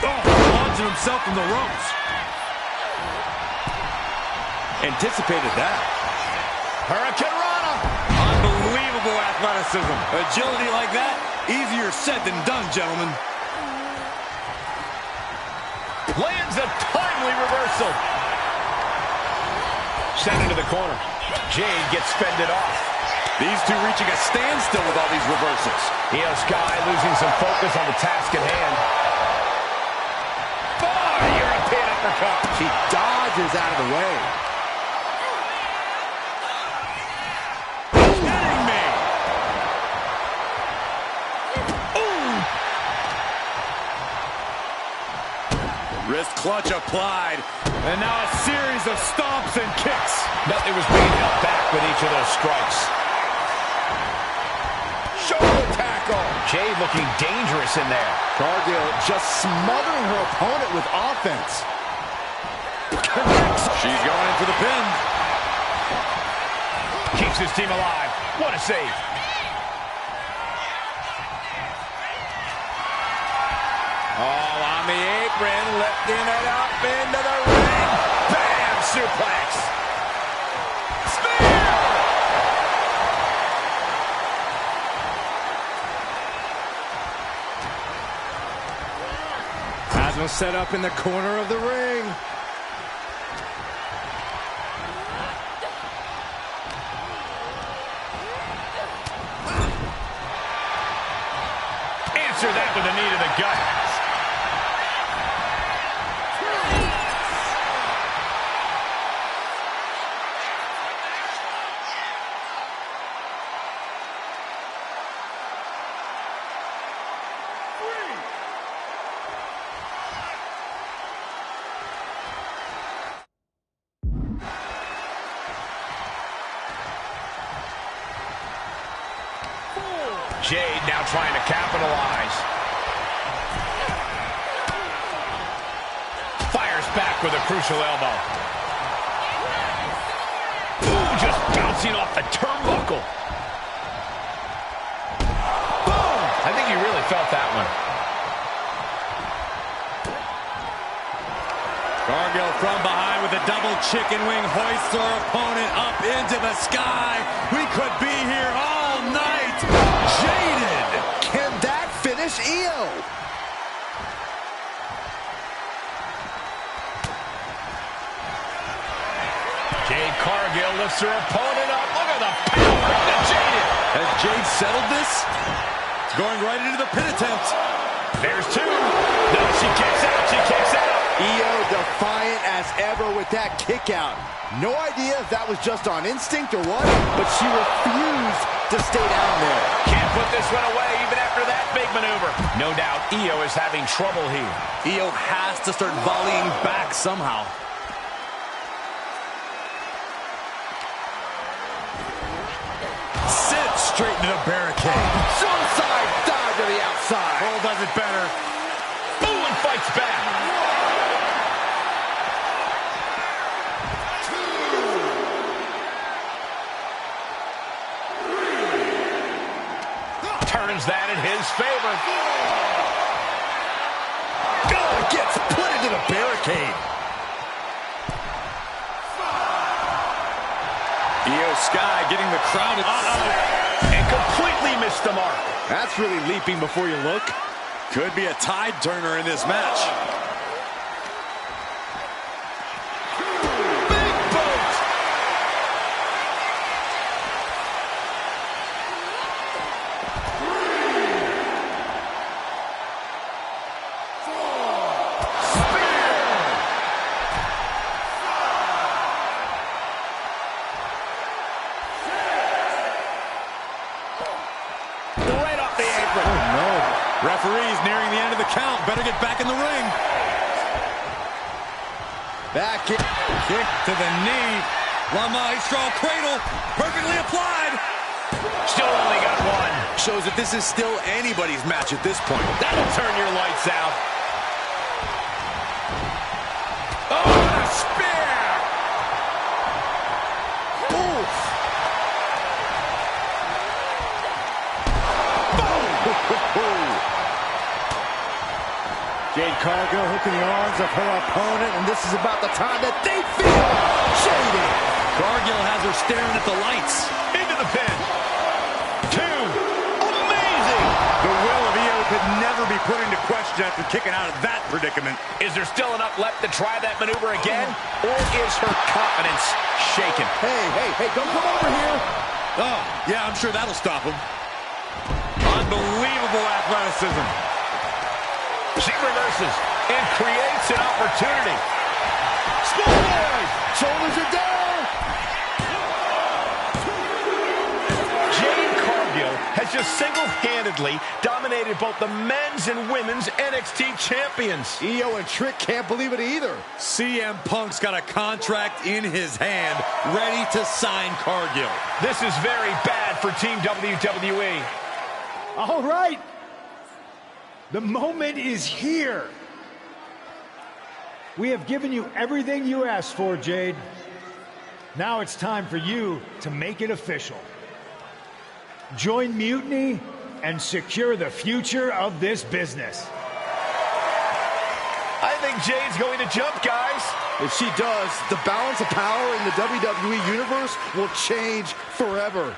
Launching himself from the ropes. Anticipated that. Hurricane Rana. Unbelievable athleticism. Agility like that, easier said than done, gentlemen. Lands a timely reversal. Sent into the corner. Jade gets fended off. These two reaching a standstill with all these reversals. Io Sky losing some focus on the task at hand. European uppercut. She dodges out of the way. Wrist clutch applied. And now a series of stomps and kicks. Nothing was being held back with each of those strikes. Shoulder tackle. Jade looking dangerous in there. Cargill just smothering her opponent with offense. Connects. She's going in for the pin. Keeps his team alive. What a save. All on the apron, lifting it up into the ring. Bam! Suplex. Spear! Hasmo set up in the corner of the ring. Answer that with a knee to the gut. Jade now trying to capitalize. Fires back with a crucial elbow. Ooh, just bouncing off the turnbuckle. Boom! I think he really felt that one. Cargill from behind with a double chicken wing, hoists our opponent up into the sky. We could be here all night. Jaded. Can that finish Io? Jade Cargill lifts her opponent up. Look at the power of the Jaded. Has Jade settled this? It's going right into the pin attempt. There's two. No, she kicks out. She kicks out. Io defiant as ever with that kick out. No idea if that was just on instinct or what, but she refused to stay down there. Can't put this one away even after that big maneuver. No doubt Io is having trouble here. Io has to start volleying back somehow. Sit straight into the barricade. Suicide dive to the outside. Cole does it better. Boom, and fights back. Turns that in his favor. Gets put into the barricade. Io Sky getting the crowd. And completely missed the mark. That's really leaping before you look. Could be a tide turner in this match. Big boot. Right off the apron. Oh, no. Referee's nearing the end of the count. Better get back in the ring. Back in. Kick to the knee. La Maestro cradle. Perfectly applied. Still only got one. Shows that this is still anybody's match at this point. That'll turn your lights out. Oh, what a spear! Oof. Jade Cargill hooking the arms of her opponent, and this is about the time that they feel shaded. Cargill has her staring at the lights. Into the pin. Two. Amazing! The will of Io could never be put into question after kicking out of that predicament. Is there still enough left to try that maneuver again? Or is her confidence shaken? Hey, don't come over here. Oh, yeah, I'm sure that'll stop him. Unbelievable athleticism. She reverses and creates an opportunity. Springboard! Shoulders are down! Jade Cargill has just single-handedly dominated both the men's and women's NXT champions. Io and Trick can't believe it either. CM Punk's got a contract in his hand, ready to sign Cargill. This is very bad for Team WWE. All right. The moment is here. We have given you everything you asked for, Jade. Now it's time for you to make it official. Join Mutiny and secure the future of this business. I think Jade's going to jump, guys. If she does, the balance of power in the WWE Universe will change forever.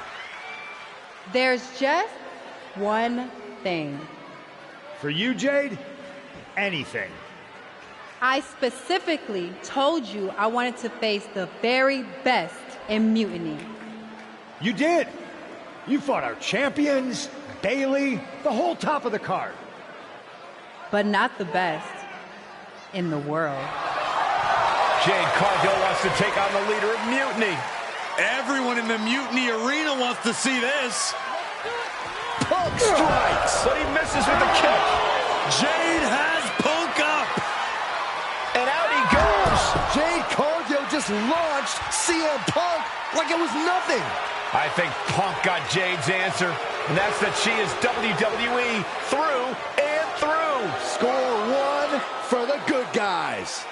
There's just one thing. For you, Jade, anything. I specifically told you I wanted to face the very best in Mutiny. You did. You fought our champions, Bailey, the whole top of the card. But not the best in the world. Jade Cargill wants to take on the leader of Mutiny. Everyone in the Mutiny arena wants to see this. Punk strikes, but he misses with the kick. Jade has Punk up. And out he goes. Jade Cargill just launched CM Punk like it was nothing. I think Punk got Jade's answer, and that's that she is WWE through and through. Score one for the good guys.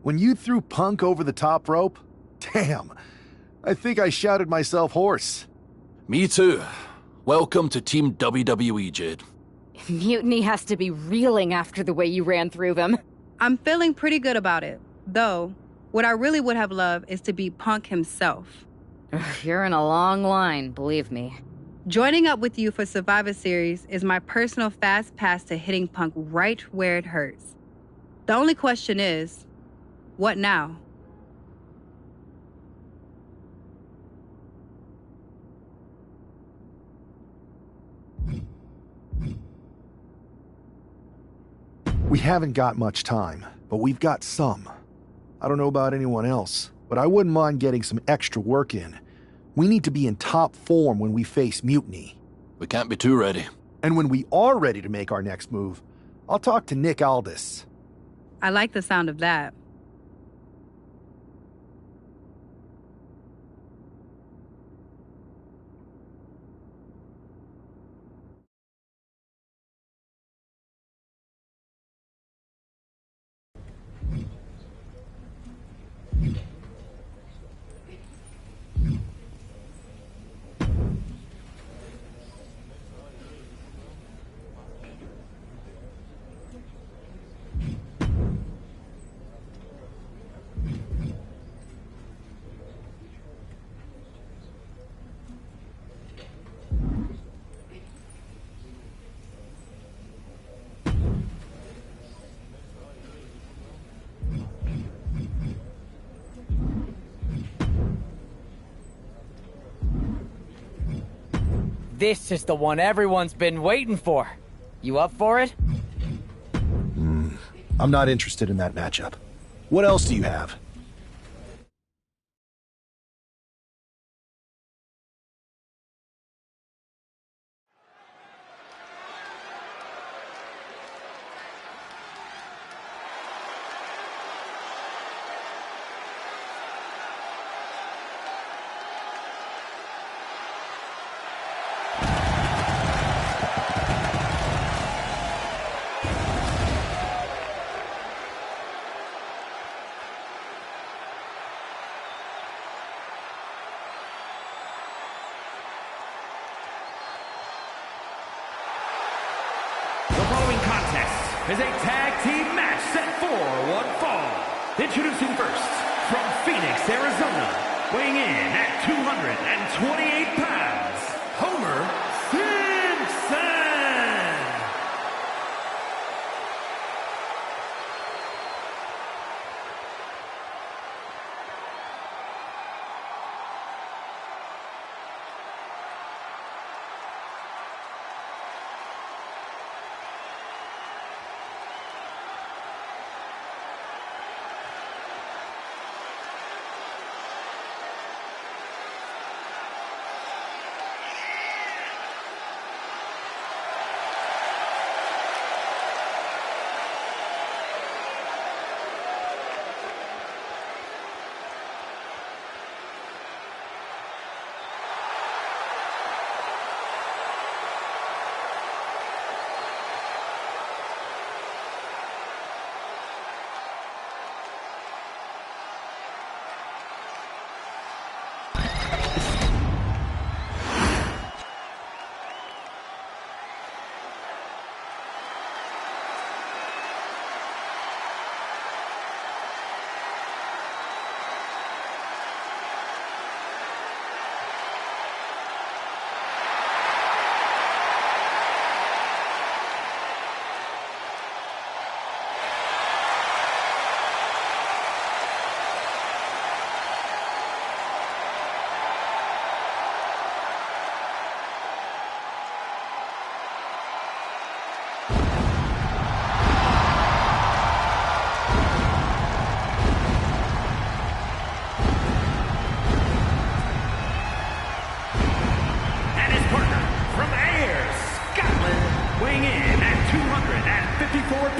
When you threw Punk over the top rope, damn, I think I shouted myself hoarse. Me too. Welcome to Team WWE, Jade. Mutiny has to be reeling after the way you ran through them. I'm feeling pretty good about it. Though, what I really would have loved is to beat Punk himself. You're in a long line, believe me. Joining up with you for Survivor Series is my personal fast pass to hitting Punk right where it hurts. The only question is, what now? We haven't got much time, but we've got some. I don't know about anyone else, but I wouldn't mind getting some extra work in. We need to be in top form when we face Mutiny. We can't be too ready. And when we are ready to make our next move, I'll talk to Nick Aldis. I like the sound of that. This is the one everyone's been waiting for. You up for it? I'm not interested in that matchup. What else do you have? Is a tag team match set for one fall. Introducing first, from Phoenix, Arizona, weighing in at 228 pounds, Homer Simpson.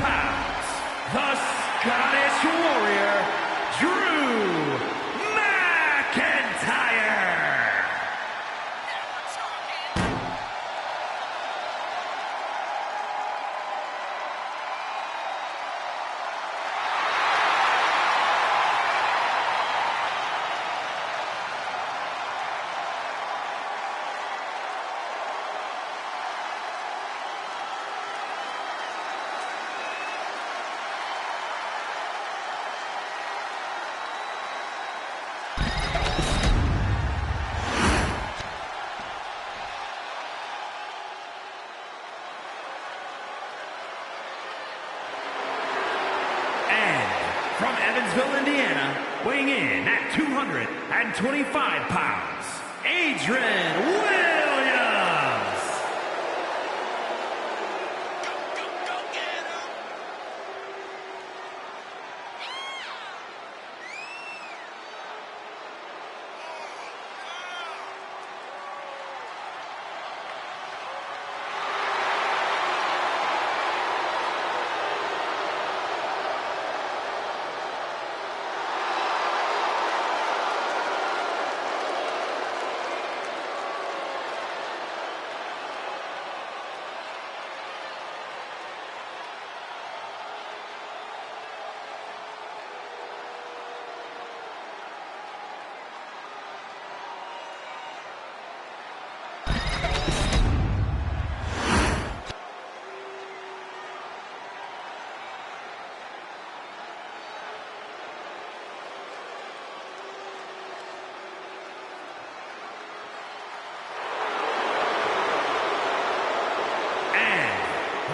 pounds, the Scottish Warrior, Drew McIntyre. From Evansville, Indiana, weighing in at 225 pounds, Adrian Williams.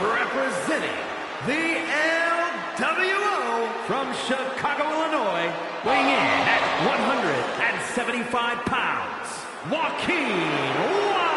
Representing the LWO from Chicago, Illinois, weighing in at 175 pounds, Joaquin Wilde.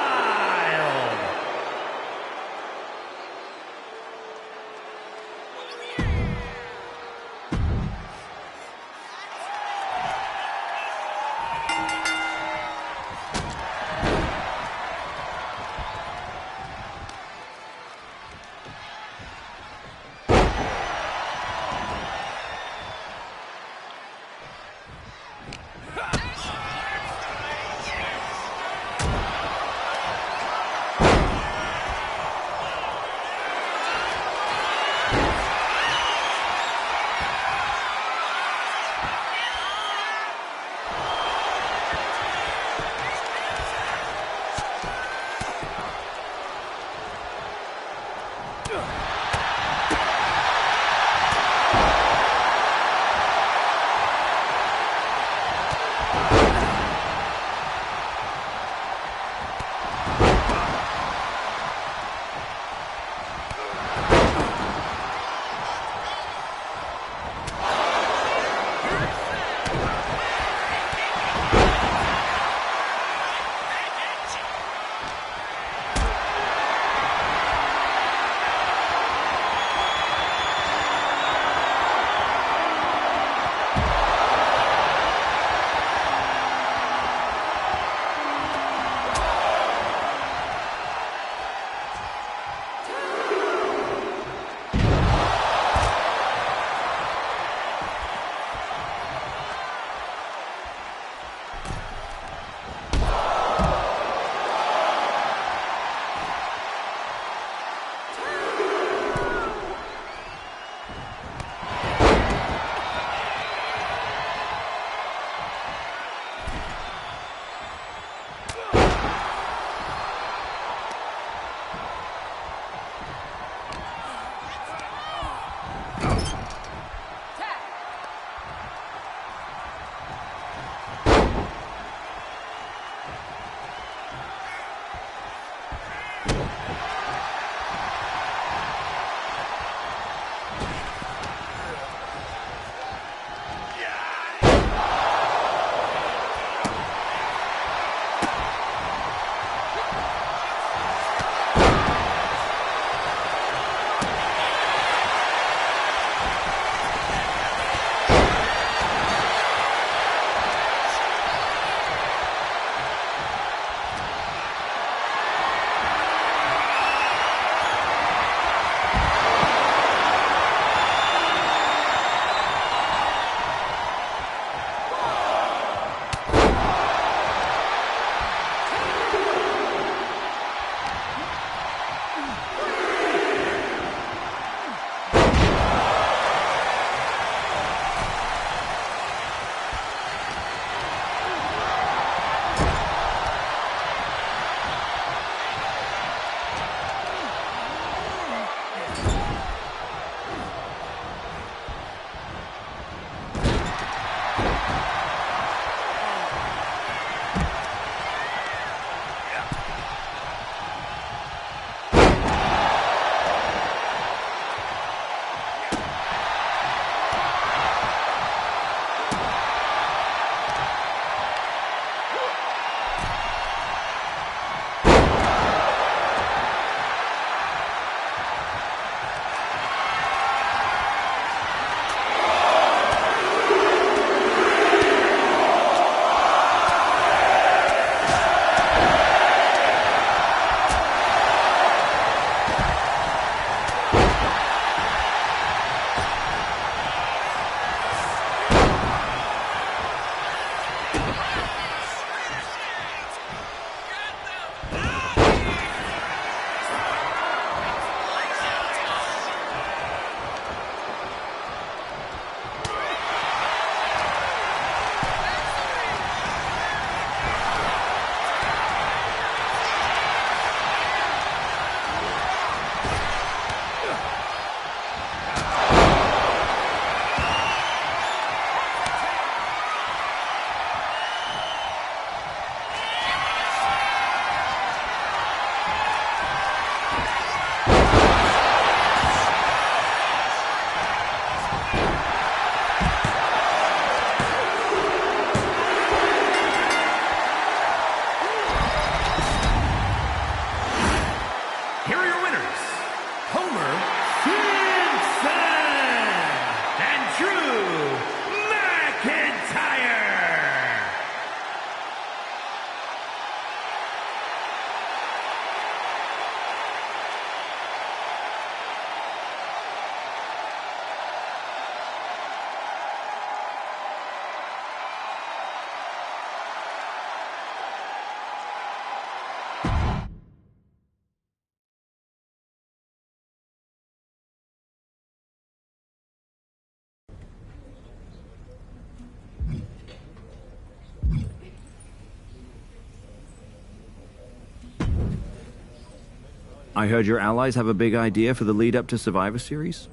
I heard your allies have a big idea for the lead up to Survivor Series?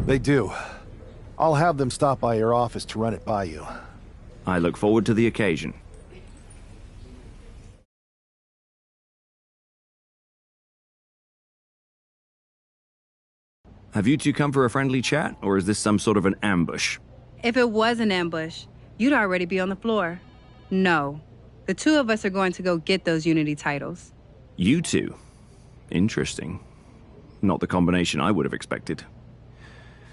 They do. I'll have them stop by your office to run it by you. I look forward to the occasion. Have you two come for a friendly chat, or is this some sort of an ambush? If it was an ambush, you'd already be on the floor. No. The two of us are going to go get those Unity titles. You two? Interesting. Not the combination I would have expected.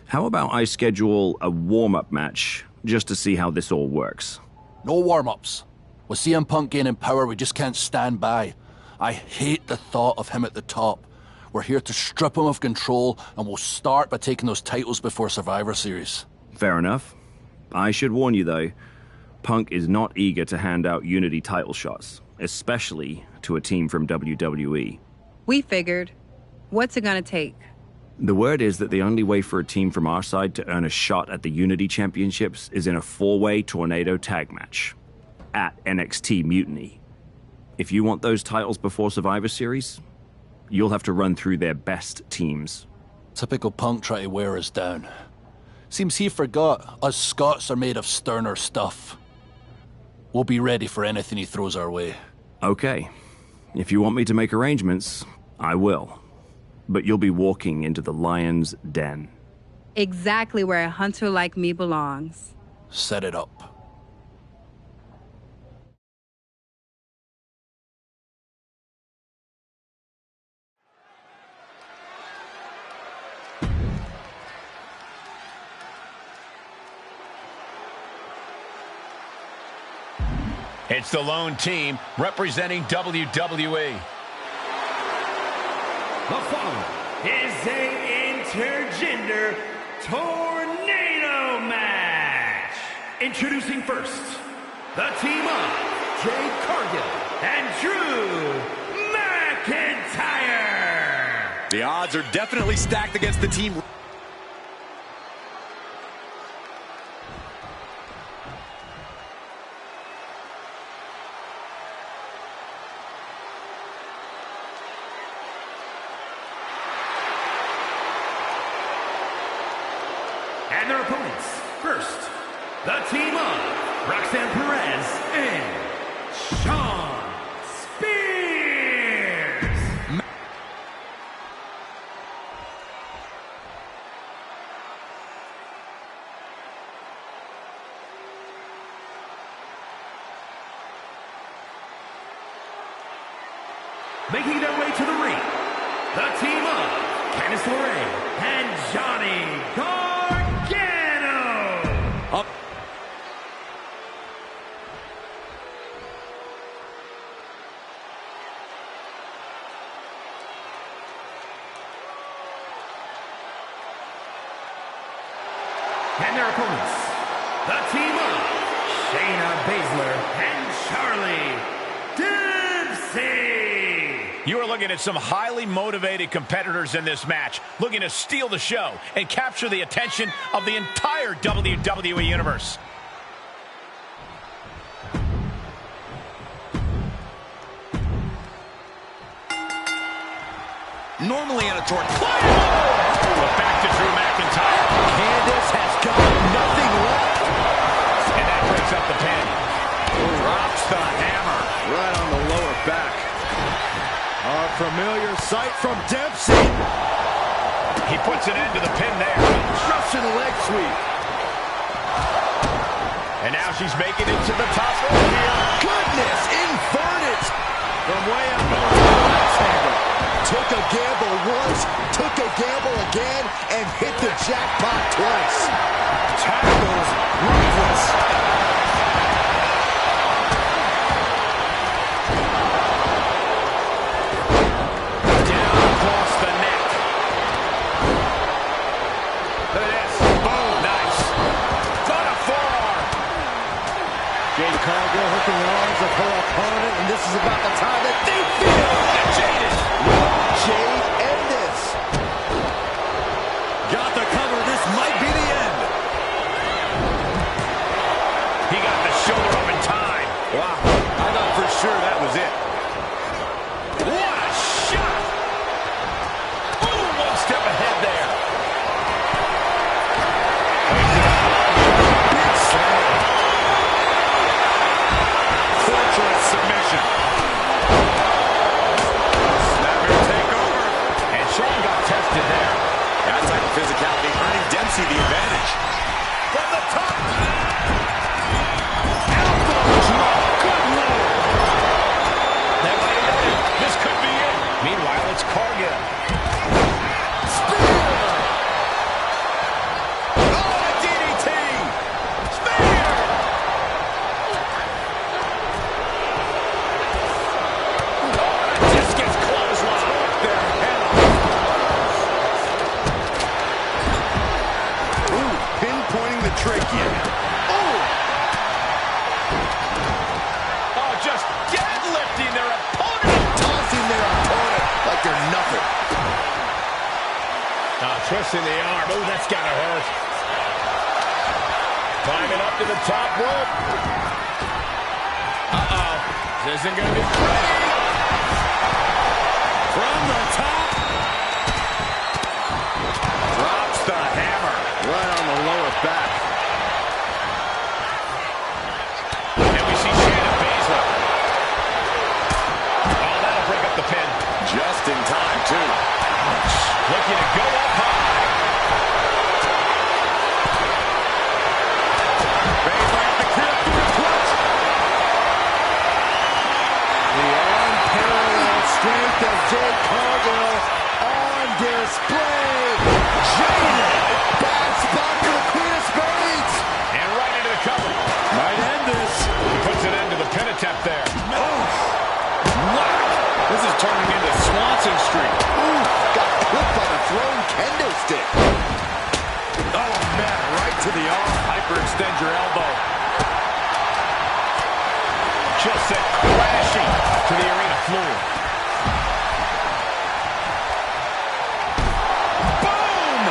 How about I schedule a warm-up match, just to see how this all works? No warm-ups. With CM Punk gaining power, we just can't stand by. I hate the thought of him at the top. We're here to strip him of control, and we'll start by taking those titles before Survivor Series. Fair enough. I should warn you, though, Punk is not eager to hand out Unity title shots, especially to a team from WWE. We figured. What's it gonna take? The word is that the only way for a team from our side to earn a shot at the Unity Championships is in a 4-way Tornado tag match at NXT Mutiny. If you want those titles before Survivor Series, you'll have to run through their best teams. Typical Punk try to wear us down. Seems he forgot us Scots are made of sterner stuff. We'll be ready for anything he throws our way. Okay. If you want me to make arrangements, I will. But you'll be walking into the lion's den. Exactly where a hunter like me belongs. Set it up. It's the lone team representing WWE. The following is a intergender tornado match. Introducing first, the team of Jade Cargill and Drew McIntyre. The odds are definitely stacked against the team. And their opponents, first, the team of Roxanne Perez and Shawn Spears. Making their way to the ring, the team of Candice LeRae and Johnny Gargano. Up. And their opponents, the team of Shayna Baszler and Charlie Dempsey. You are looking at some highly motivated competitors in this match, looking to steal the show and capture the attention of the entire WWE Universe. Normally in a tornado. Back to Drew McIntyre. Candice has got nothing left. And that breaks up the pin. Drops the hammer right on the lower back. A familiar sight from Dempsey. He puts an end to the pin there. Russian leg sweep. And now she's making it to the top rope here. Goodness, inverted. From way up north to the axe handle. Took a gamble once, took a gamble again, and hit the jackpot twice. Tackles ruthless. Cargill hooking the arms of her opponent, and this is about the time that they feel. Jade Jade end this. Got the cover. This might be the end. Cargill. Trick you. Oh! Oh, just deadlifting their opponent. Tossing their opponent like they're nothing. Twisting the arm. Oh, that's gotta hurt. Climbing up to the top rope. Uh-oh. This isn't gonna be pretty. From the top. Drops the hammer. Right on the lower back. Just in time, too. Looking to go up high. Bay's like the grip through the clutch. The unparalleled strength of Jade Cargill on display. Jade! Bad spot for the Queen of Spades. And right into the cover. Might end this. He puts an end to the pin attempt there. Oh! Wow! This is turning into Swanson Street. Ooh, got clipped by the thrown kendo stick. Oh, man, right to the arm. Hyperextend your elbow. Just sent crashing to the arena floor. Boom!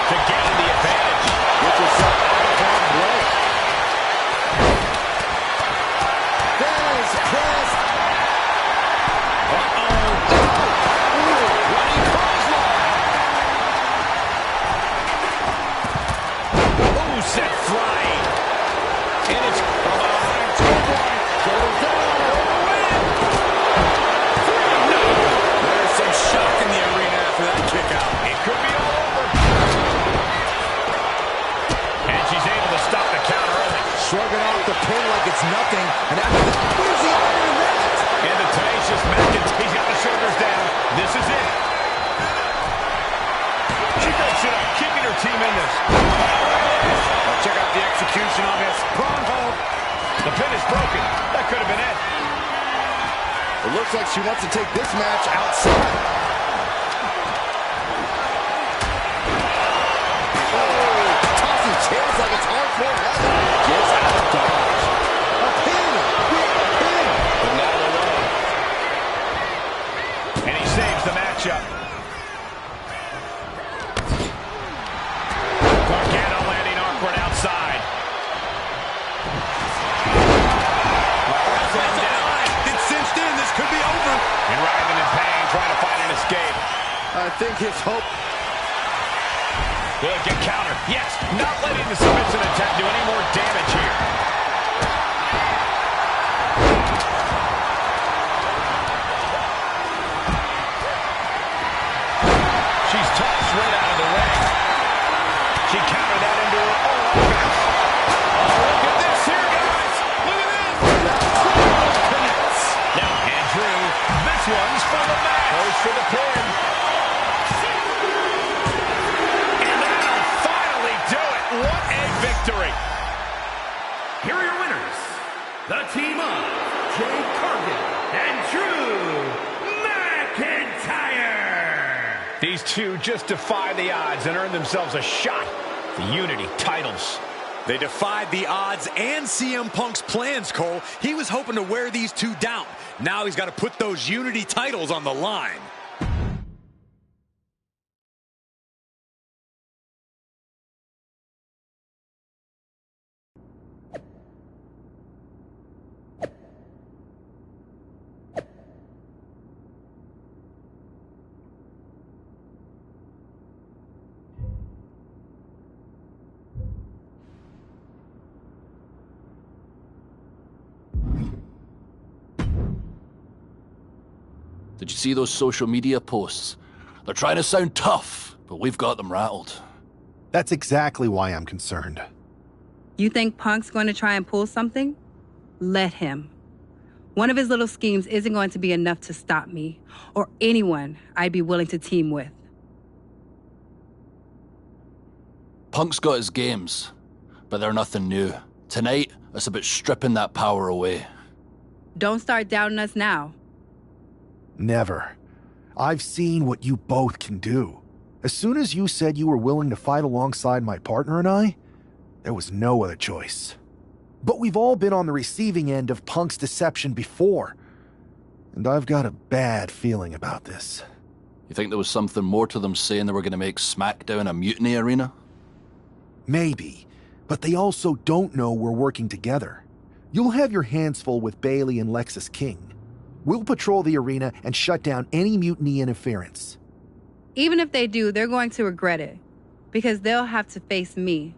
To gain the advantage. Get yourself out of harm's way. Press. Running clothesline. Oh, set flying. And it's Shoulders down. No. There's some shock in the arena after that kick out. It could be all over. And she's able to stop the count early. Shrugging off the pin like it's nothing. And after that, where's the iron in that? And the tenacious Mackins, he's got the shoulders down. This is it. She breaks it up, keeping her team in this. Check out the execution on this. Prong hold. The pin is broken. That could have been it. It looks like she wants to take this match outside. Oh, tossing chairs like it's hardcore heaven. Gets out of dodge. A pin. But not alone. And he saves the matchup. Gargano landing awkward outside. Roxanne down. It's cinched in. This could be over. And writhing in pain, trying to find an escape. I think his hope. Will it get countered? Yes. Not letting the submission attack do any more damage here. She's tossed right out of the ring. She countered that into her own offense. Oh, look at this here, guys. Look at this. Now, Andrew, this one's for the match. Goes for the pin. And that'll finally do it. What a victory. Here are your winners, the team of Jade Cargill and Drew McIntyre. These two just defy the odds and earn themselves a shot at the Unity titles. They defied the odds and CM Punk's plans, Cole. He was hoping to wear these two down. Now he's got to put those Unity titles on the line. Did you see those social media posts? They're trying to sound tough, but we've got them rattled. That's exactly why I'm concerned. You think Punk's going to try and pull something? Let him. One of his little schemes isn't going to be enough to stop me or anyone I'd be willing to team with. Punk's got his games, but they're nothing new. Tonight, it's about stripping that power away. Don't start doubting us now. Never. I've seen what you both can do. As soon as you said you were willing to fight alongside my partner and I, there was no other choice. But we've all been on the receiving end of Punk's deception before, and I've got a bad feeling about this. You think there was something more to them saying they were going to make SmackDown a mutiny arena? Maybe, but they also don't know we're working together. You'll have your hands full with Bailey and Lexus King. We'll patrol the arena and shut down any mutiny interference. Even if they do, they're going to regret it, because they'll have to face me.